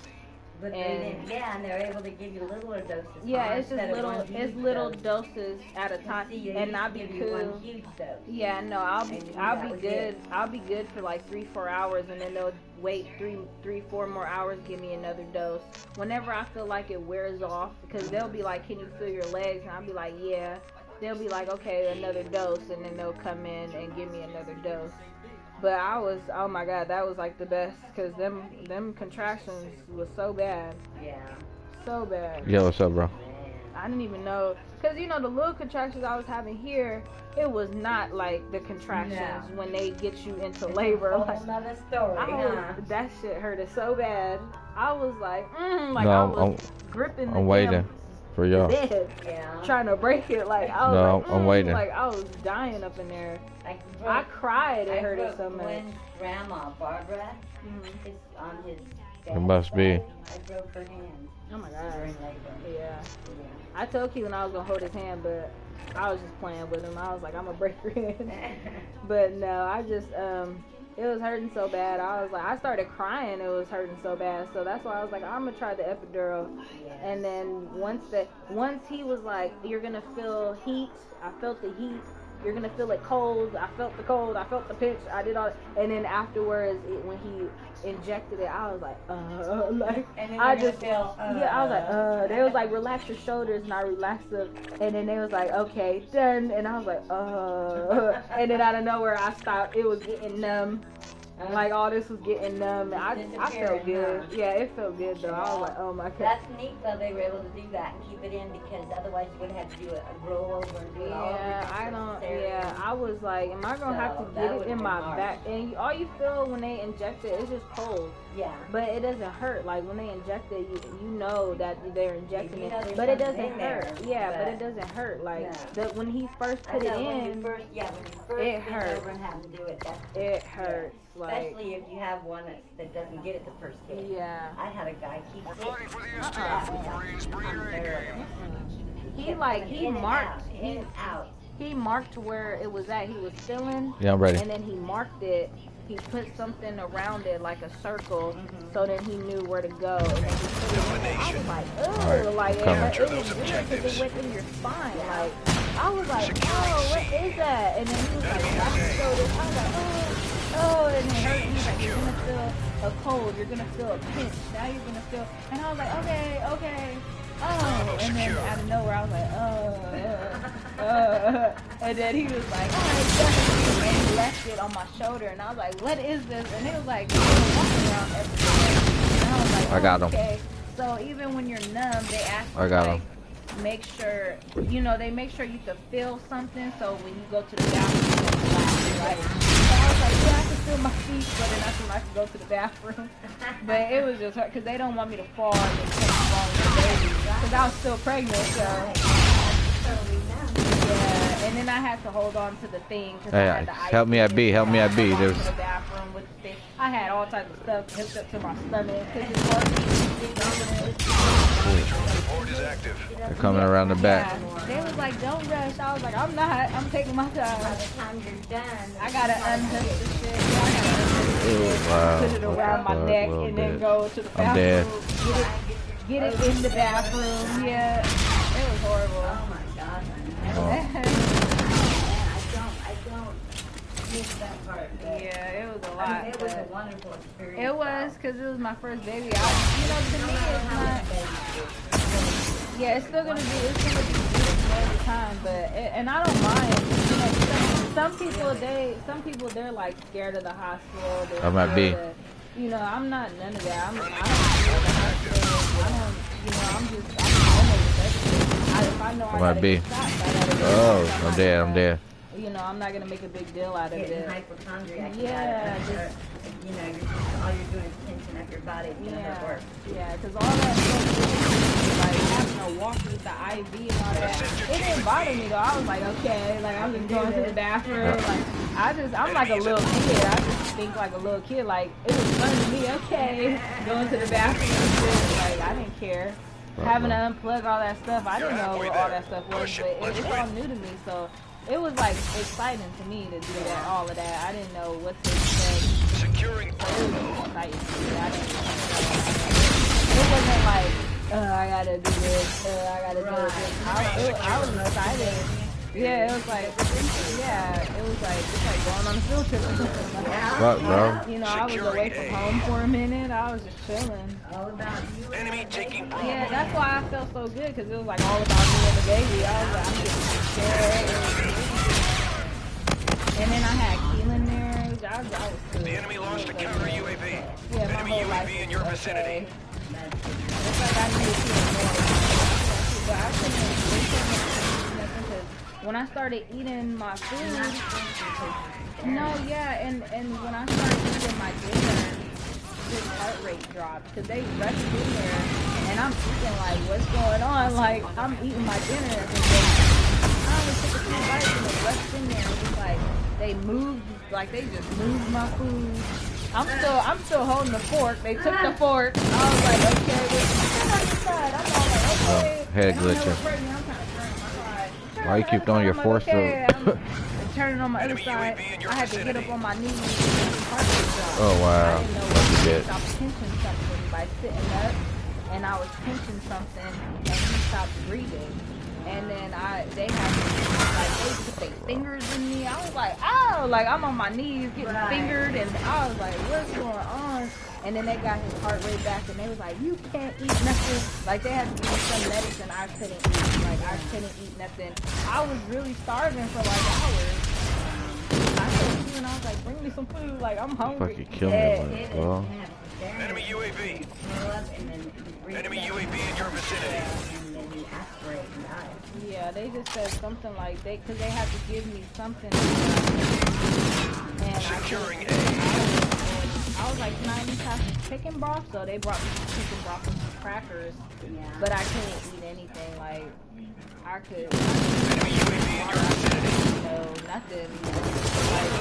But and and they're able to give you littler doses. yeah, it's just instead of little, one it's huge little dose. doses at a time, See, they and used I'll to be give you cool. one huge dose. Yeah, no, I'll be was good. it. I'll be good for like 3-4 hours, and then they'll wait 3-4 more hours, give me another dose. Whenever I feel like it wears off, because they'll be like, "Can you feel your legs?" And I'll be like, "Yeah." They'll be like, "Okay, another dose," and then they'll come in and give me another dose. But I was, oh my god, that was like the best, because them contractions was so bad. Yeah. So bad. Yo, what's up, bro? I didn't even know, because you know the little contractions I was having here, it was not like the contractions when they get you into labor. A Like, whole nother story, that shit hurted so bad. I was like, like No, I was gripping the I'm waiting for y'all. bed, trying to break it. Like I was No, like, I'm waiting. Like I was dying up in there. I cried. It hurted so much. When Grandma Barbara is on his It must be. I broke her hand. Oh my god. During labor. Yeah. I told Keelan I was gonna hold his hand, but I was just playing with him. I was like, I'm gonna break your hand. But no, I just it was hurting so bad. I was like, I started crying. It was hurting so bad. So that's why I was like, I'm gonna try the epidural. And then once he was like, you're gonna feel heat. I felt the heat. You're gonna feel it cold. I felt the cold. I felt the pinch. I did all. And then afterwards, when he injected it, I was like, like and I just feel, I was like, They was like, relax your shoulders, and I relaxed them. And then they was like, okay, done. And I was like, And then out of nowhere, I stopped. It was getting numb. Like all this was getting numb. I felt good. Yeah, it felt good though. I was like, oh my god. That's neat though they were able to do that and keep it in, because otherwise you would have to do a roll over and do it all over. I was like, am I gonna have to get it in my back? And all you feel when they inject it is just cold. Yeah. But it doesn't hurt. Like when they inject it, you know that they're injecting it, but it doesn't hurt. But it doesn't hurt. Like when he first put it in, when you first it hurt. over and have to do it. It hurts. Like, especially if you have one that doesn't get it the first hit. Yeah. I had a guy keep Fighting for the STF. He marked where it was at. He was filling. Yeah, I'm ready. And then he marked it. He put something around it like a circle, so then he knew where to go. And then he put it in. I was like, ugh, like it was weird because it went in your spine. Like I was like, oh, what is that? And then he was like, I showed it. I was like, oh, and it hurt. He was like, you're gonna feel a cold. You're gonna feel a pinch. Now you're gonna feel. And I was like, okay. Oh, and then out of nowhere, I was like, and then he was like, all right, definitely, and he left it on my shoulder, and I was like, what is this? And it was like, walking around everywhere, and I was like, I got him. Okay. So even when you're numb, they ask you, I got him. Make sure, they make sure you can feel something, so when you go to the bathroom, right? So I was like, yeah, I can feel my feet, but then that's when I can go to the bathroom. But it was just hard, because they don't want me to fall and take the wrong baby, because I was still pregnant, so. Yeah, and then I had to hold on to the thing. Hey, help me at B, help me at B. There's... The bathroom with the thing. I had all types of stuff hooked up to my stomach, because it's hard. Support is active. They're coming around the back. Yeah. They was like, don't rush. I was like, I'm not. I'm taking my time. By the time you're done, I gotta unhook the shit. Yeah, I gotta unhook the shit. Wow. Put it around my neck and then go to the bathroom. I'm dead. Get it in the bathroom. Yeah. It was horrible. oh my god. I don't miss that part. But Yeah, it was a lot. I mean, it was a but wonderful experience. it was, because it was my first baby. To me, it's not. Yeah, it's still gonna be beautiful every time, but and I don't mind. Some people they're like scared of the hospital. I might be. I'm not none of that. I'm if I know I might be. I'm dead. I'm not gonna make a big deal out of it. Hypochondriac. Yeah, all you're doing is tensing up your body. It's gonna hurt worse. Yeah, because all that stuff, like having to walk with the IV and all that, it didn't bother me though. I was like, okay, like I'm just going to the bathroom. Like I'm like a little kid. I just think like a little kid. Like it was fun to me. Okay, going to the bathroom. Like I didn't care. Having to unplug all that stuff, I didn't know what all that stuff was, but it's all new to me. So it was like exciting to me to do that, all of that. I didn't know what to expect. Securing It was exciting to me. I didn't know. It wasn't like, I gotta do this, I gotta do this. I was excited. Yeah, it was like, it was like, it's like going on a field trip or something. Like, Fuck, bro. you know, I was away from home for a minute. I was just chilling. Enemy taking Bravo. Yeah, that's why I felt so good, because it was like all about me and the baby. I was like, I'm getting scared. And then I had Keelan there. I was cool. The enemy launched a counter UAV. Yeah, Enemy UAV in your vicinity. It's like I need to see it more. But I couldn't nothing because when I started eating my food, and when I started eating my dinner, his heart rate dropped because they rushed in there, and I'm thinking like, what's going on? Like, I'm eating my dinner, and I only took a few bites, and they rushed in there, and it was like they moved, like they just moved my food. I'm still holding the fork. They took the fork. I was like, okay, what's on the side? I'm all like, okay. Head glitching. Why you keep throwing your force through? I'm turning on my other side. I had to get up on my knees. Oh wow. I didn't know What you did. I was pinching something by sitting up, and I was pinching something, and he stopped breathing. And then they had like they put their fingers in me. I was like, oh, like I'm on my knees getting fingered, and I was like, what's going on? And then they got his heart rate back, and they was like, you can't eat nothing. Like they had to give me some medicine I couldn't eat. Like I couldn't eat nothing. I was really starving for like hours. I told you, and I was like, bring me some food. Like I'm hungry. Fucking kill me, bro. Enemy UAV. Enemy UAV in your vicinity. Yeah, they just said something like because they had to give me something. And Securing A. I was like, can I at least have some chicken broth? So they brought me some chicken broth and some crackers. But I couldn't eat anything. Like, I could. Enemy UAV in your vicinity. No, nothing. Like,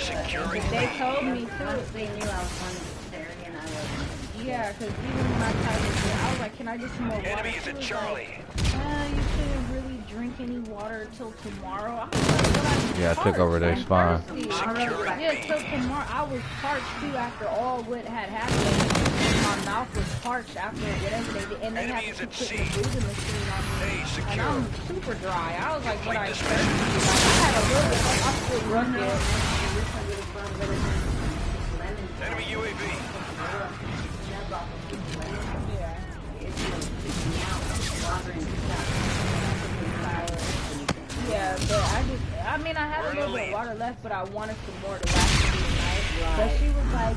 Securing they B. told me too. They knew I was one vegetarian. I was. Yeah, because even when I tried to, I was like, can I get some more water? Enemy is She at was Charlie. like, you shouldn't really drink any water till tomorrow. I was like, but I'm Yeah, I took over their spine. Securing Yeah, B. till tomorrow. I was parched too after all what had happened. My mouth was parched after whatever they did, and they had Enemy to is keep at putting C. the breathing machine on me. A And secure. I'm super dry. I was like, what I Complete expected. this Like, I had a little bit, I still drunk it. Enemy UAV. Yeah, but I mean, I had a little bit of water left, but I wanted some more to last me the night. But she was like,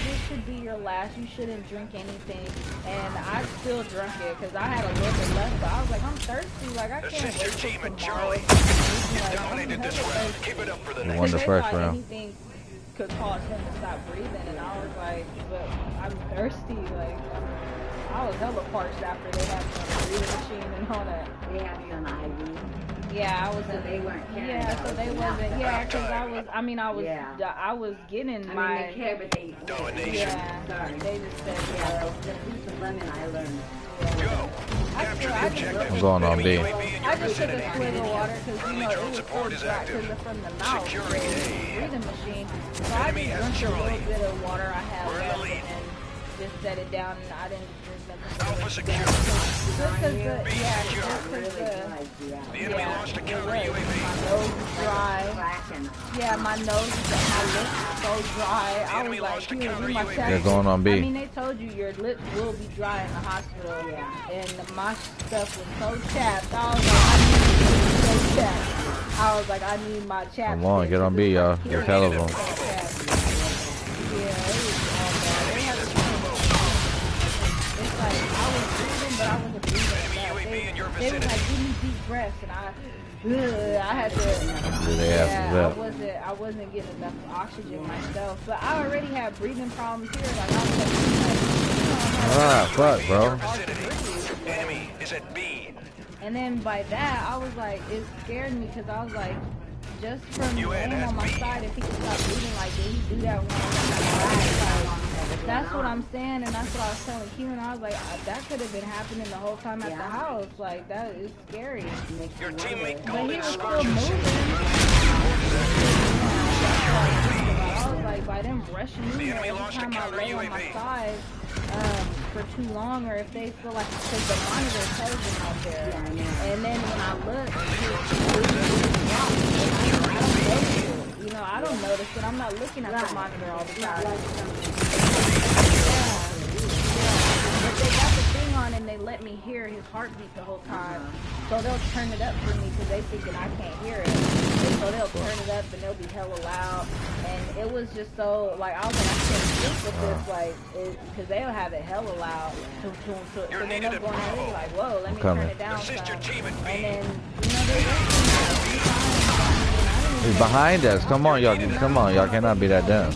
this should be your last. You shouldn't drink anything. And I still drank it because I had a little bit left, but I was like, I'm thirsty. Like, I can't Assist your wait team till at tomorrow. Charlie. Like, Dominated this round. Keep it up for the You next. won the they first thought round. anything could cause him to stop breathing, and I was like, but I'm thirsty. Like, I was hella parched after they had me on the breathing machine and all that. They have you on the IV. Yeah, I was. So they weren't caring. Yeah, so they wasn't. Yeah, because I was. I mean, I was. Yeah. I was getting I my. mean, they care, but they. Domination. Yeah. Sorry. They just said. Yeah, the piece of lemon I learned. Go. I Capture feel- the I just- objective. I'm going on Enemy B. UAV in your I just took vicinity. a swig of water because Friendly it drone was support so is dry active. because from the mouth, Securing the A. breathing machine. So I Enemy just has drank a Charlie. little bit of water I had We're in the left lead. and then just set it down, and I didn't drink nothing. Alpha secure. Just because B yeah, secure. just because The enemy launched a counter my UAV. nose was dry. Yeah, my nose and my lips were so dry. I was enemy like, launched a here, counter you my UAV. chest. They're going on B. I mean, they told you your lips will be dry in the hospital. And my stuff was so chapped. I was like, I need to be so chapped. I was like, I need my chapstick. Come on, get on B, y'all. There's hell of them. Yeah, it was all bad. They had to it's like, I was breathing, but I wasn't breathing fast. They was like, give me deep breaths, and I had to. They have Yeah, I wasn't getting enough oxygen myself, but I already had breathing problems here. Like I was like, fuck, bro. Enemy is at B. and then by that, I was like, it scared me because I was like, just from laying on my side, if he could stop breathing, like, did he do that when I was on my side? That's what I'm saying, and that's what I was telling Keelan. I was like, that could have been happening the whole time at the house. Like, that is scary. Your teammate But called he in was still scorches. moving. I was like, by them rushing Russian in there every time I lay on my side for too long, or if they feel like, because the monitor tells them out there. And then when I look, you know, I don't notice it. I'm not looking at the monitor all the time. But they got the thing on and they let me hear his heartbeat the whole time. So they'll turn it up for me because they thinking I can't hear it. And so they'll turn it up and they'll be hella loud. And it was just so, like, I was like, I can't sleep with this, like, because they'll have it hella loud. So then they'll go on and they'll be like, whoa, let me turn it down some. And then, you know, they He's behind us. Come on, y'all. Come on, y'all cannot be that dumb.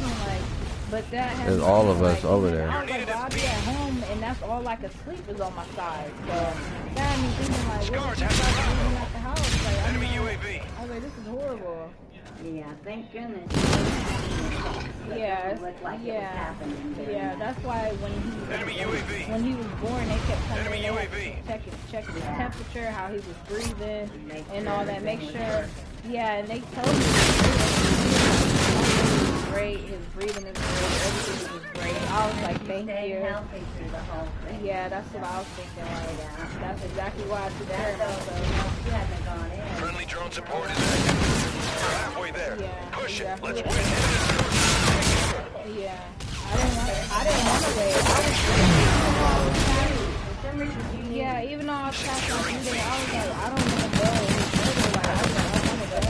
But that has There's all of us over there. I was like, well, I'll be at home, and that's all I could sleep is on my side. So that had me thinking, like, what if you start sleeping at the house? Like, I was like, this is horrible. Yeah, thank goodness. Yeah, yeah. That's why when he was born, they kept coming in, checking his temperature, how he was breathing, and all that. Make sure. Yeah, and they told me great, his breathing is great, everything was great. I was like, thank you. Yeah, that's what I was thinking. Like, that's exactly why I took care of him. Friendly drone support is active. We're halfway there. Yeah, Push it. exactly. Let's win. Yeah, I didn't want to wait. Yeah, even though I was passing through there, I was like, I don't want to go. I want to go.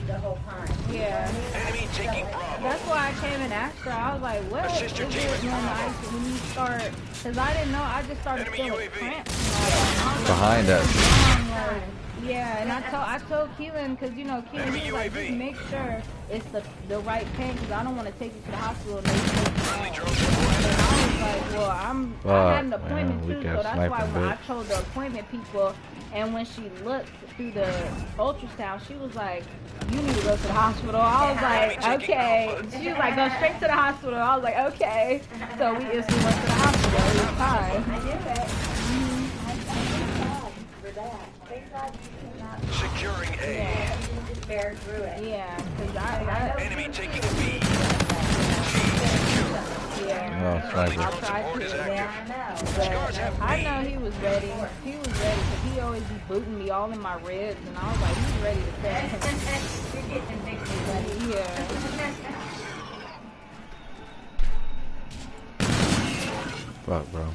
The whole time. Yeah. Enemy taking Bravo. That's why I came in after. I was like, what is it when you start? Because I didn't know. I just started feeling cramps. Behind us. Yeah, and I told Keelan, because you know Keelan, he was like, just make sure it's the right pain, because I don't want to take you to the hospital. And they take you out. And I was like, well, I had an appointment too, so that's why when I told the appointment people, and when she looked through the ultrasound, she was like, you need to go to the hospital. I was like, okay. She was like, go straight to the hospital. I was like, okay. So we instantly went to the hospital. It was fine. I did that. For that. Thank God you cannot. Securing A. Yeah. You just bear through it. Yeah, because Enemy taking B. yeah. Oh, sniper. I tried to. Yeah, I know. But I know he was ready. He was ready because he always be booting me all in my ribs, and I was like, he's ready to cut. You're getting victory, buddy. Yeah. Fuck, bro.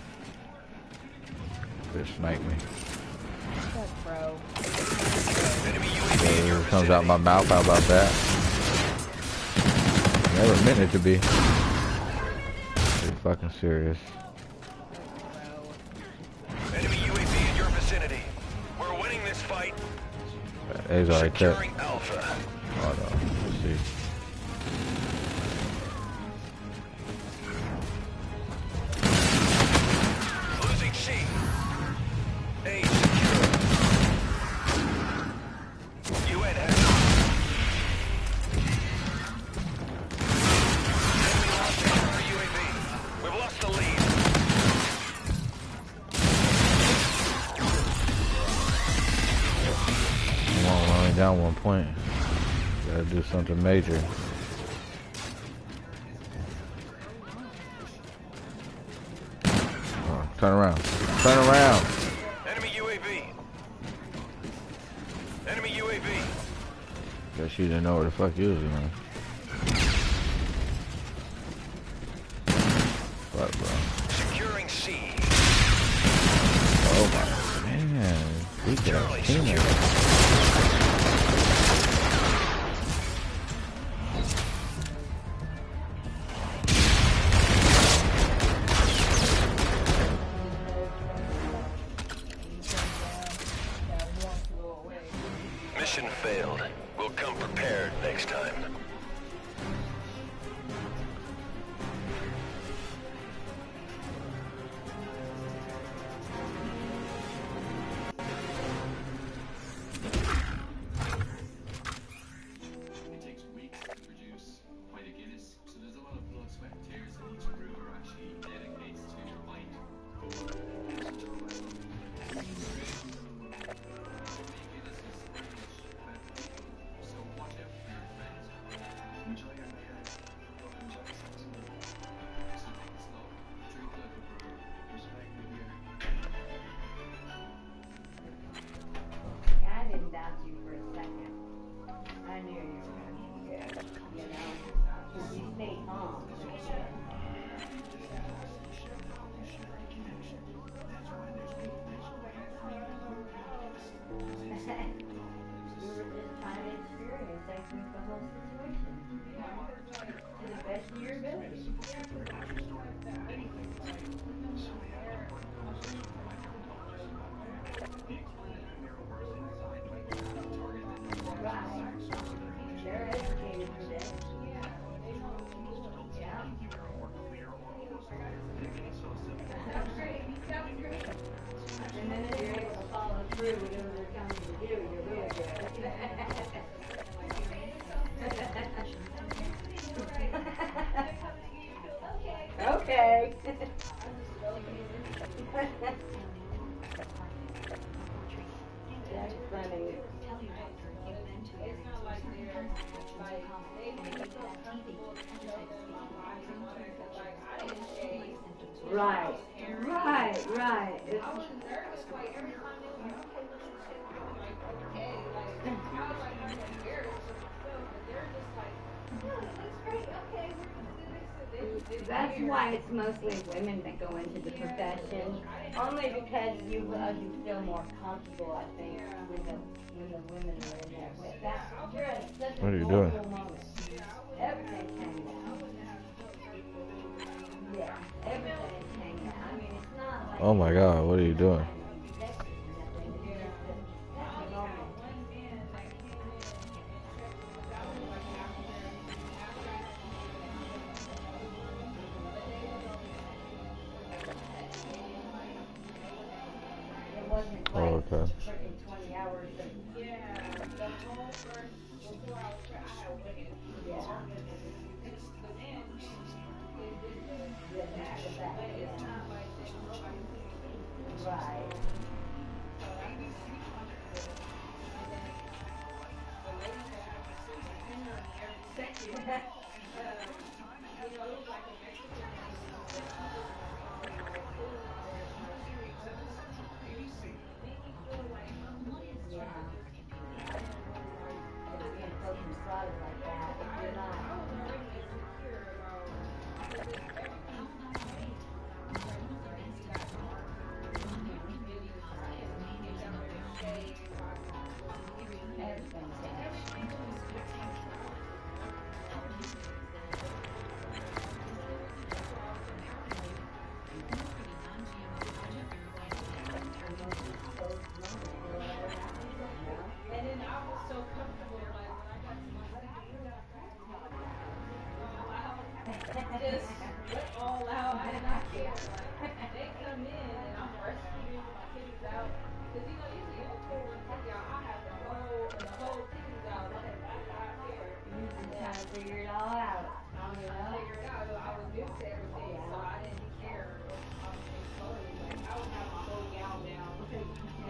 Bitch sniped me. Fuck, bro. Yeah, it comes out my mouth. How about that? Never meant it to be. Are you fucking serious? Enemy UAV in your vicinity. We're winning this fight. A's already cut. Securing Alpha. Hold on. Let's see. Losing C. A secure. UN has enemy UAV. We've lost the lead. We're only down 1 point. Gotta do something major. Oh, turn around. Turn around. Enemy UAV. Enemy UAV. Guess you didn't know where the fuck you was going. Fuck, bro. Securing C. Oh my man. We got teammates. Mission failed. We'll come prepared next time. It takes weeks to produce quite a Guinness, so there's a lot of blood, sweat, and tears that each brewer actually dedicates to your pint. So were just trying to experience, I think, the whole situation. To the best of your ability. Right. They're educated for this. Yeah. And then if you're able to follow through whatever they're telling you to do, you're really good. Okay. That's funny. It's not like they're like they make you feel comfortable to show them online and whatever. Like I didn't shave. Right. Right. I was nervous like every time they were like, okay, let's just shave. I'm like, okay, like I was like I'm embarrassed for myself, but they're just like, no, it looks great. Okay, we're gonna do this. And it's That's weird. why it's mostly women that go into the profession. Only because you feel more comfortable, I think, when the women are in there with that. You're at such What are a you doing? vulnerable moment. Everything's hanging out. Yeah, everything's hanging out. I mean, it's not like. Oh my God, what are you doing? Oh, okay. Freaking 20 hours of, Yeah, the whole first 4 hours I had waited. yeah. But then they did the back, but it's not like they broke my Right. so I mean, and then the lady that had to sit her finger in every second. You know, it was like a Mexican lady. She said she was Yeah. It's being broken slotted like that. If you're not. And then I was so comfortable, like when I got to my second just went all out. I did not care. Like they come in and I'm breastfeeding my kiddies out. Cause you know usually in school when kids out, I have the whole kiddies out. Like I care. You're trying to figure it all out. I'm trying to figure it out. I was new to everything, so I didn't care. Like I would have my whole gown down,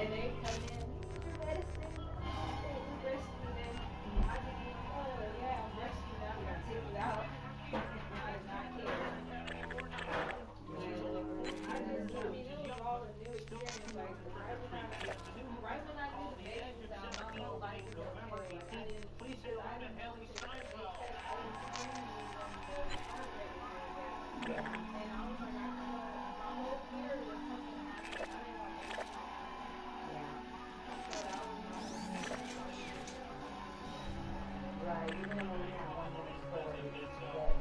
and they come in. Your medicine, breastfeeding. I just be like, oh yeah, I'm breastfeeding. I got to take it out. I did not care. I mean, it was all a new experience. Like right when I knew the baby was out, my whole life was okay. Like I didn't know we should. Right, even when we have one little story that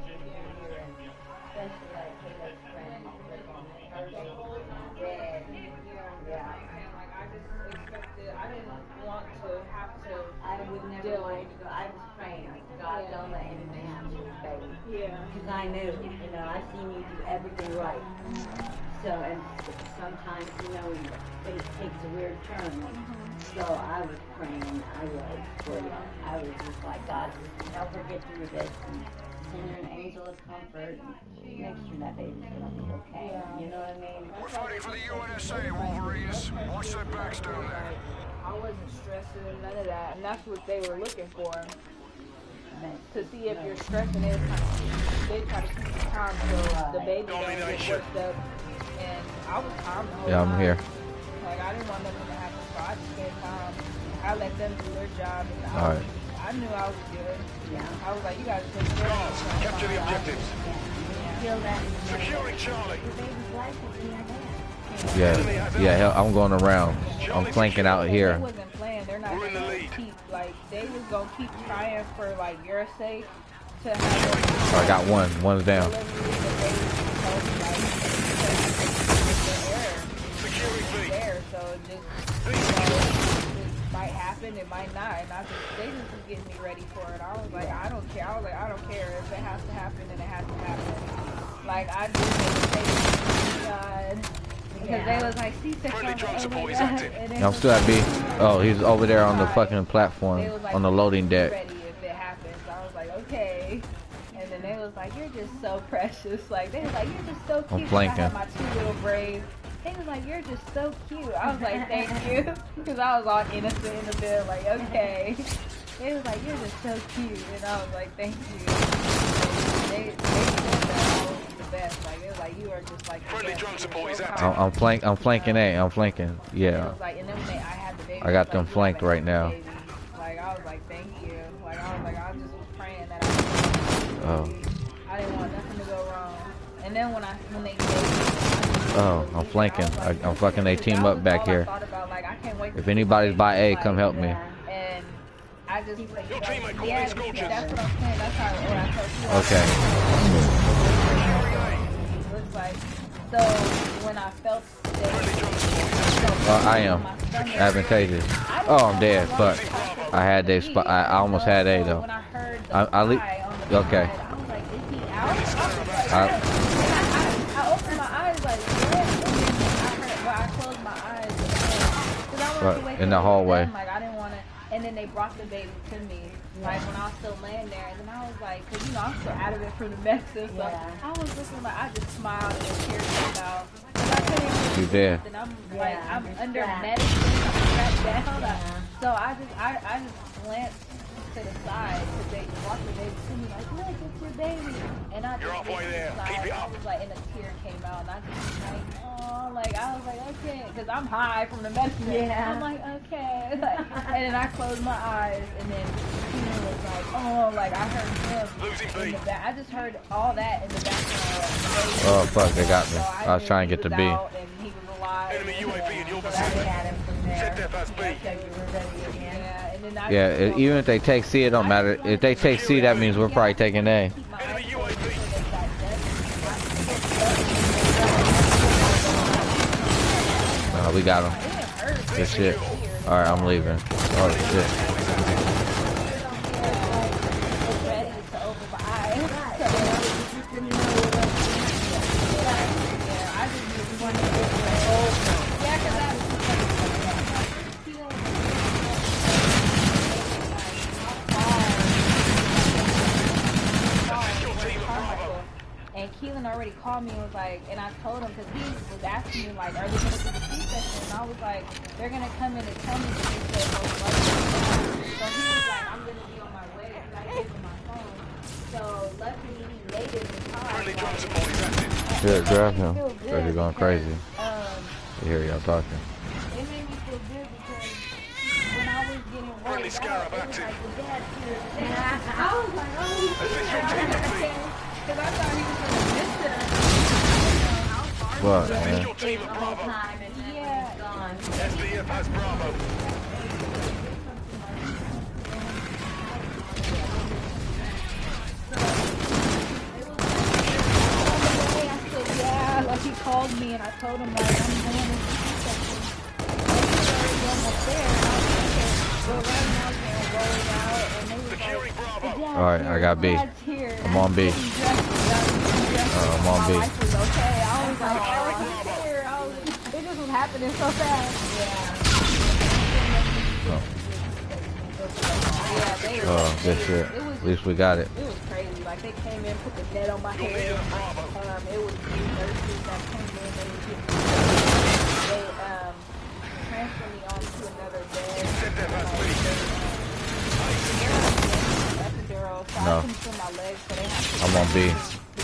you hear, and especially like Caleb's friend, like on her dead. Yeah. Like I just expected, I didn't want to have to. I would never want to go. I was praying, God, don't let anything happen to this baby. Yeah. Because I knew, I've seen you do everything right. So, and sometimes, it takes a weird turn. So I was praying, for you. I was just like, God, just help her get through this and send her an angel of comfort and make sure that baby's going to be okay. You know what I mean? We're fighting for the UNSA, Wolverines. Watch their backs down there. I wasn't stressing none of that, and that's what they were looking for. To see if you're stressing it, they try to keep you calm so the baby don't get worked up. And I was calm the whole time. Yeah, I'm here. Like I didn't want nothing to happen, so I just stayed calm. I let them do their job, and All right. I knew I was good. Yeah. I was like, you guys take care of me. Capture the objectives. Feel that Securing Charlie. the baby's life is in your hands. Yeah, I'm going around. I'm flanking out They here. wasn't playing. They're not We're in the gonna lead. keep, like, they was gonna keep trying for, like, your sake to have I got one. One's down. There, so it just, it might happen, it might not, and they just was getting me ready for it. I was like, I don't care. I was like, I don't care if it has to happen, then it has to happen. Like, I just made a statement, God, because they was like, C-section, Friendly drone support is God. active. And they I'm was still at B. like, Oh, he's over there on the fucking platform, they was like, on the loading be deck. ready if it happens. I was like, okay. And then they was like, you're just so precious. Like, they was like, you're just so cute. I'm flanking. I had my two little braids. They was like, you're just so cute. I was like, thank you. Because I was all innocent in the bed, like, okay. They was like, you're just so cute. And I was like, thank you. They said that I was the best. Like, it was like, you are just like the Friendly best. drone You support were is so active. kind. I'm flanking A. I'm flanking. And it Yeah. was like, and then when I had the baby, I got it was them like, flanked you have a right now. baby. Like, I was like, thank you. Like, I was like, I just was praying that Oh. I didn't want nothing to go wrong. And then when they Oh, I'm flanking. I'm fucking a team up back here. like, I can't wait If anybody's by A, come help me. and I just like, Your teammate caught yeah, these scorches. that's what I'm saying. That's how what I told you. Okay. Looks like so when I felt I am. Advantageous. Oh, I'm dead. Fuck. I had a spot. I almost had A though. when I heard Okay. I was like, is he out? I opened my eyes like, what? And then I closed my eyes. Because I wanted to wake In the up hallway. with them, like, I didn't want to. And then they brought the baby to me, like, when I was still laying there. And then I was like, because, you know, I'm still out of it from the medicine. So I was looking like, I just smiled and the tears came out. Because I couldn't even You did. And I'm like, I'm under medicine. I'm strapped down. So I just glanced to the side because they brought the baby to me like, look, it's your baby. And I just You're halfway there. Keep it I up. was like, and a tear came out, and I just was like, oh, like I was like, okay, because I'm high from the medicine. Yeah. I'm like, okay, like, and then I closed my eyes, and then Tina was like, oh, like I heard him Losing in B. the back. I just heard all that in the background. Oh fuck, they got me. So I was knew trying to he get to was B. out and he was alive. Enemy UAV in your So vicinity. I had him from there. Set that as B. Yeah, and then I Yeah, just even if they take C, it don't matter. If they take C, that means we're probably taking A. Enemy UAV. We got him. Good shit. Alright, I'm leaving. Oh shit. And Keelan already called me and was like, and I told him, because he was asking me, like, are they going to do the C-section? And I was like, they're going to come in and tell me that they said most likely. So he was like, I'm going to be on my way, because I gave him my phone. So luckily he made it in time. Friendly drone support is active. Yeah, grab him. Cause you're going crazy. I hear y'all talking. It made me feel good because when I was getting Friendly worried scarab out, active. it was like the dad tears. I was like, oh, Assist your teammate. because I thought he was going to miss it. What, Assist man? your team at Bravo. Yeah. SDF has Bravo. Yeah, like he called me and I told him like I'm going to C-section. And he was already almost there and I was like, okay, well right now they're rolling out and they was Securing like, Bravo. Alright, I got B. I'm on B. I'm on B. My life was okay. I was like, oh, he's here. It just was happening so fast. Oh, good shit. At least we got it. It was crazy. Like they came in, put the net on my head. It was new nurses that came in. They transferred me onto another bed. Epidural. So I No. couldn't feel my legs, so they have to. I'm on B.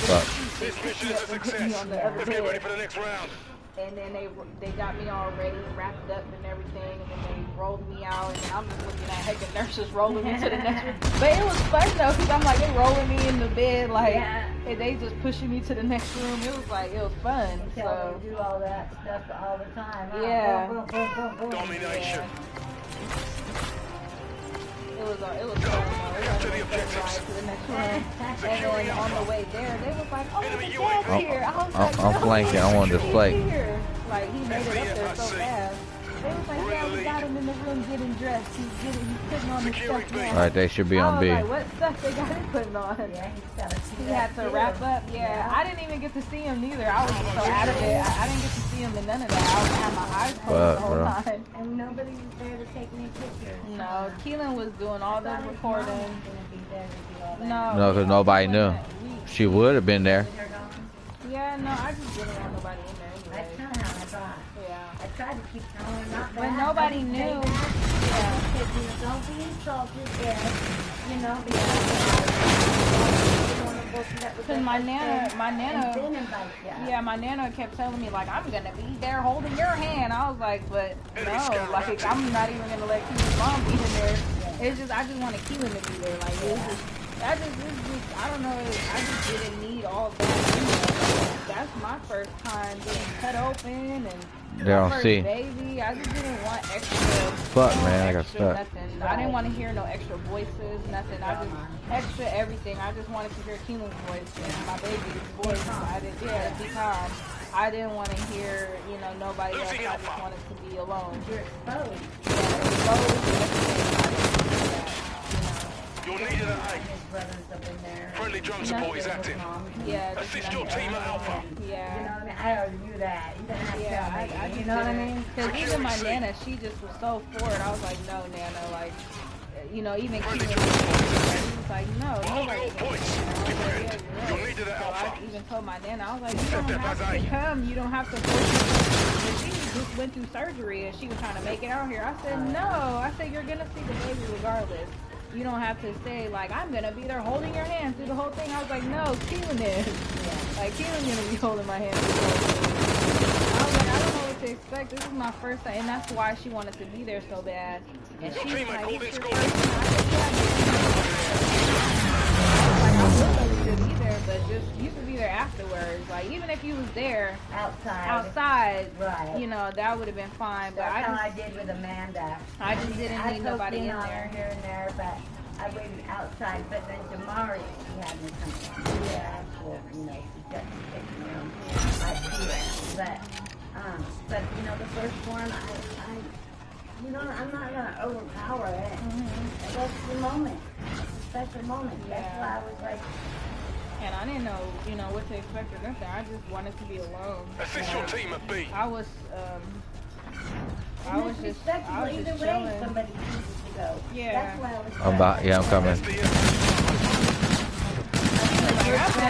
Fuck. This mission is a success. Let's get ready for the next round. And then they got me all ready, wrapped up and everything, and then they rolled me out, and I'm just looking at the nurses rolling me to the next room. But it was fun though, because I'm like, they rolling me in the bed, like, and they just pushing me to the next room. It was like, it was fun. So do all that stuff all the time. Huh? Yeah. Boom, boom, boom, boom, boom. Domination. yeah. was fun though. It was right to the next room. And then on the way there, they was like, oh, the dad's here. I was like, I'm flanking. I want to he's flank. here. Like, he made it up there so fast. They was like, yeah, we got him in the room getting dressed. He's putting on the stuff now. Alright, they should be on B. I was like, what stuff they got him putting on? Yeah, he's got to see He had to wrap up. Yeah, I didn't even get to see him neither. I was just so out of it. I didn't get to see him in none of that. I had my eyes closed the whole time. And nobody was there to take any pictures. No, Keelan was doing all the recording. No, because nobody knew. She would have been there. Yeah, no, I just didn't want nobody in there anyway. That's kind of how I thought. Yeah. I tried to keep telling her not When nobody knew. Yeah. Don't be insulted, yes. You know, because my nana kept telling me, like, I'm gonna be there holding your hand. I was like, but no, like, I'm not even gonna let Keelan's mom be in there. It's just, I just wanted Keelan to be there. Like, I don't know, I just didn't need all that. That's my first time getting cut open and They don't see. Baby, I just didn't want extra. Fuck, man, I got stuck. Nothing. I didn't want to hear no extra voices, nothing. I just extra everything. I just wanted to hear Keelan's voice and my baby's voice. I didn't. Yeah, because I didn't want to hear, nobody else. I just wanted to be alone. You're exposed. Yeah, exposed. You're needed at A. Friendly drone support is active. Yeah. Assist your team at Alpha. Yeah. You know what I mean? I already knew that. You didn't have to tell me. I You know what I mean? Because even my Nana, she just was so forward. I was like, no, Nana, like, even Keelan was like, no, nobody. You're needed at Alpha. I even told my Nana, I was like, you don't have to come. You don't have to force me. She just went through surgery and she was trying to make it out here. I said, no. I said, you're going to see the baby regardless. You don't have to say, like, I'm going to be there holding your hand through the whole thing. I was like, no, Keelan is. Yeah. Like, Keelan's going to be holding my hand through the whole thing. I was like, I don't know what to expect. This is my first time. And that's why she wanted to be there so bad. And she was like, it's your first time. I would love you to be there, but just, you could be there afterwards. Like, even if you was there. Outside. Right. That would have been fine. But that's how I did with Amanda. I just didn't need nobody in there. Here and there, but I waited outside. But then Jamari, she had me come. Yeah, well, she doesn't take me home. I see it. But the first one, I'm not gonna overpower it. That's the moment. It's a special moment. Yeah. That's why I was like. And I didn't know, what to expect or nothing. I just wanted to be alone. Assist your team at B. I was just chilling. Somebody chooses to go. Yeah. That's why I was. I'm coming. I'm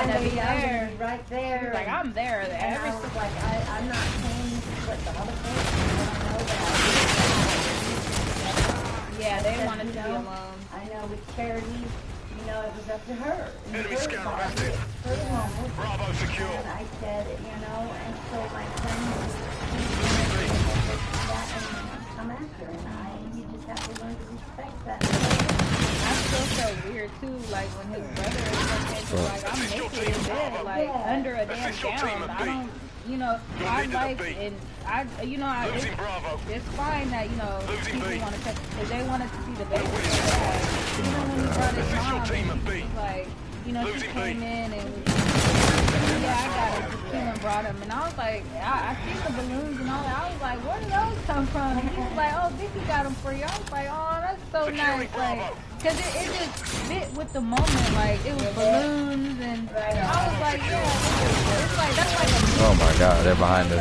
gonna be there. Right there. She's like, I'm there. And I was like, I'm not paying what the other folks. Yeah, they wanted to be alone. I know with Charity, it was up to her. Enemy scanner active. Bravo secure. And I said, and so my friend come after, and you just have to learn to respect that. I still felt weird too, like when his brother is like, I'm naked in bed, like under a damn gown. I don't. I like, and it's fine that, people want to touch, because they wanted to see the baby. When he brought his mom, it was like, she came in and, I got it, Keelan brought him, and I was like, I see the balloons and all that, I was like, where did those come from? And he was like, oh, Vicky got them for you. I was like, oh, that's so nice, like, because it just fit with the moment, like, it was balloons, and I was like, yeah, it's like, that's like a oh my god, they're behind us.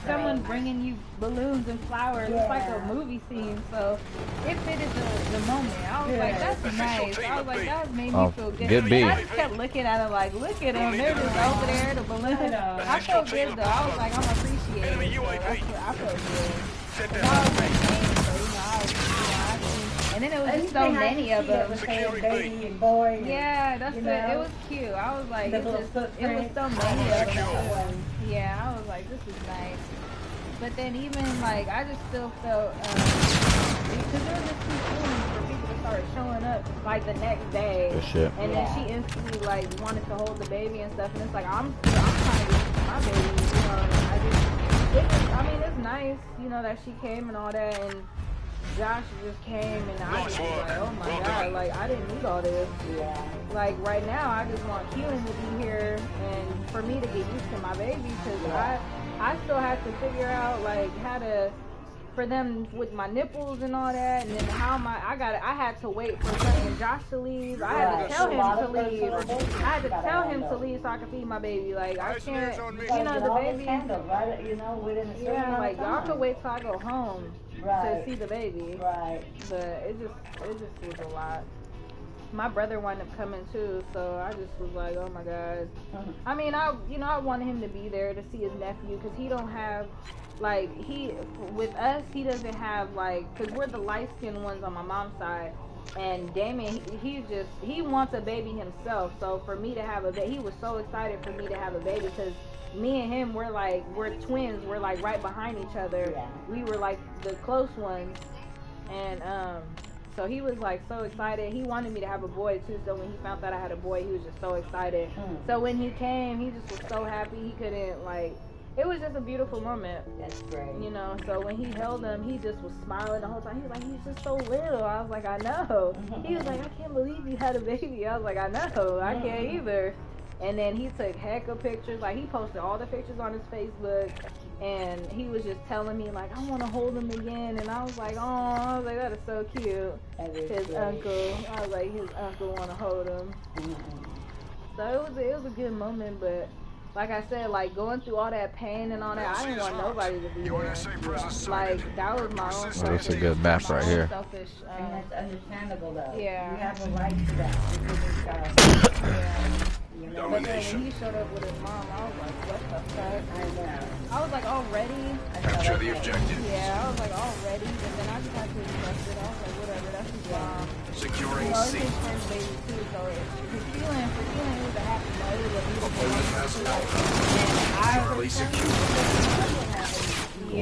Someone bringing you balloons and flowers, it's like a movie scene, so it fitted the moment. I was like, that's nice. I was like, that made me feel good. Good B. I just kept looking at it like, look at them, they're just over there, the balloons. I felt good though. I was like, I'm appreciating it. So I felt good. I was like, and then it was just so many of them. Baby and boy. Yeah, that's it. It was cute. I was like, it was so many of them. Yeah, I was like, this is nice. But then even like, I just still felt, because there was just too soon for people to start showing up like the next day. Good shit. And then she instantly like wanted to hold the baby and stuff. And it's like, I'm trying to get my baby, I mean, it's nice, that she came and all that. And Josh just came and I was like, oh my god, like I didn't need all this. Yeah. Like right now, I just want Keelan to be here and for me to get used to my baby because I still have to figure out like how to for them with my nipples and all that, and then how I had to wait for fucking Josh to leave. I had to tell him to leave. I had to tell him to leave so I could feed my baby. Like I can't, you know, the baby. Right, you know, within a certain Yeah, like amount y'all of could time. wait till I go home to see the baby. Right. But it just was a lot. My brother wound up coming too, so I just was like, oh my god. I mean, I wanted him to be there to see his nephew because he don't have, like, with us, he doesn't have, like, because we're the light-skinned ones on my mom's side, and Damien, he wants a baby himself, so for me to have a baby, he was so excited for me to have a baby because me and him, we're twins, we're, like, right behind each other. Yeah. We were, like, the close ones, and, so he was like so excited. He wanted me to have a boy too. So when he found out I had a boy, he was just so excited. So when he came, he just was so happy. He couldn't like. It was just a beautiful moment. That's great. You know. So when he held him, he just was smiling the whole time. He was like, he's just so little. I was like, I know. He was like, I can't believe you had a baby. I was like, I know. I can't either. And then he took heck of pictures. Like he posted all the pictures on his Facebook. And he was just telling me, like, I want to hold him again. And I was like, oh, I was like, that is so cute. His uncle. I was like, his uncle want to hold him. So it was a good moment. But like I said, like, going through all that pain and all that, I didn't want nobody to be there. Like, that was my own selfish. That's a good map right here. Selfish, and that's understandable, though. Yeah. You have a right to that. Yeah. You know? But then when he showed up with his mom, I was like, what the fuck? I know. I was like, already? Capture the objective. Yeah, I was like, already? And then I just had to accept it. I was like, whatever, that's his mom. Securing It's C. his first baby, too, so for Keelan, it was a happy moment. It was a beautiful Opponent has moment. Alpha. Charlie secure.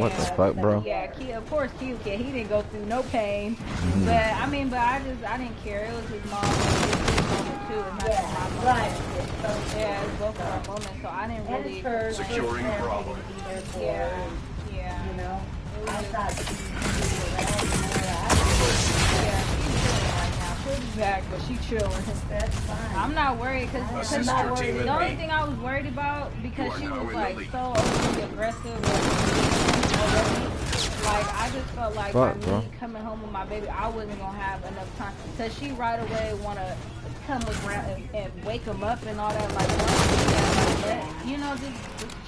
What the fuck, bro? Yeah, of course, Q kid. He didn't go through no pain. But I mean, I didn't care. It was his mom. It was his moment too. It's not just my moment. Right. Yeah, it's both of our moments. So I didn't really. Securing Bravo. Yeah. You know, I thought She'll be back, but she chilling. that's fine. I'm not worried because the only thing I was worried about because she was like so overly aggressive. Like I just felt like by me coming home with my baby, I wasn't gonna have enough time. Cause she right away wanna come around and wake him up and all that. Like, you know, just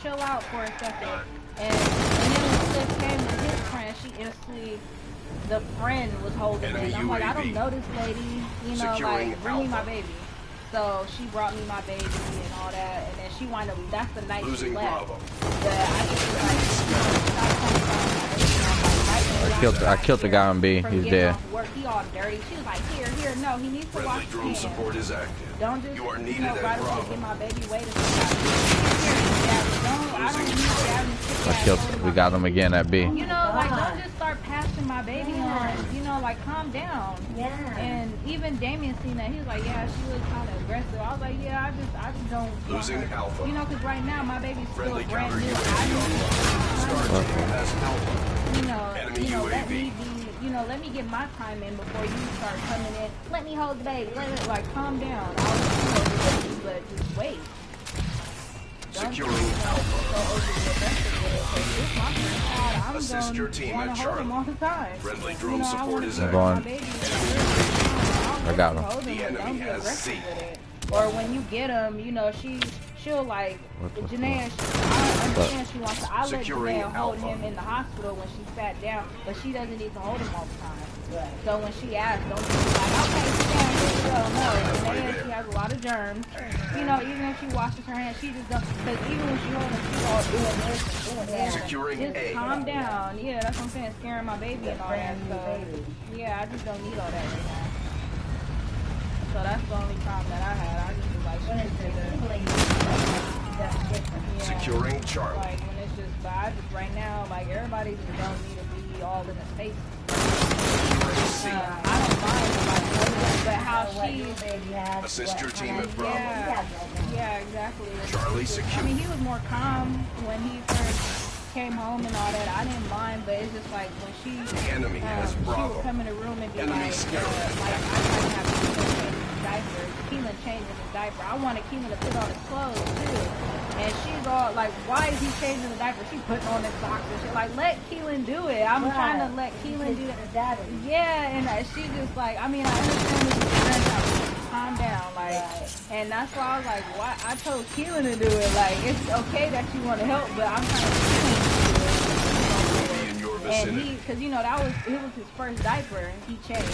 chill out for a second. And then when Cliff came with his friend, she instantly. The friend was holding it. I'm like, I don't know this lady, you know, like, bring me my baby. So she brought me my baby and all that, and then she wound up, that's the night she left. But I just I killed the guy on B. He's dead. He all dirty. She was like, here, no, he needs to wash his hands. Support is active. Don't just, you are needed at right away, Bravo. get my baby waiting I don't need We got him again at B. You know, like, don't just start passing my baby on. You know, like, calm down. Yeah. And even Damien seen that. He was like, yeah, she was kind of aggressive. I was like, yeah, I just don't. Losing Alpha. You know, because right now my baby's still Friendly brand counter new. UAV has Alpha. You know, let me get my time in before you start coming in. Let me hold the baby. Like, calm down. I'll let you but just wait. Securing Alpha. Assist your team at Charlie. Friendly drone support is active. I got him. The enemy has C. Or when you get him, you know, she'll like, Janae, I understand she wants to, I let Janae hold him in the hospital when she sat down, but she doesn't need to hold him all the time. Right. So when she asks, don't be like, okay, sit down, here we go. No, Janae, she has a lot of germs. You know, even if she washes her hands, she just don't, because even when she holds him, she's all doing this, doing that. Securing just A. calm down. Yeah, that's what I'm saying, scaring my baby and all that. So, yeah, I just don't need all that right now. So that's the only problem that I had. I just was like, Securing Charlie. Like when it's just, but I just right now, like everybody just don't need to be all in the space. I don't mind, but how she assist your team at Bravo. Yeah, exactly. Charlie secure. I mean, he was more calm when he first came home and all that, I didn't mind, but it's just like when she Enemy has she Bravo. would come in the room and be Enemy like, scout. I tried to have Keelan change his diaper. Keelan changing his diaper. I wanted Keelan to put on his clothes too. And she's all like, why is he changing the diaper? She's putting on his socks and shit. Like, let Keelan do it. I'm trying to let Keelan do it. Yeah, and she just like, I mean, I understand this is grandchild. Calm down, like, and that's why I was like, why? I told Keelan to do it. Like, it's okay that you want to help, but I'm trying to In your and vicinity. he, cause you know it was his first diaper, and he changed.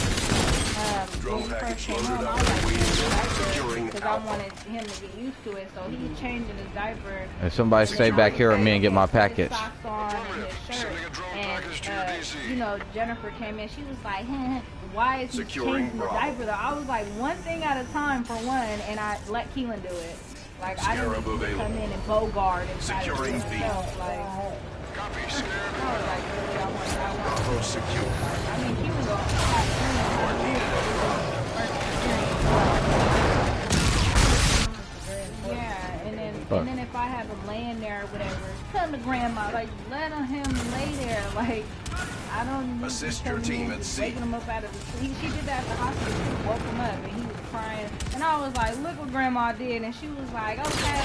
Drone When he first package came loaded home, up I was and like, waiting. change the Securing diaper, cause I Alpha. wanted him to get used to it. So he changing his diaper. And somebody stay back here with me and get my package. His socks on and his shirt. And you know, Jennifer came in. She was like, why is he Securing changing the Bravo. diaper though? I was like, one thing at a time for one, and I let Keelan do it. Like, I didn't Scarab need to come available. in and bogart and try to do Securing it myself. B. Like, Copy, Scarab. I was like, really, I want Bravo secure. I mean, Keelan go yeah, and then if I have him laying there or whatever, come to grandma, like, let him lay there, like, I don't need Assist to your come team in at and sea. waking him up out of the sleep. She did that at the hospital. She woke him up and he was crying. And I was like, look what grandma did. And she was like, okay,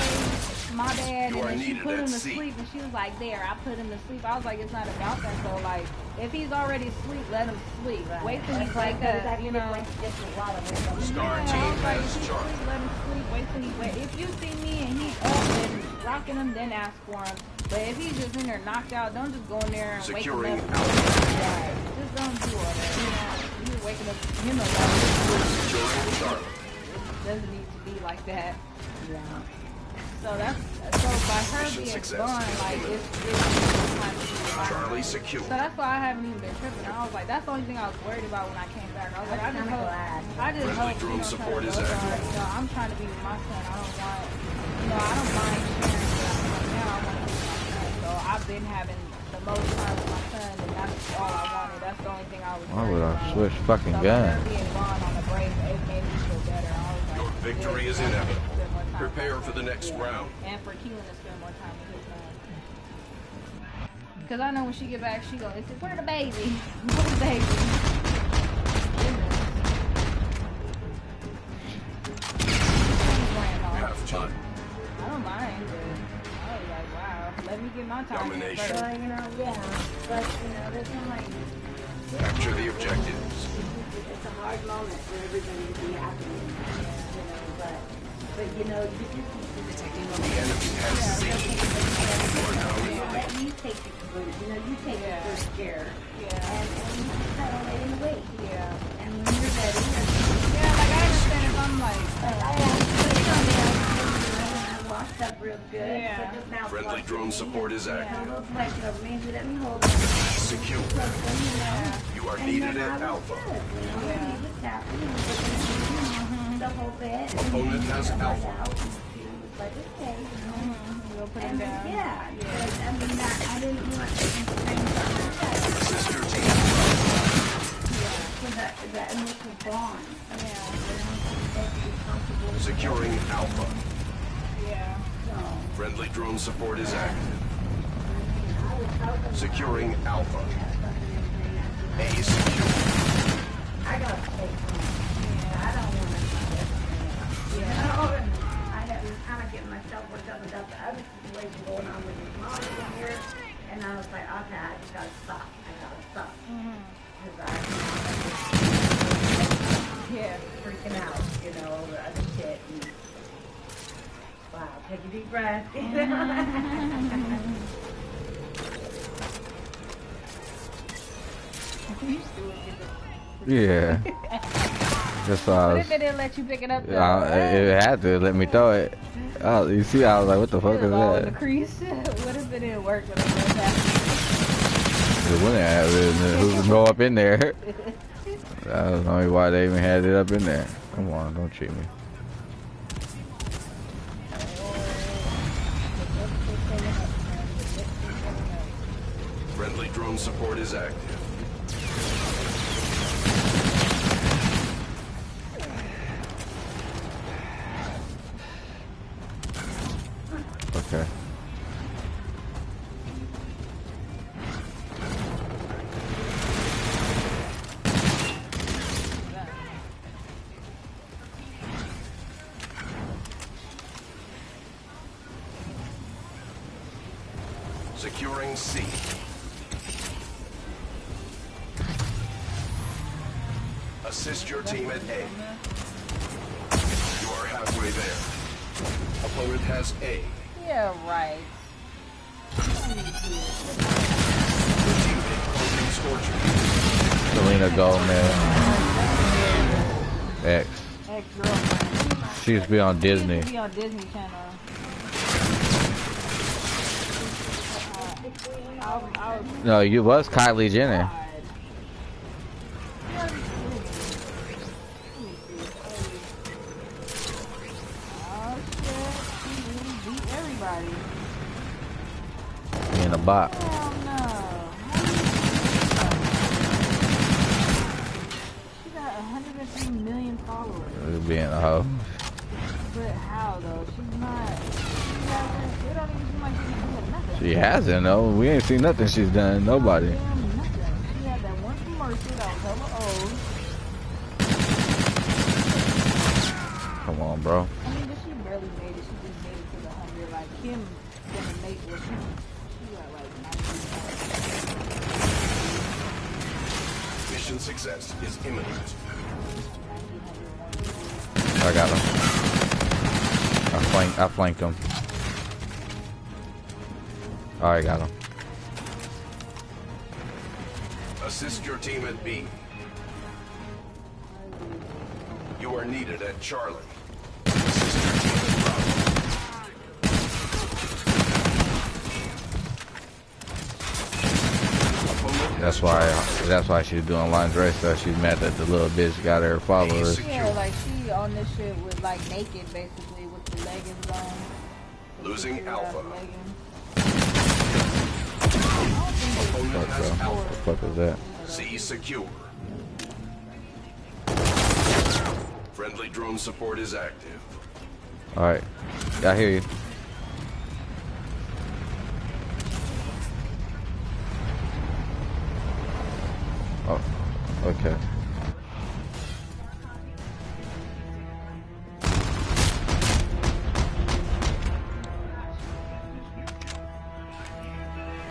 my bad. You are And then she needed put at him to sea. sleep. And she was like, there, I put him to sleep. I was like, it's not about that. So, like, if he's already asleep, let him sleep. Wait till he wake up, you know. Star Yeah, team I was like, has if he's charge. asleep, let him sleep. Wait till he wake. If you see me and he's up and rocking him, then ask for him. But if he's just in there knocked out, don't just go in there and Securing wake him up. Alpha. Just don't do all that. You know, you're waking up him up. Securing Charlie. It doesn't need to be like that. Yeah. So by her Mission being success. gone, like it's time to be alive. Charlie secure. So that's why I haven't even been tripping. I was like, that's the only thing I was worried about when I came back. I was like, I just hope, Friendly drone support is active. you know, I'm trying to be with my son. I don't want, you know, I don't mind sharing, but right now I want to be with my son. So I've been having the most time with my son, and that's all I wanted. That's the only thing I was Why would worried I about. switch fucking So guns? her being gone on the break, it made me feel better. I was like, Your victory good. is inevitable. Spend more time with Prepare my for the son. next Yeah. round. And for Keelan to spend more time with his son. Because I know when she get back, she go, where the baby? Where the baby? Half time. I don't mind, but I was like, wow, let me get my time. Domination. First. Well, you know, yeah. But, you know, there's no like, Capture the objectives. it's a hard moment for everybody to be happy, you know, but you know, you just need to detecting The enemy has C. You are now in the lead. let me take the first, you know, you take the first chair. Yeah. And you just settle it in the way. Yeah. And when you're ready, Yeah, like I understand if I'm like, I put something else washed up real good. Yeah. So just now Friendly flush drone it. support is Yeah, active. those flesh over me, let me hold it. Secure. So, you know, You are and needed then at I was Alpha. good, you know, and you just tap, you know, the whole bit. and Opponent you has come right Alpha. out, and she was like, okay, you know. we'll put him And down. yeah, because I mean, I didn't want to bring something like that. Assist your team. For that initial bond. Yeah. You know, they have to be comfortable with Securing Alpha. Yeah. So, Friendly drone support is active. I was hoping Securing Alpha. something A secure. I gotta take one. I don't want to do this. You know, I have been kind of getting myself worked up about the other situation going on with his mom in here, and I was like, okay, I just gotta stop. I gotta stop. Because Yeah. freaking out, you know, over other shit. And, wow, take a deep breath. Yeah. That's why I What was. if it didn't let you pick it up? It had to let me throw it. Oh, you see, I was like, what the fuck It is was all in the that? crease. What if it didn't work? What if it happened? It wouldn't have it. Who would go up in there? That was only why they even had it up in there. Come on, don't cheat me. Friendly drone support is active. Okay. Securing C. Assist your team at A. You are halfway there. Opponent has A. Yeah, right. Closing scorcher. Selena Gomez. X. Ex-girlfriend. She used to be on Disney. She used to be on Disney Channel. No, you was Kylie Jenner. Oh shit, she really beat everybody. Being a bot. Hell no. She got 103 million followers. Being a hoe. But how though? She's not. It don't even seem like she's doing nothing. She hasn't though. We ain't seen nothing she's done. Nobody. Damn, nothing. She had that one commercial that was hella old. Come on, bro. I mean, but she barely made it. She just made it to the 100. Like Kim gonna make what she got like 90. Mission success is imminent. I got him. I flanked him. Alright, got him. Assist your team at B. You are needed at Charlie. Assist your team at Bravo. That's why she's doing lingerie stuff. She's mad that the little bitch got her followers. Yeah, like she on this shit with like naked basically with the leggings on. Losing Alpha. What the fuck is that? C secure. Friendly drone support is active. Alright. I hear you. Oh, okay.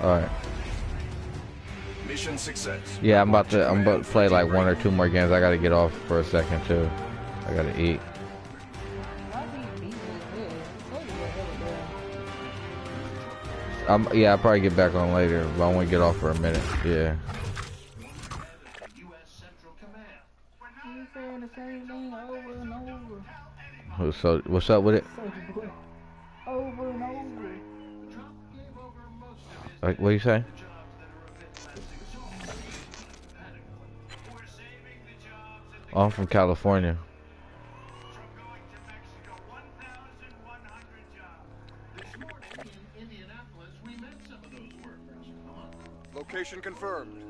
Alright. Mission success. Yeah, I'm about to play like 1 or 2 more games. I gotta get off for a second too. I gotta eat. Yeah, I'll probably get back on later, but I want to get off for a minute. Yeah. So what's up with it? Over and over. Like, what you say? Oh, I'm from California. Location confirmed.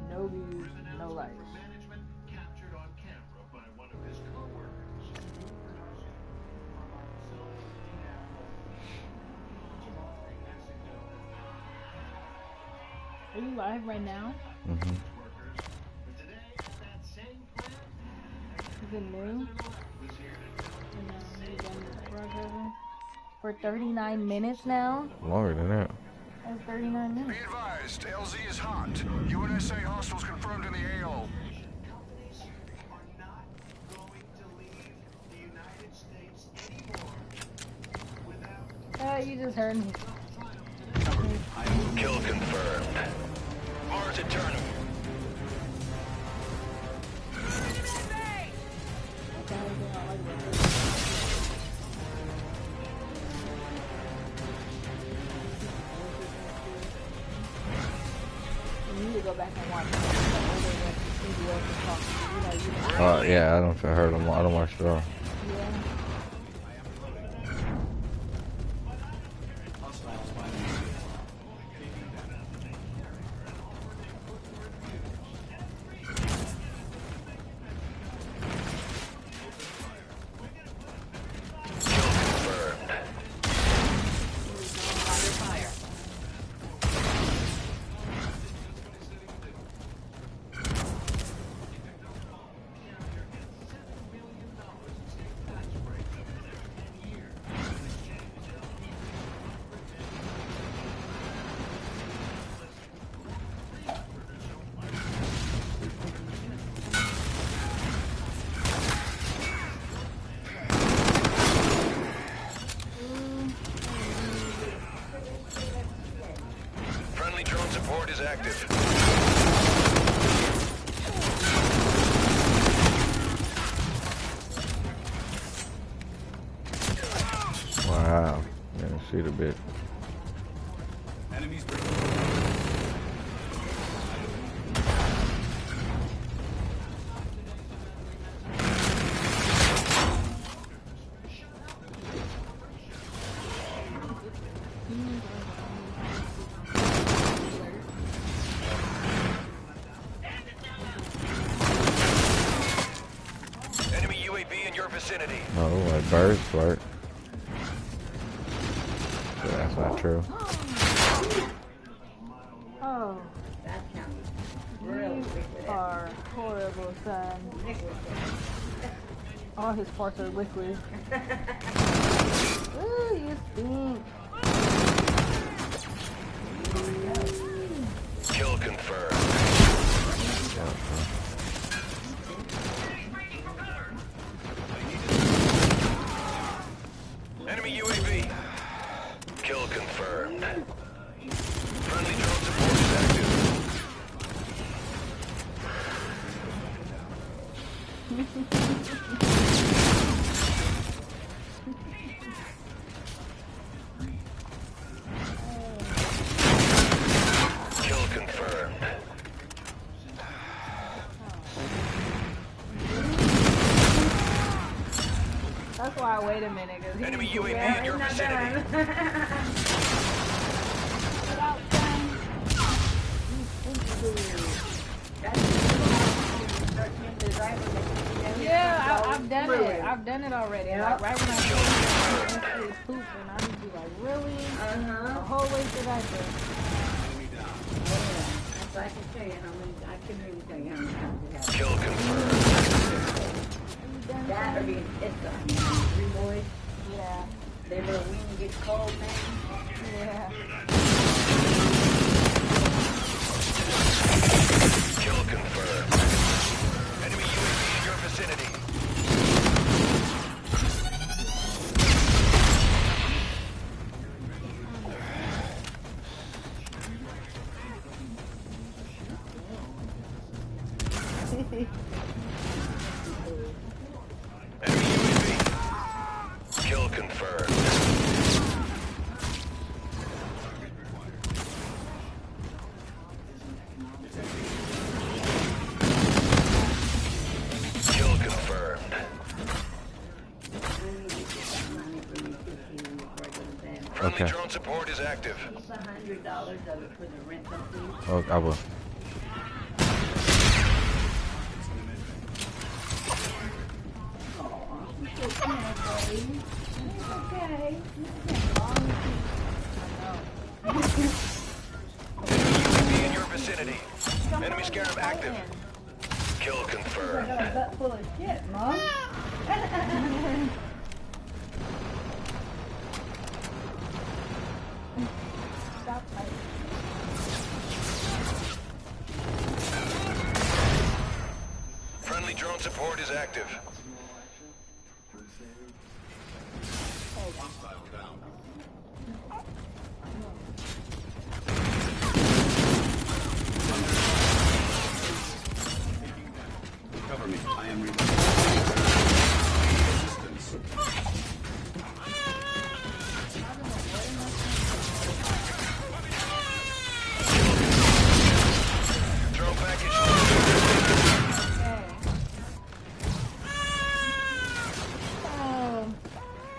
No views, no likes. Are you live right now? Mm-hmm. Is it new? For 39 minutes now? Longer than that. That's 39 minutes. Be advised, LZ is hot. UNSA hostiles confirmed in the AO. You just heard me. Kill confirmed. Mars Eternal. You need to go back and watch. Yeah, I don't heard them. I don't watch it all. a bit. Enemies breaking. Enemy UAV in your vicinity. Oh, like birds flirt. So that's not true. Oh, That counts. Real you liquid. are horrible, son. All his parts are liquid. Ooh, you stink. Kill confirmed. Enemy UAV. Kill confirmed. Friendly drone support is active. Kill confirmed. That's why I wait a minute. Cause he Enemy UAV in your vicinity. Get out, son. Yeah, I've done it. I've done it already. Like right when I came to poop, and I would be like, really? The whole way to that day. That's I can tell you how many. I can really tell you how many times we have. Kill confirmed. That or being pissed off. Three boys. Yeah. They little wind gets cold, man. Yeah. Kill confirmed. Enemy UAV in your vicinity. Enemy UAV. Kill confirmed. Kill confirmed. Friendly Okay. drone support is active. Keep $100 of it for the rental, please. Oh, I will. Okay. UAV in your vicinity. Enemy scarab active. Kill I confirmed. got a butt full of shit, Mom. Stop fighting. Friendly drone support is active. Cover me. I am reloading. Drone package.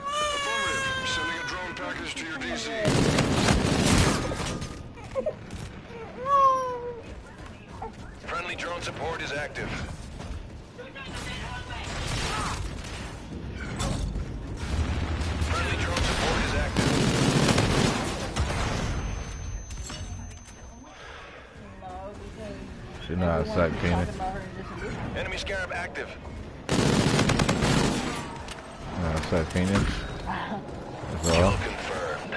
Affirmative. Sending a drone package to your DC. Friendly drone support is active. Friendly drone support is active. She know how to suck penis. Enemy scarab active. Know how to suck penis. That's Kill all. confirmed.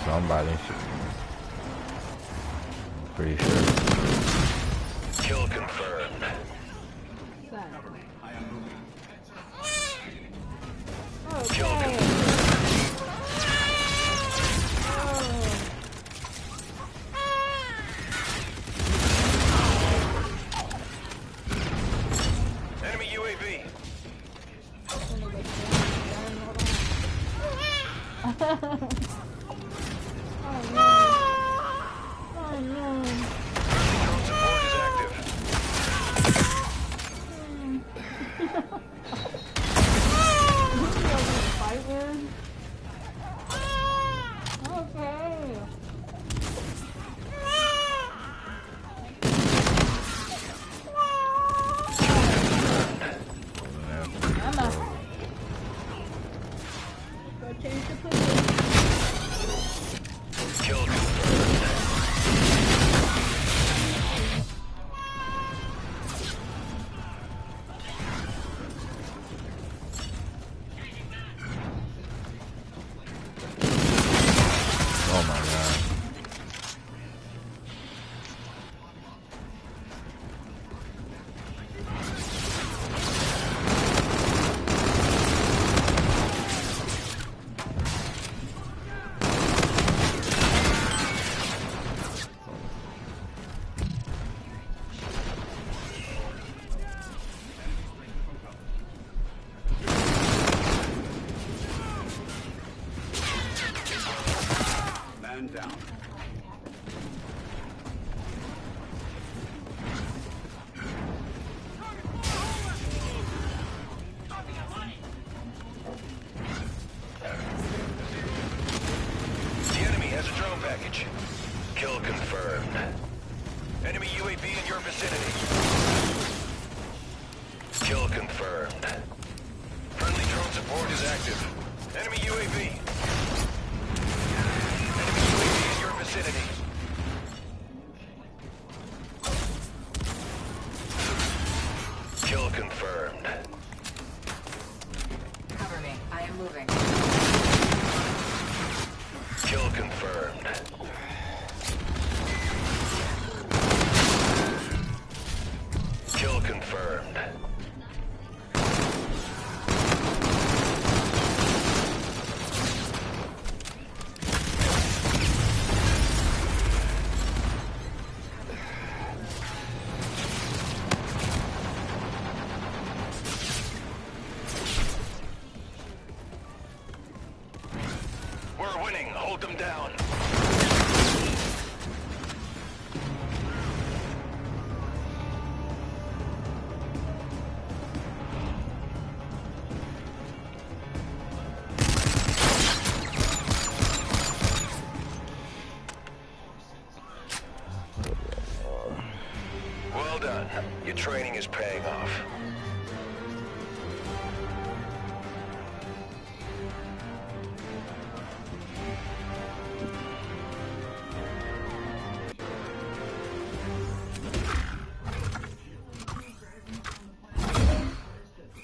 Somebody. Pretty sure. Kill confirmed. Kill confirmed. Enemy UAV. confirmed. Cover me. I am moving. Kill confirmed. Kill confirmed. We're winning. Hold them down. Well done. Your training is paying off.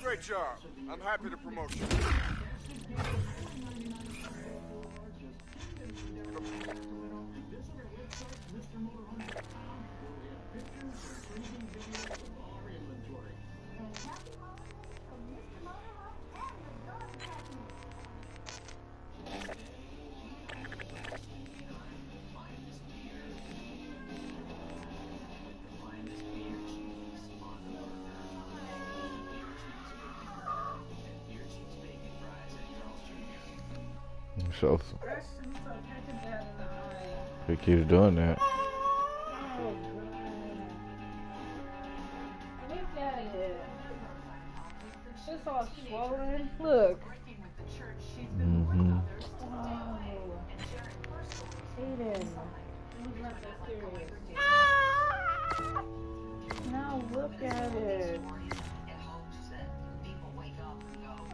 Great job. I'm happy to promote you. So he keeps doing that. Look at it. It's all swollen. Look. Mm-hmm. Oh. Aiden. Now look at it.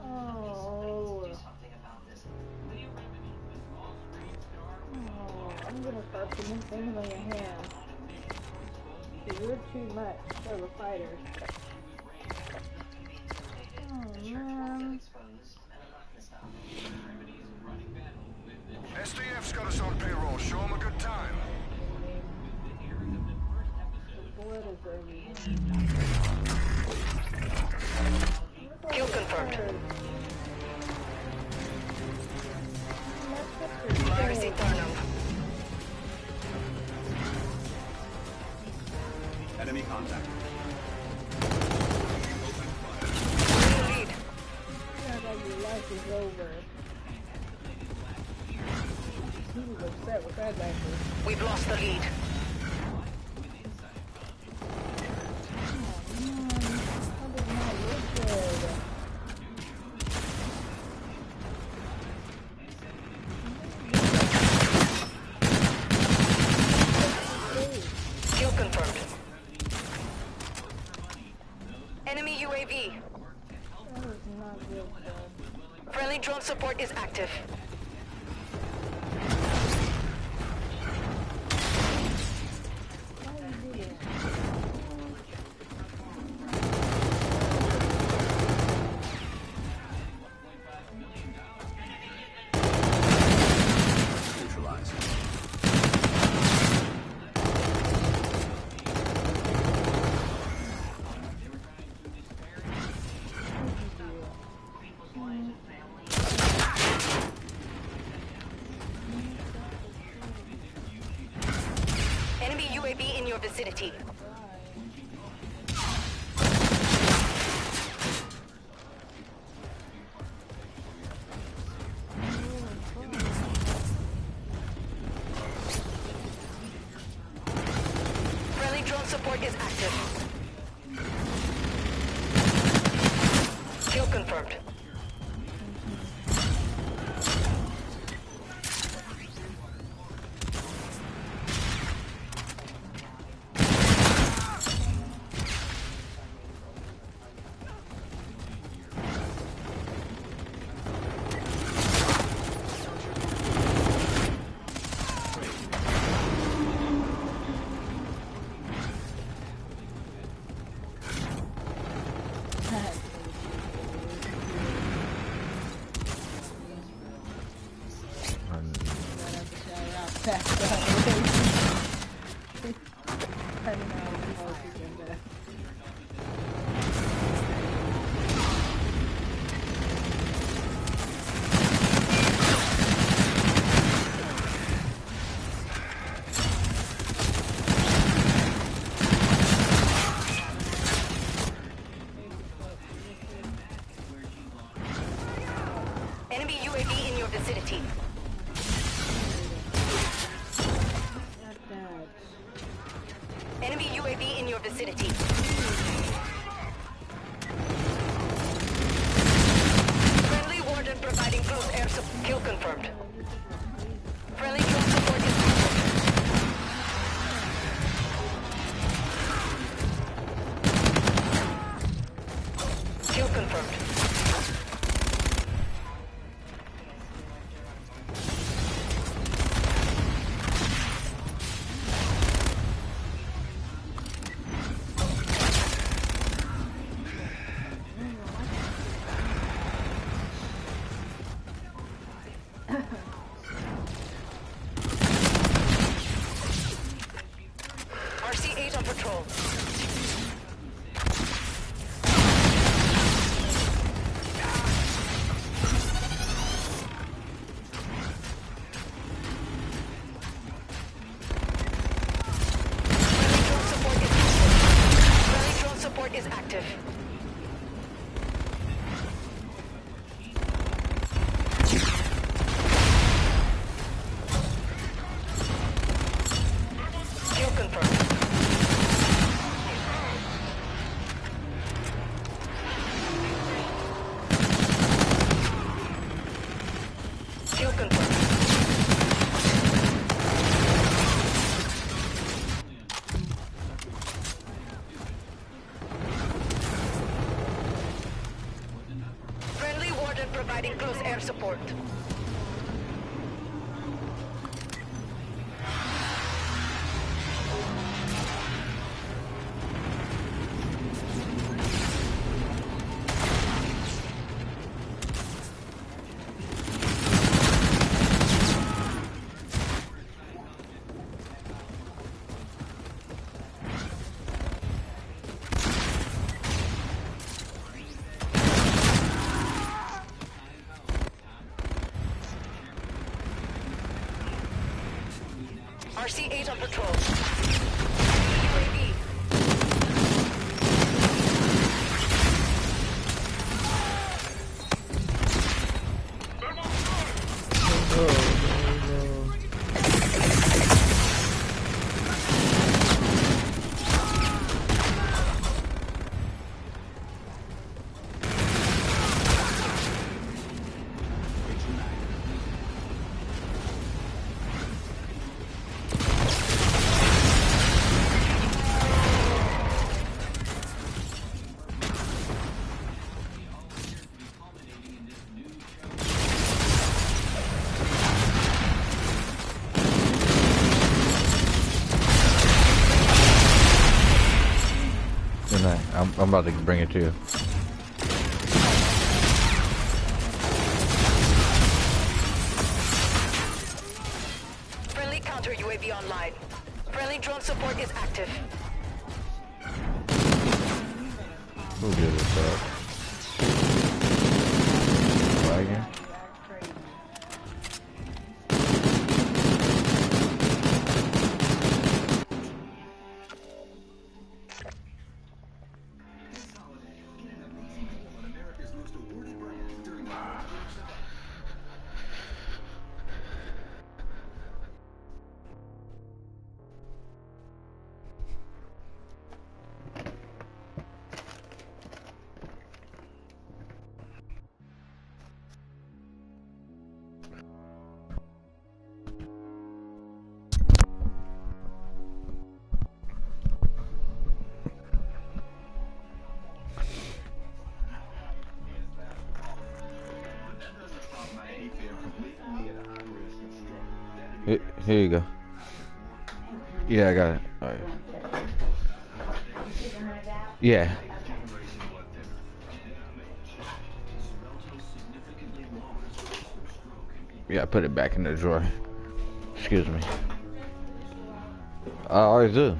Oh. I'm gonna start putting things on your hands. You're too much for a fighter. Oh man. SDF's got us on payroll. Show them a good time. The blood is everywhere. Kill confirmed. Marcy Tarnum. Enemy contact. Lead. Sounds like your life is over. He was upset with that back there. We've lost the lead. Oh man, that does not look good. Kill confirmed. Enemy UAV. That is not good, bro. Friendly drone support is active. Why do you do this? Neutralized. Enemy UAV in your vicinity. Friendly drone support is active. Kill confirmed. Enemy UAV in your vicinity. Enemy UAV in your vicinity. Friendly warden providing close air support. Kill confirmed. Friendly drone support is active. Kill confirmed. RC-8 on patrol. Friendly drone support is active. Kill confirmed. Kill confirmed. Friendly warden providing close air support. RC-8 on patrol. UAV. I'm about to bring it to you. Friendly counter UAV online. Friendly drone support is active. Who did this up? Wagon? Here you go. Yeah, I got it. All right. Yeah. Yeah, I put it back in the drawer. Excuse me. I always do.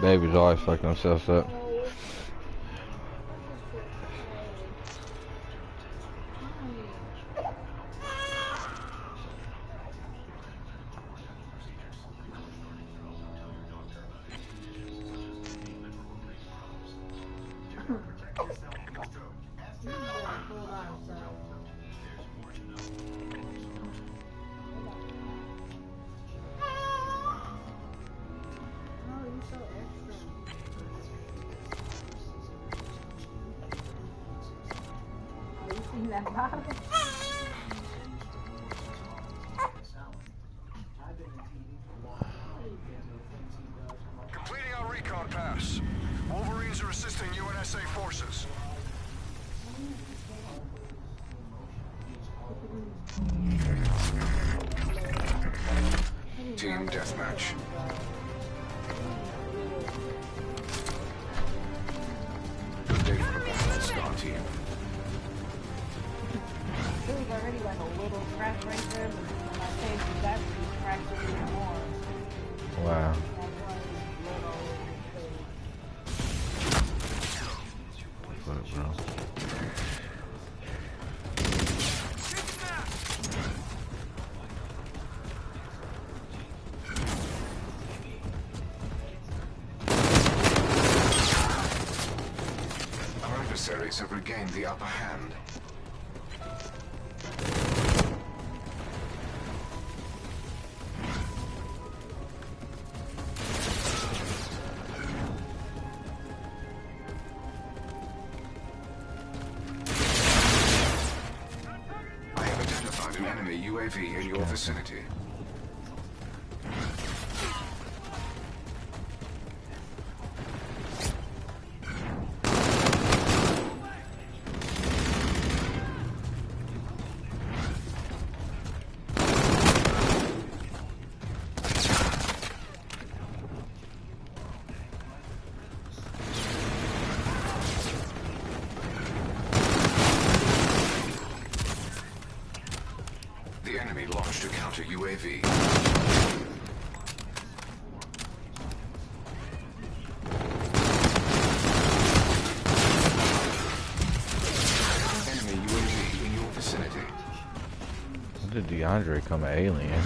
Babies always fucking themselves up. Completing our recon pass. Wolverines are assisting UNSA forces. Team deathmatch. Good day for the battle, Star Team. There was already like a little scratch right there, but when I changed the battery, it scratched a little more. Wow. Fuck, bro. Our adversaries have regained the upper hand. I have identified an enemy UAV in your vicinity. The enemy launched a counter UAV. Enemy UAV in your vicinity. When did DeAndre come an alien?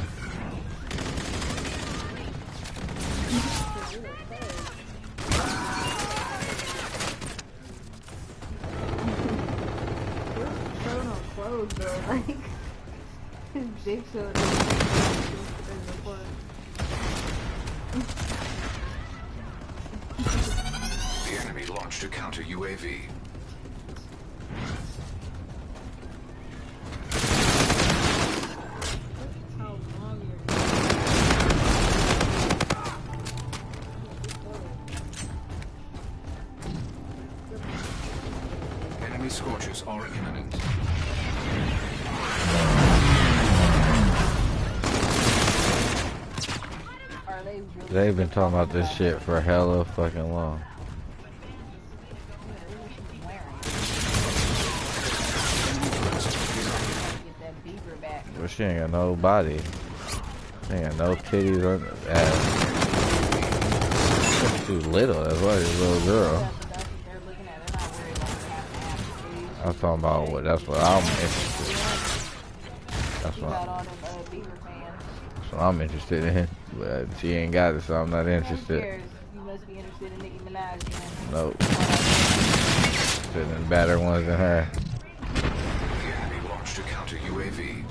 Clothes though, like his dick showed The enemy launched a counter UAV. Enemy scorches are imminent. They've been talking about this shit for hella fucking long. But she ain't got no body. She ain't got no titties on the ass. She's too little, that's why she's a little girl. I'm talking about what, that's what I'm interested in. That's what I'm interested in. But she ain't got it, so I'm not interested. You must be interested in Nicki Minaj, man. Nope. Interested in better ones than her. The enemy launched a counter UAV.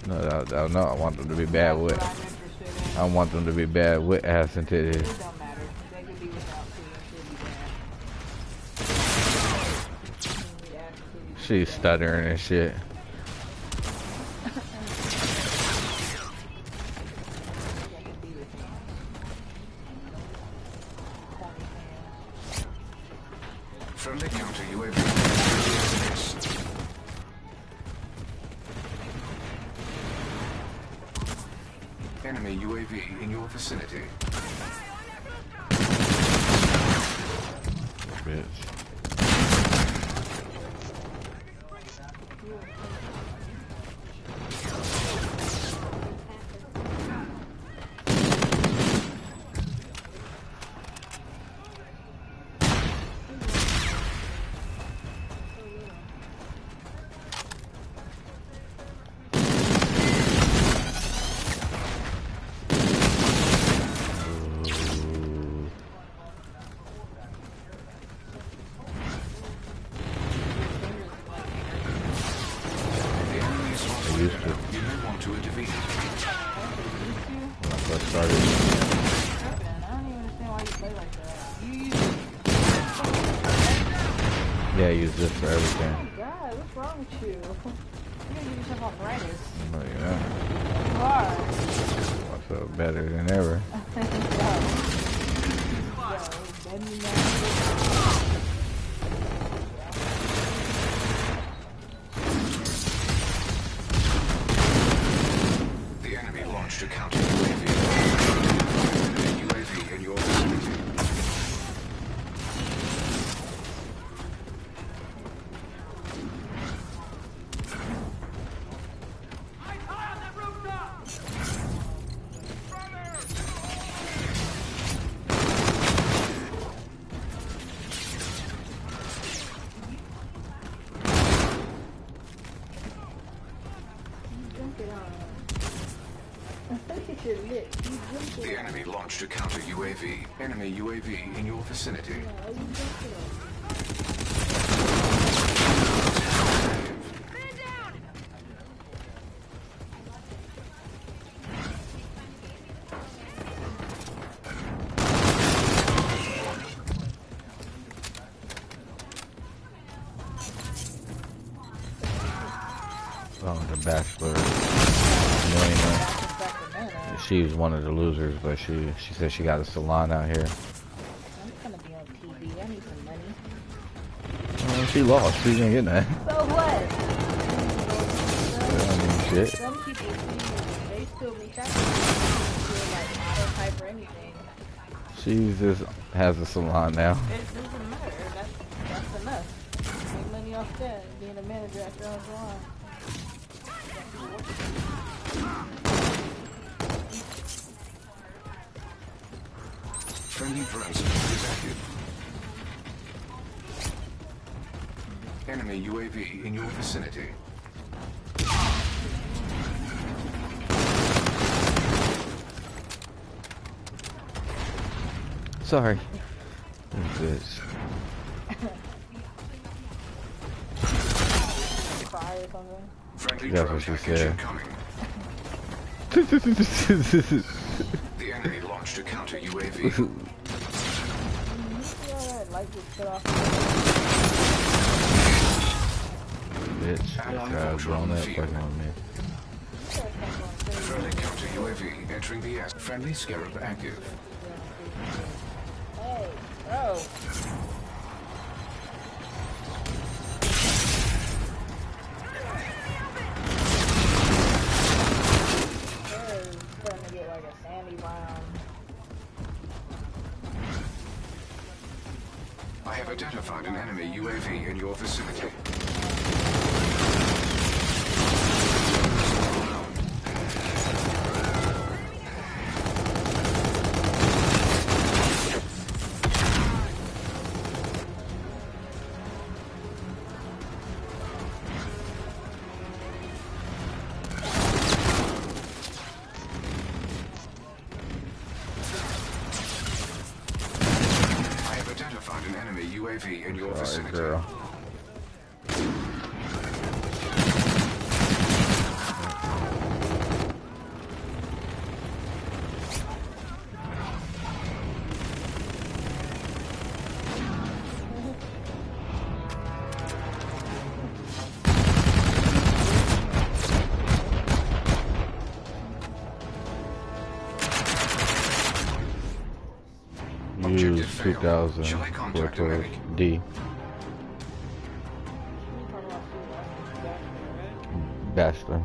No, I want them to be bad with. I want them to be bad with ass and titties. It don't matter. They could She's stuttering and shit. Friendly counter UAV. Enemy UAV in your vicinity. Bitch. Yeah, I use this for everything. Oh God, what's wrong with you? You're gonna give yourself arthritis. Oh, yeah. You are. I feel better than ever. The enemy launched a counter UAV. UAV in your vicinity. The enemy launched a counter UAV. Enemy UAV in your vicinity. Oh, the Bachelor millionaire. She was one of the losers, but she said she got a salon out here. I'm gonna be on TV. I need some money. Well, she lost. She didn't get that. So what? I mean, shit. Some people they still reach out to me like auto type or anything. She just has a salon now. It doesn't matter. That's enough. Make money off that. Being a manager at your own salon. Friendly drone support is active. Enemy UAV in your vicinity. Sorry. Bitch. Friendly That's drone what she package said. incoming. The enemy launched a counter UAV. Bitch, this blown up fucking on me. Friendly counter UAV entering the air. Friendly Scarab active. Hey, bro. Starting to get like a sandy round. I have identified an enemy UAV in your vicinity. An enemy UAV in your vicinity. Girl. 2000 Shall I contact a medic? D. Bachelor.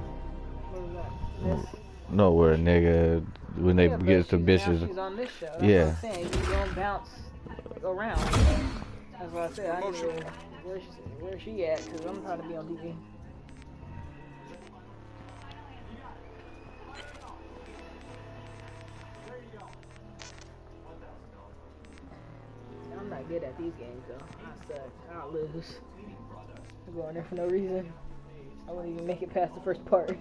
No, where a nigga when they get to bitches. She's on this show. That's Yeah. what I'm saying. You don't bounce around. That's what I said. I need to, where's she at? Because I'm trying to be on TV. I'm not good at these games though. I suck. I'll lose. I'm going there for no reason. I wouldn't even make it past the first part.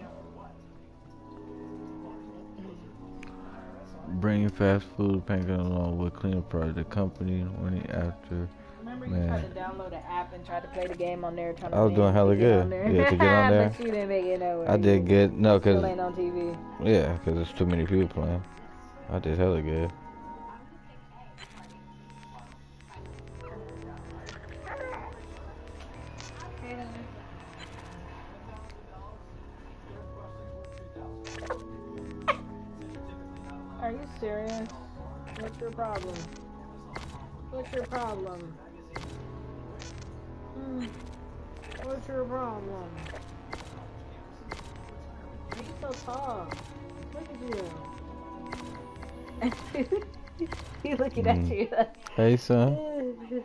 Bringing fast food packaging along with cleaner product. The company morning after. Remember you tried to download an app and tried to play the game on there? Trying to I was doing hella good. Yeah, to get on there. But you didn't make it nowhere. I did good. No, cause Still ain't on TV. yeah, cause there's too many people playing. I did hella good. Are you serious? What's your problem? What's your problem? What's your problem? You're so tall. Look at you. He's looking at you. Hey, son.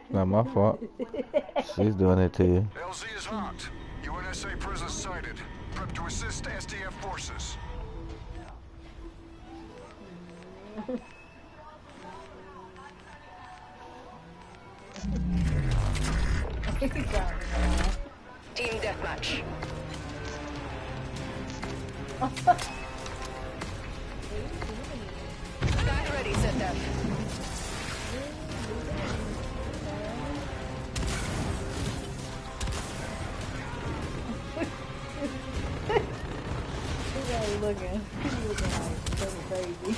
Not my fault. She's doing it to you. LZ is hot. UNSA presence sighted. Prep to assist SDF forces. Team deathmatch. Stand ready, Seth. He's looking. He's looking like something crazy.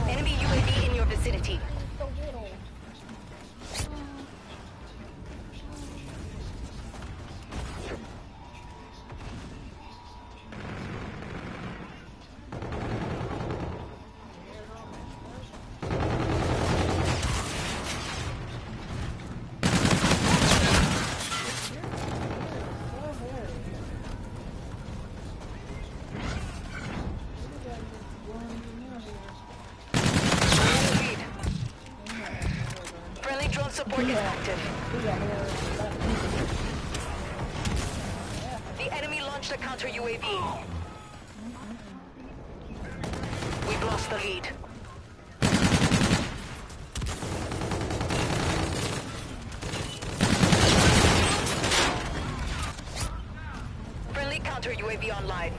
Enemy UAV in your vicinity. Friendly drone support is active. The enemy launched a counter UAV. We've lost the lead. Friendly counter UAV online.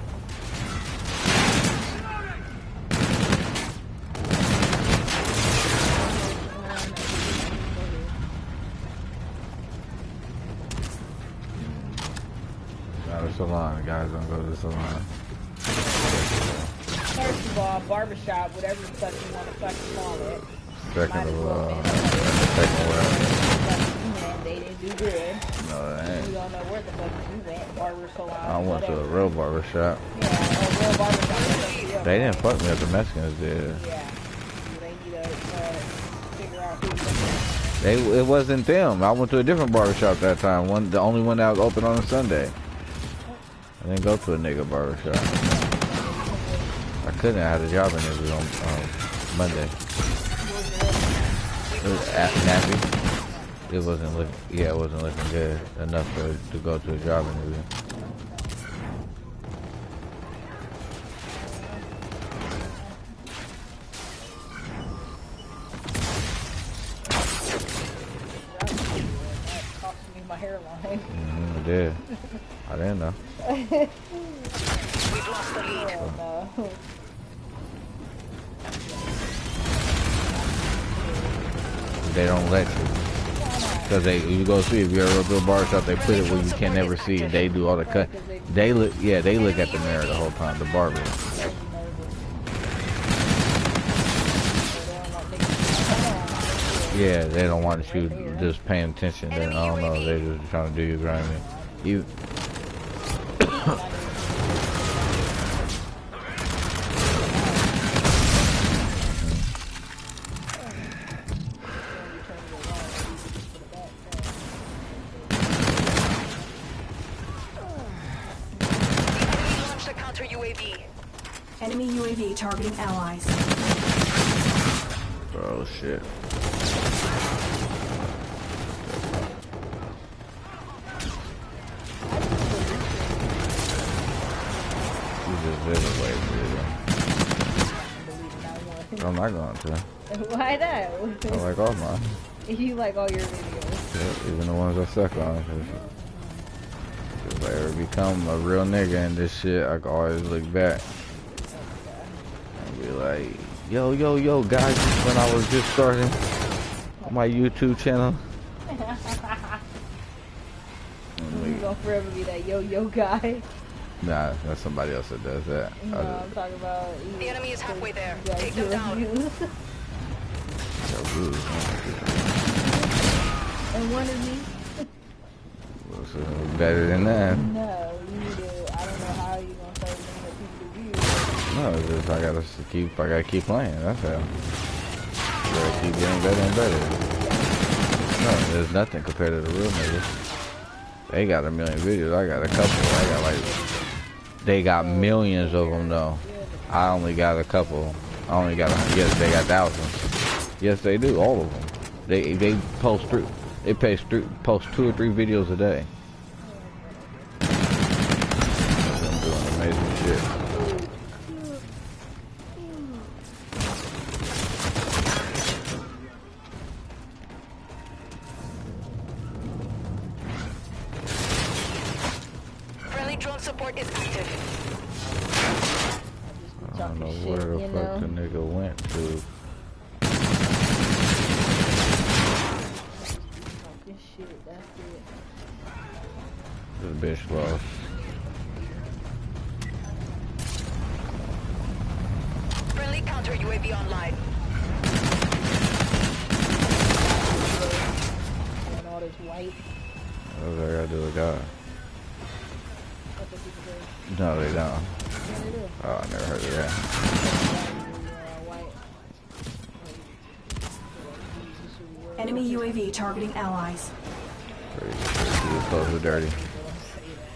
Salon. The guys don't go to the salon. First of all, barbershop, whatever the fuck you want to fucking call it. Second of all, they didn't do good. No, they ain't. You don't know where the fuck you went. Barber salon. I went to a real barber shop. Yeah, a real barber shop. They didn't fuck me up. The Mexicans did. Yeah. They need to figure out who. It wasn't them. I went to a different barber shop that time. The only one that was open on a Sunday. I didn't go to a nigga barber shop. I couldn't have had a job interview on Monday. It was nappy. It wasn't looking. Yeah, it wasn't looking good enough to go to a job interview. That cost me my hairline. It did. I didn't know. We've lost the lead. No. They don't let you. Because you go see, if you're a real barbershop, they put it where you can never see. They do all the cut. They look at the mirror the whole time, the barber. Yeah, they don't want you just paying attention. Then I don't know. They just trying to do you grimy. You. Launch the counter UAV. Enemy UAV targeting allies. Oh shit. You just did it way, dude. I'm not going to. Why not? I like all mine. You like all your videos. Yeah, even the ones I suck on. If I ever become a real nigga in this shit, I can always look back and be like, yo, guys, when I was just starting on my YouTube channel. You gonna forever be that yo guy. Nah, that's somebody else that does that. No, I'm talking about The enemy is halfway there. you guys Take them down. And one of me. What's better than that? No, you need to. I don't know how you gonna start getting the people to view. No, it's just I gotta keep playing. That's how. You gotta keep getting better and better. No, there's nothing compared to the real niggas. They got a million videos. I got a couple. They got millions of them though. I only got a couple. Yes, they got thousands. Yes, they do. All of them. They post 2 or 3 videos a day. I'm doing amazing shit. Friendly drone support is active. I don't know where the fuck the nigga went to. This bitch lost. Friendly counter UAV online. And all this white. What was I gotta do with God? No, they don't. Oh, I never heard of that. Enemy UAV targeting allies. Pretty sure Jesus clothes were dirty.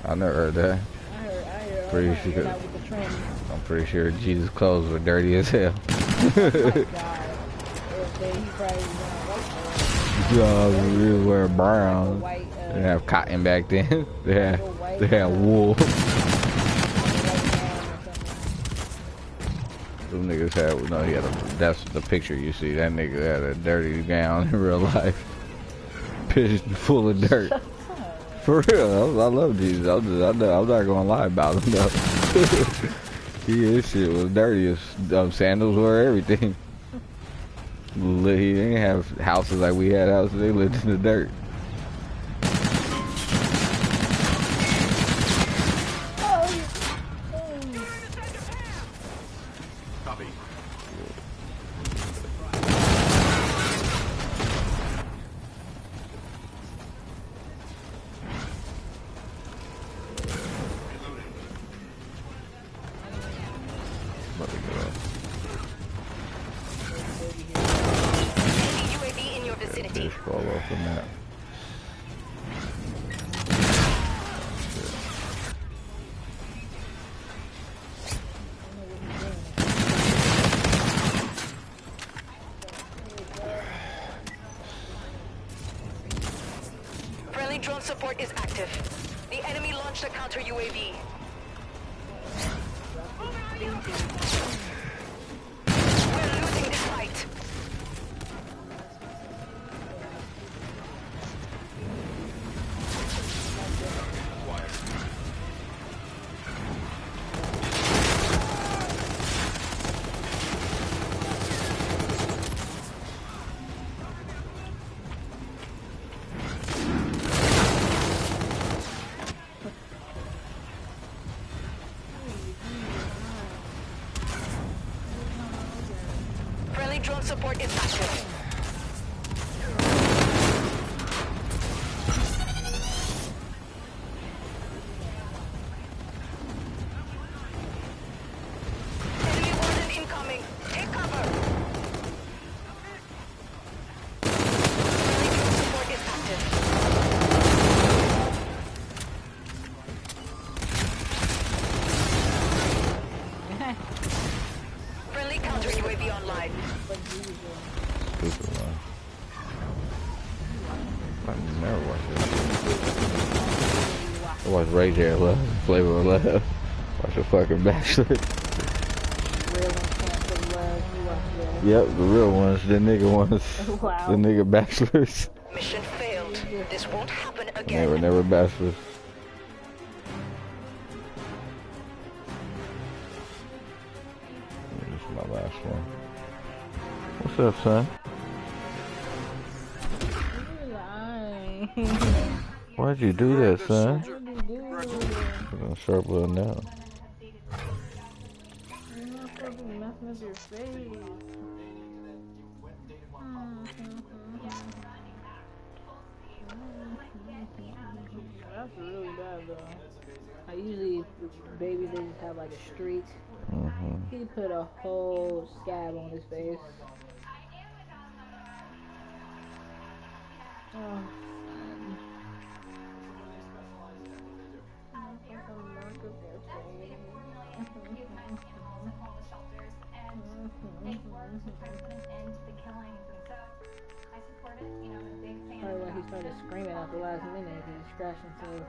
I never heard that. I'm pretty sure Jesus' clothes were dirty as hell. Yeah, we wear brown. They didn't have cotton back then. They had wool. Some niggas had, no, that's the picture you see. That nigga had a dirty gown in real life. Pitched full of dirt. For real, I love Jesus. I'm not gonna lie about him though. His shit was dirty as sandals were everything. He didn't have houses like we had houses. They lived in the dirt. Copy. UAV in your vicinity. Just fall off the map. Friendly drone support is active. The enemy launched a counter UAV. We're losing this fight. Friendly drone support is active. never watched this. I watched Ray J Love, Flavor of Love. Watch the fucking Bachelor. Real ones can't say love. You watch that. Yep, the real ones, the nigga ones. Wow. The nigga bachelors. Mission failed. This won't happen They again. were never bachelors. This is my last one. What's up, son? Why'd you do that, son? I'm gonna sharp little nail. You're not supposed to be messing with your face. That's really bad though. I usually babies they just have like a streak. He put a whole scab on his face. Oh. Probably when he started screaming at the last minute, he scratched himself.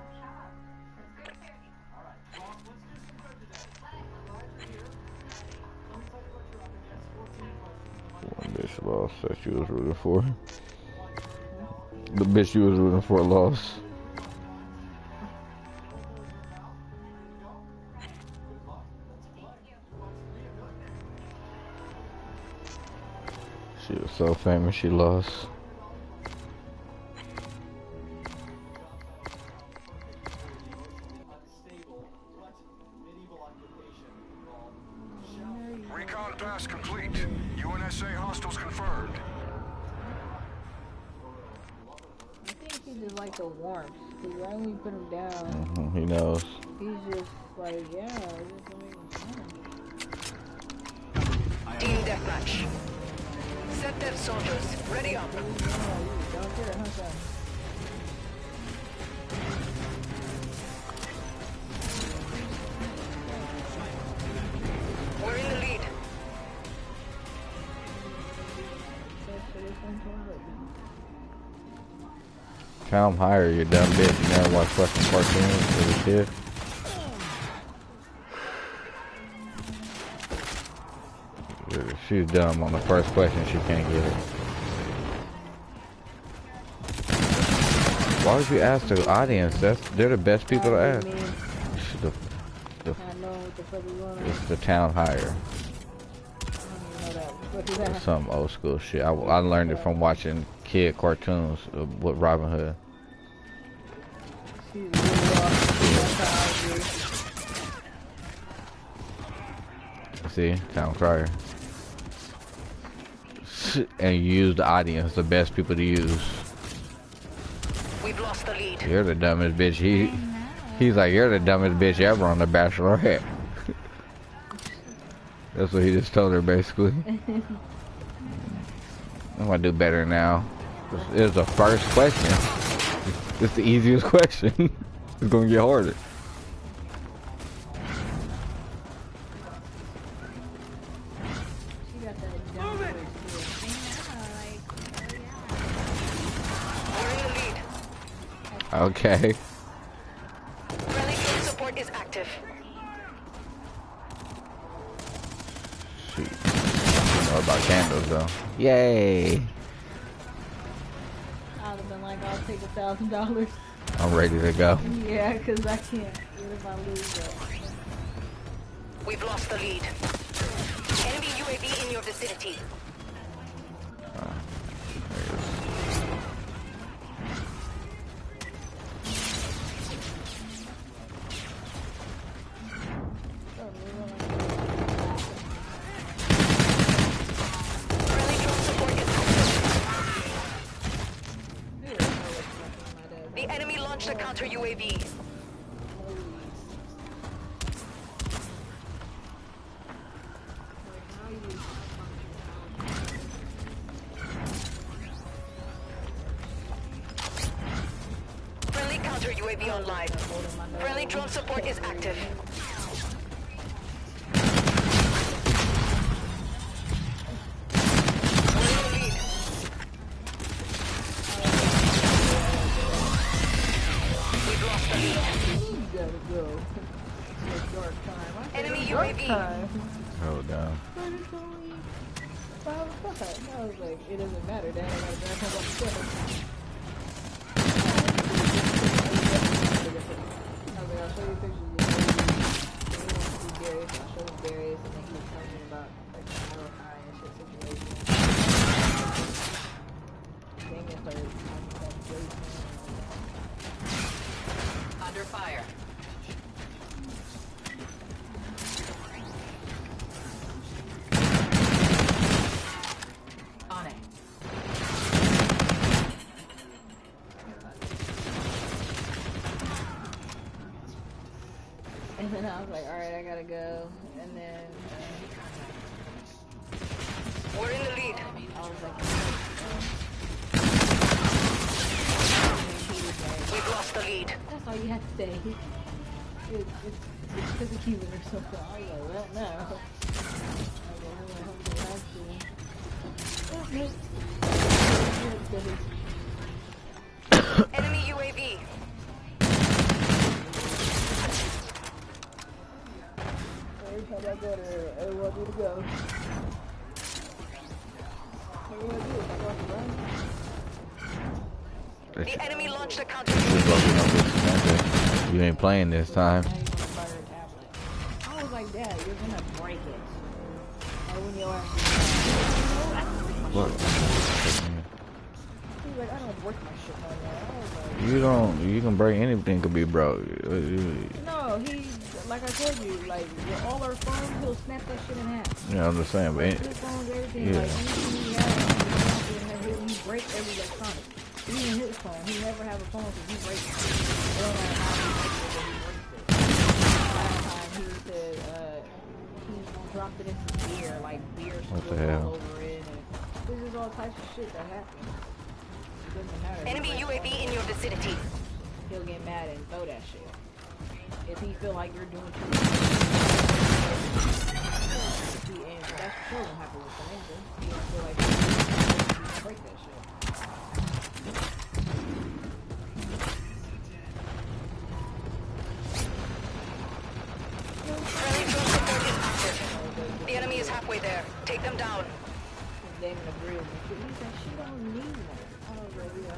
One bitch lost that she was rooting for. The bitch she was rooting for lost. She was so famous she lost. Recon pass complete. UNSA hostiles confirmed. I think he just like the warmth. Cause right when you put him down, He knows. he's just like, yeah, just make him fun. Team deathmatch. Set their soldiers. Ready up. Don't get it, huh, We're in the lead. Count higher, you dumb bitch. You never watch fucking cartoons as a kid. She's dumb on the first question, she can't get it. Why would you ask the audience? They're the best people to ask. It's the town higher. It's some old school shit. I learned it from watching kid cartoons with Robin Hood. See, town crier. And you use the audience, the best people to use. We've lost the lead. You're the dumbest bitch. He's like, you're the dumbest bitch ever on The Bachelorette. That's what he just told her, basically. I'm gonna do better now. It was the first question. It's the easiest question. It's gonna get harder. Okay. Friendly drone support is active. Shoot. I don't know about candles though. Yay! I'd have been like, I'll take $1,000. I'm ready to go. Yeah, cause I can't. What if I lose it? We've lost the lead. Enemy UAV in your vicinity. The enemy launched a counter UAV. Friendly counter UAV online. Friendly drone support is active. We're in the lead. time. Hold down. But it's only 5 o'clock. I was like, it doesn't matter, Dad. I gotta grab him upstairs. I was like, I'll show you pictures. Darius, I showed him Darius, and then he was telling me about like the Malachi and shit situation. Damien started talking about Jason. Under fire. On it. And then I was like, alright, I gotta go. And then We're in the lead. I was like, We've lost the lead. that's all you have to say. It's because of Cuban or something. I was like, what? No. Enemy UAV. Every time I go there, I want me to go. What do I do? I want to run? The enemy launched a counter. You ain't playing this time. Now you want to buy your tablet. I was like, Dad, you're gonna break it. Or when your ass What? He's like, I don't break my shit like that. I was like, You can break anything could be broke. no, he, like I told you, like, with all our phones, he'll snap that shit in half. Yeah, I'm just saying, but His phones, everything, yeah. like, anything he has, he break every electronic. Even his phone, he never have a phone because he breaks it. It don't matter how he breaks it, but he breaks it. Last time he said, he dropped it in some beer, like beer spilled all over it, and there's just all types of shit that happens. It doesn't matter. Enemy UAV in your vicinity. He'll get mad and throw that shit. If he feel like you're doing too much. And that's sure gonna happen with the ninja. He don't feel like you break that shit. Friendly drone support is active. The enemy is halfway there. Take them down. Damon agreed with me. He said she don't need one. I was like, yeah, I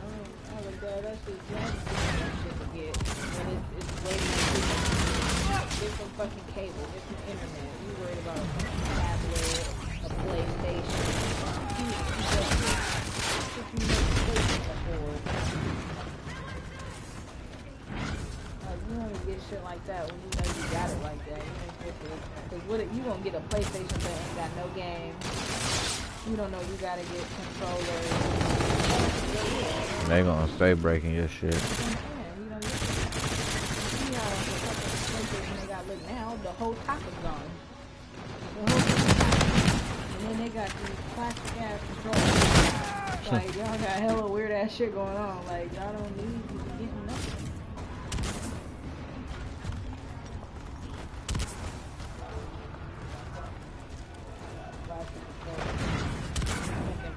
was like, Dad, that's just that shit to get. And it's waiting for different fucking cable, different internet. You worried about a tablet, a PlayStation. You want to get shit like that when you know you got it like that. Because what if you gonna get a PlayStation that ain't got no game? You don't know you gotta get controllers. They gonna stay breaking your shit. You know, you see how the fucking PlayStation they got look now, the whole top is gone. The whole thing is gone. And then they got these plastic ass controllers. Like, y'all got hella weird ass shit going on. Like, y'all don't need to be getting nothing.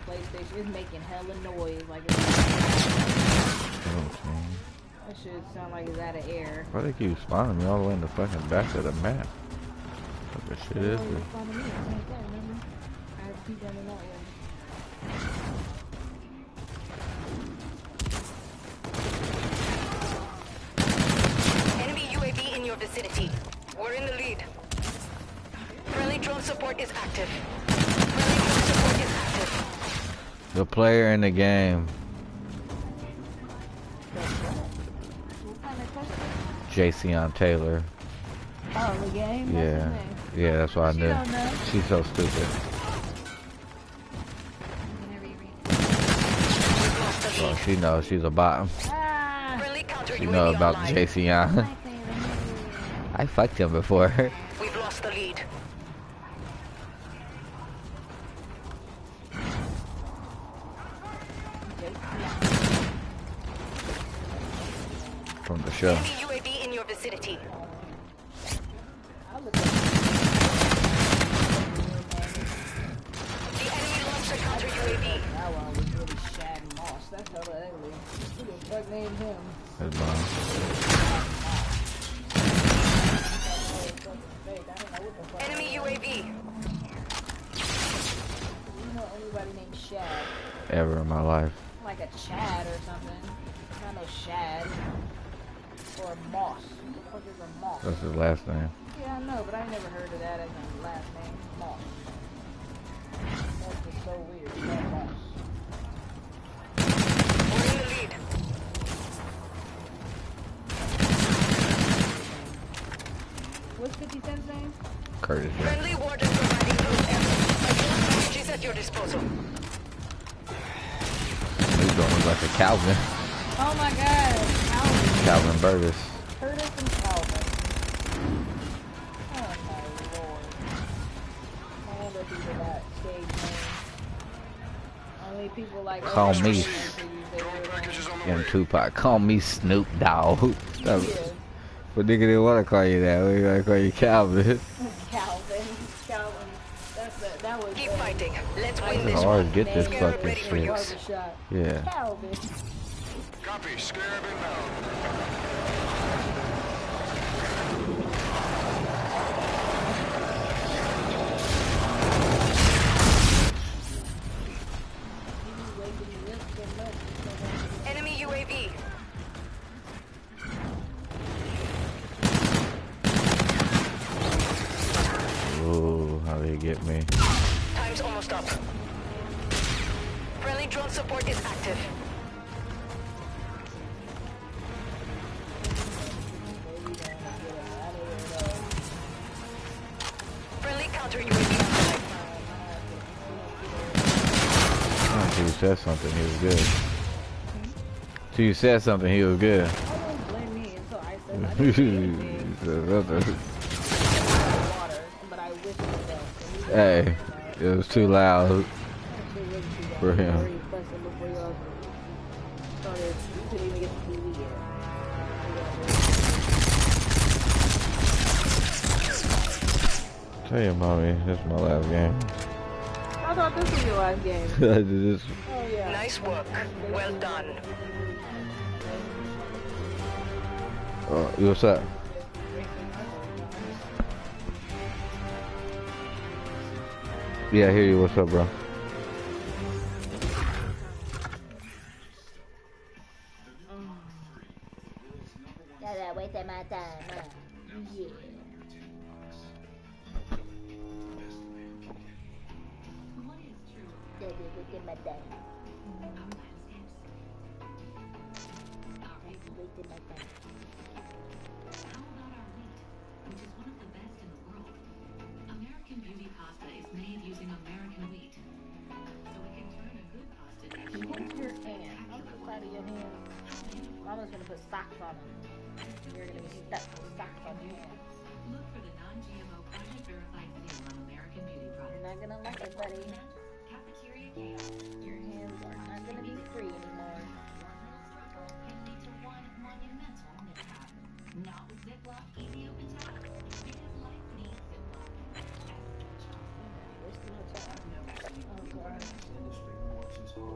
PlayStation is making hella noise, like it's that shit sound like it's out of air. Why they keep spawning me all the way in the fucking back of the map? What the shit is this? I have to keep running out, Enemy UAV in your vicinity. We're in the lead. Friendly drone support is active. Friendly drone support is active. The player in the game. Jason Taylor. Oh, the game? Yeah. Yeah, that's what I knew. She's so stupid. Well, she knows she's a bot. She knows about Jason. I fucked him before. We've lost the lead. From the show. Enemy UAV in your vicinity. The enemy launched a counter UAV. That one was really Shad Moss. That's hella ugly. Who the fuck named him? His mom. Enemy UAV. You know anybody named Shad? Ever in my life. Like a Chad or something. Not no Shad. Or Moss. What the fuck is a Moss? That's his last name. Yeah, I know, but I never heard of that as my last name. Moss. That's just so weird. Moss. We're in the lead. What's 50 Cent's name? Curtis. Yeah. Friendly warden providing close air. Packages at your disposal. He's going like a Calvin. Oh my god, Calvin. Calvin Burgess. Curtis and Calvin. Oh my lord. All the people got stage names. Only people like Call me. And Tupac. Call me Snoop Dogg. Yeah. But nigga didn't want to call you that. We gotta call you Calvin. Calvin. That was Keep fighting. Let's win this It's one. hard to get this Scarab fucking ready for shit. use. Yeah. Calvin. Copy. Scarab inbound. Enemy UAV. Ooh, how did he get me? Time's almost up. Friendly drone support is active. Friendly counter UAV online. Until you said something, he was good. Till you said something, he was good. Don't blame me until I said He anything. said something. Water, but I wish it was. Hey, it was too loud for him. Tell you, mommy, this is my last game. I thought this was your last game. I did this. Oh yeah. Nice work. Well done. What's up? Yeah, I hear you. What's up, bro? Yeah, wasting my time. Yeah. Wasting my time. Wasting my time. How about our wheat, which is one of the best in the world? American Beauty pasta is made using American wheat, so we can turn a good pasta dish. What's your hand? I'm the side of your hand. Mama's gonna put socks on them. You're gonna be stuck with socks on your hand. Look for the non-GMO project verified seal on American Beauty products. You're not gonna like it, buddy. Cafeteria chaos. Your hands are not gonna be free anymore. Can lead to one monumental mishap. Not with Ziploc easy open tabs, because life needs Ziploc. Oh god.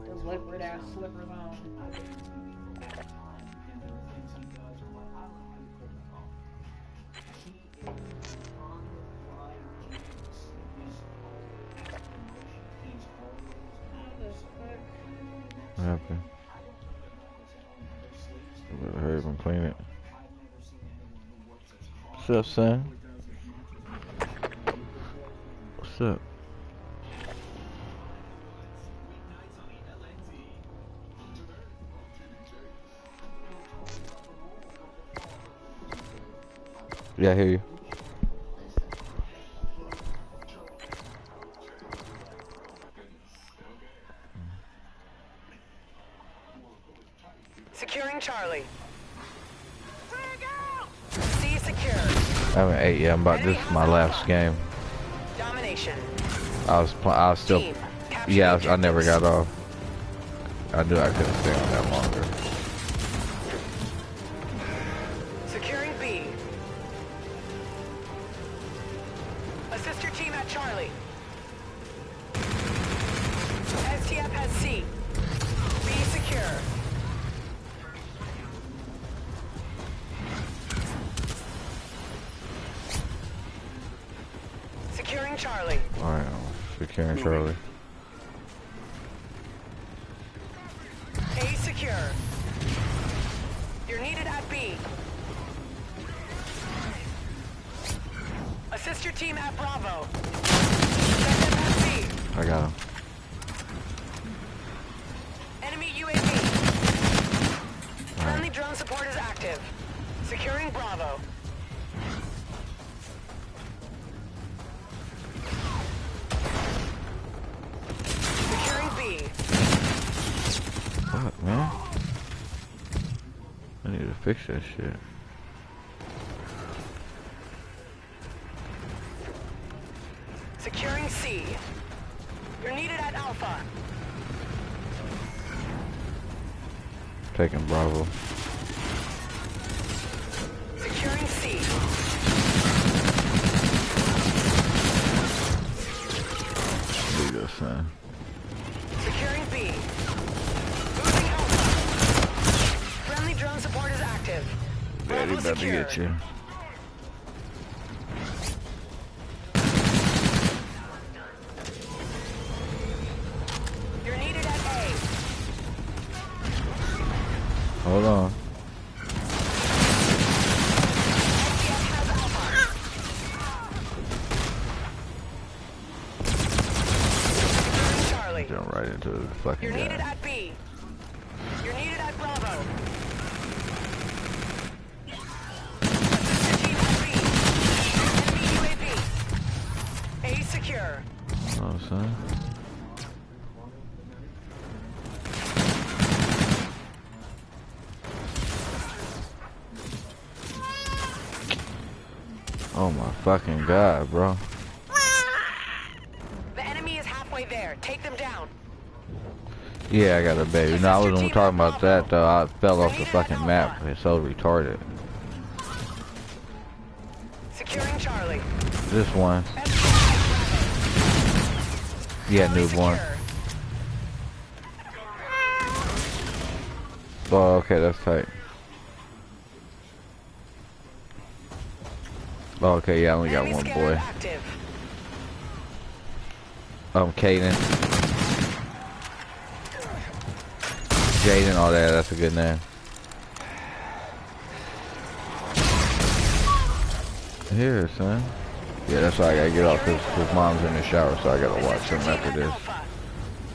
Those liquid ass slippers on. What happened? Better hurry up and clean it. What's up, son? What's up? Yeah, I hear you. Securing Charlie. C secure. I haven't ate yet. This is my last game. Domination. I was still. Team, capture Yeah, the I never got objectives. off. I knew I couldn't stay on that longer. Securing B. Assist your team at Charlie. STF has C. B secure. Securing Charlie. Alright, securing Charlie. A secure. You're needed at B. Assist your team at Bravo. Send them at B. I got him. Enemy UAV. Friendly drone support is active. Securing Bravo. Securing B. Fuck, man. I need to fix that shit. Securing C. You're needed at Alpha. Taking Bravo. Securing C. Leave this, son. Securing B. Losing Alpha. Friendly drone support is active. Yeah, he Bravo about to secure. get you. You're needed at A. Hold on. SDF has Alpha. Securing Charlie. Jump right into the fucking You're needed guy. at B. You're needed at Bravo. Assist your team at B. Enemy UAV. A secure. Oh, son. Oh my fucking god, bro. The enemy is halfway there. Take them down. Yeah, I got a baby. No, I wasn't talking about that though. I fell off the fucking map. It's so retarded. Securing Charlie. This one. Yeah, newborn. Oh, okay, that's tight. Oh, okay, yeah, I only got Enemy one scanner boy. active. Caden. Jaden, all that, that's a good name. Here, son. Yeah, that's why I gotta get off, cause mom's in the shower, so I gotta watch him after this.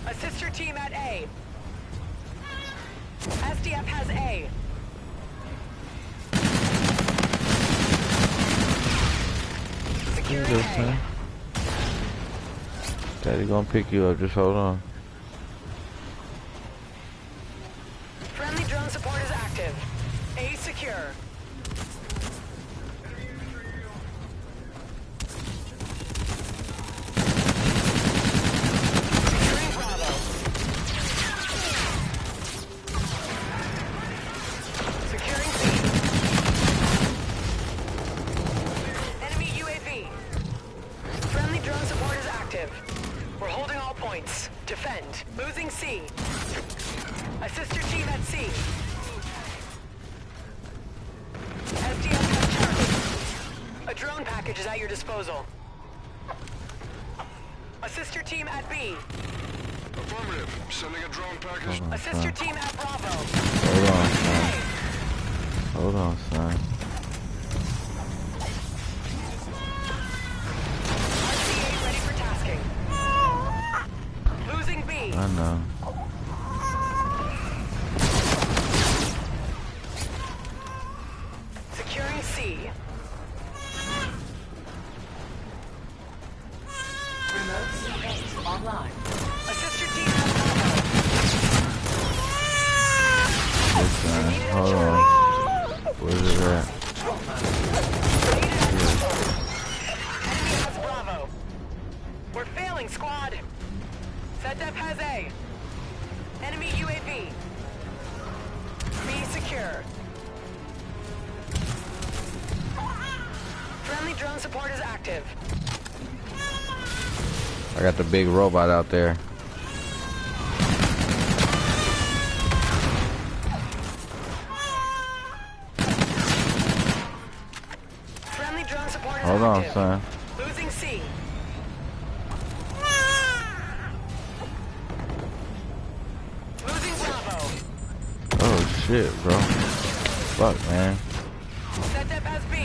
Assist your team at A. SDF has A. Here Securing you go, A. son. Daddy gonna pick you up, just hold on. Friendly drone support is active. A secure. Securing Bravo. Securing B. Enemy UAV. Friendly drone support is active. We're holding all points. Defend. Losing C. Assist your team at C. SDF has Charlie. A drone package is at your disposal. Assist your team at B. Affirmative. Sending a drone package. Assist your team at Bravo. Hold on, son. Hold on, son. RCA ready for tasking. Losing B. I know. Securing C. Remote C8 online. Assist your team at Bravo. Good, son. Hold on. Where's it at? Enemy has Bravo. We're failing, squad. ZDEF has A. Enemy UAV. B secure. Friendly drone support is active. I got the big robot out there. Friendly drone support is Hold on, active. son. Losing C. shit, bro. Fuck, man. Set dep as B.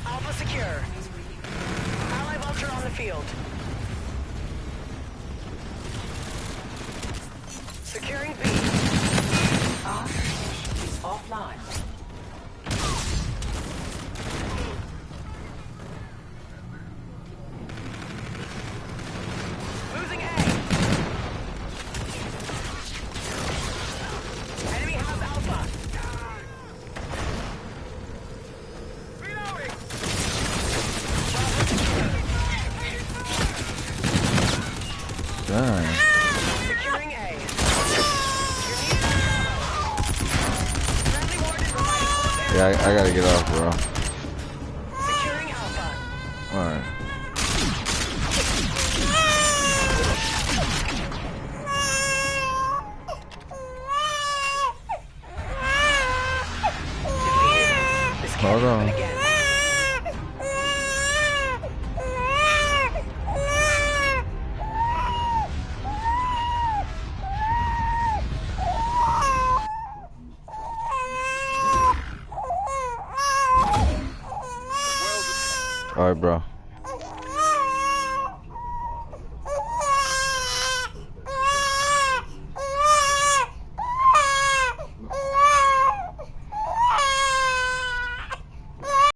Alpha secure. Ally vulture on the field. Securing B. Is offline. Losing A. Enemy has Alpha. Reloading. Dang. Securing A. Yeah, I gotta get off, bro. Securing Alpha. Alright. Hold on. Alright, bro.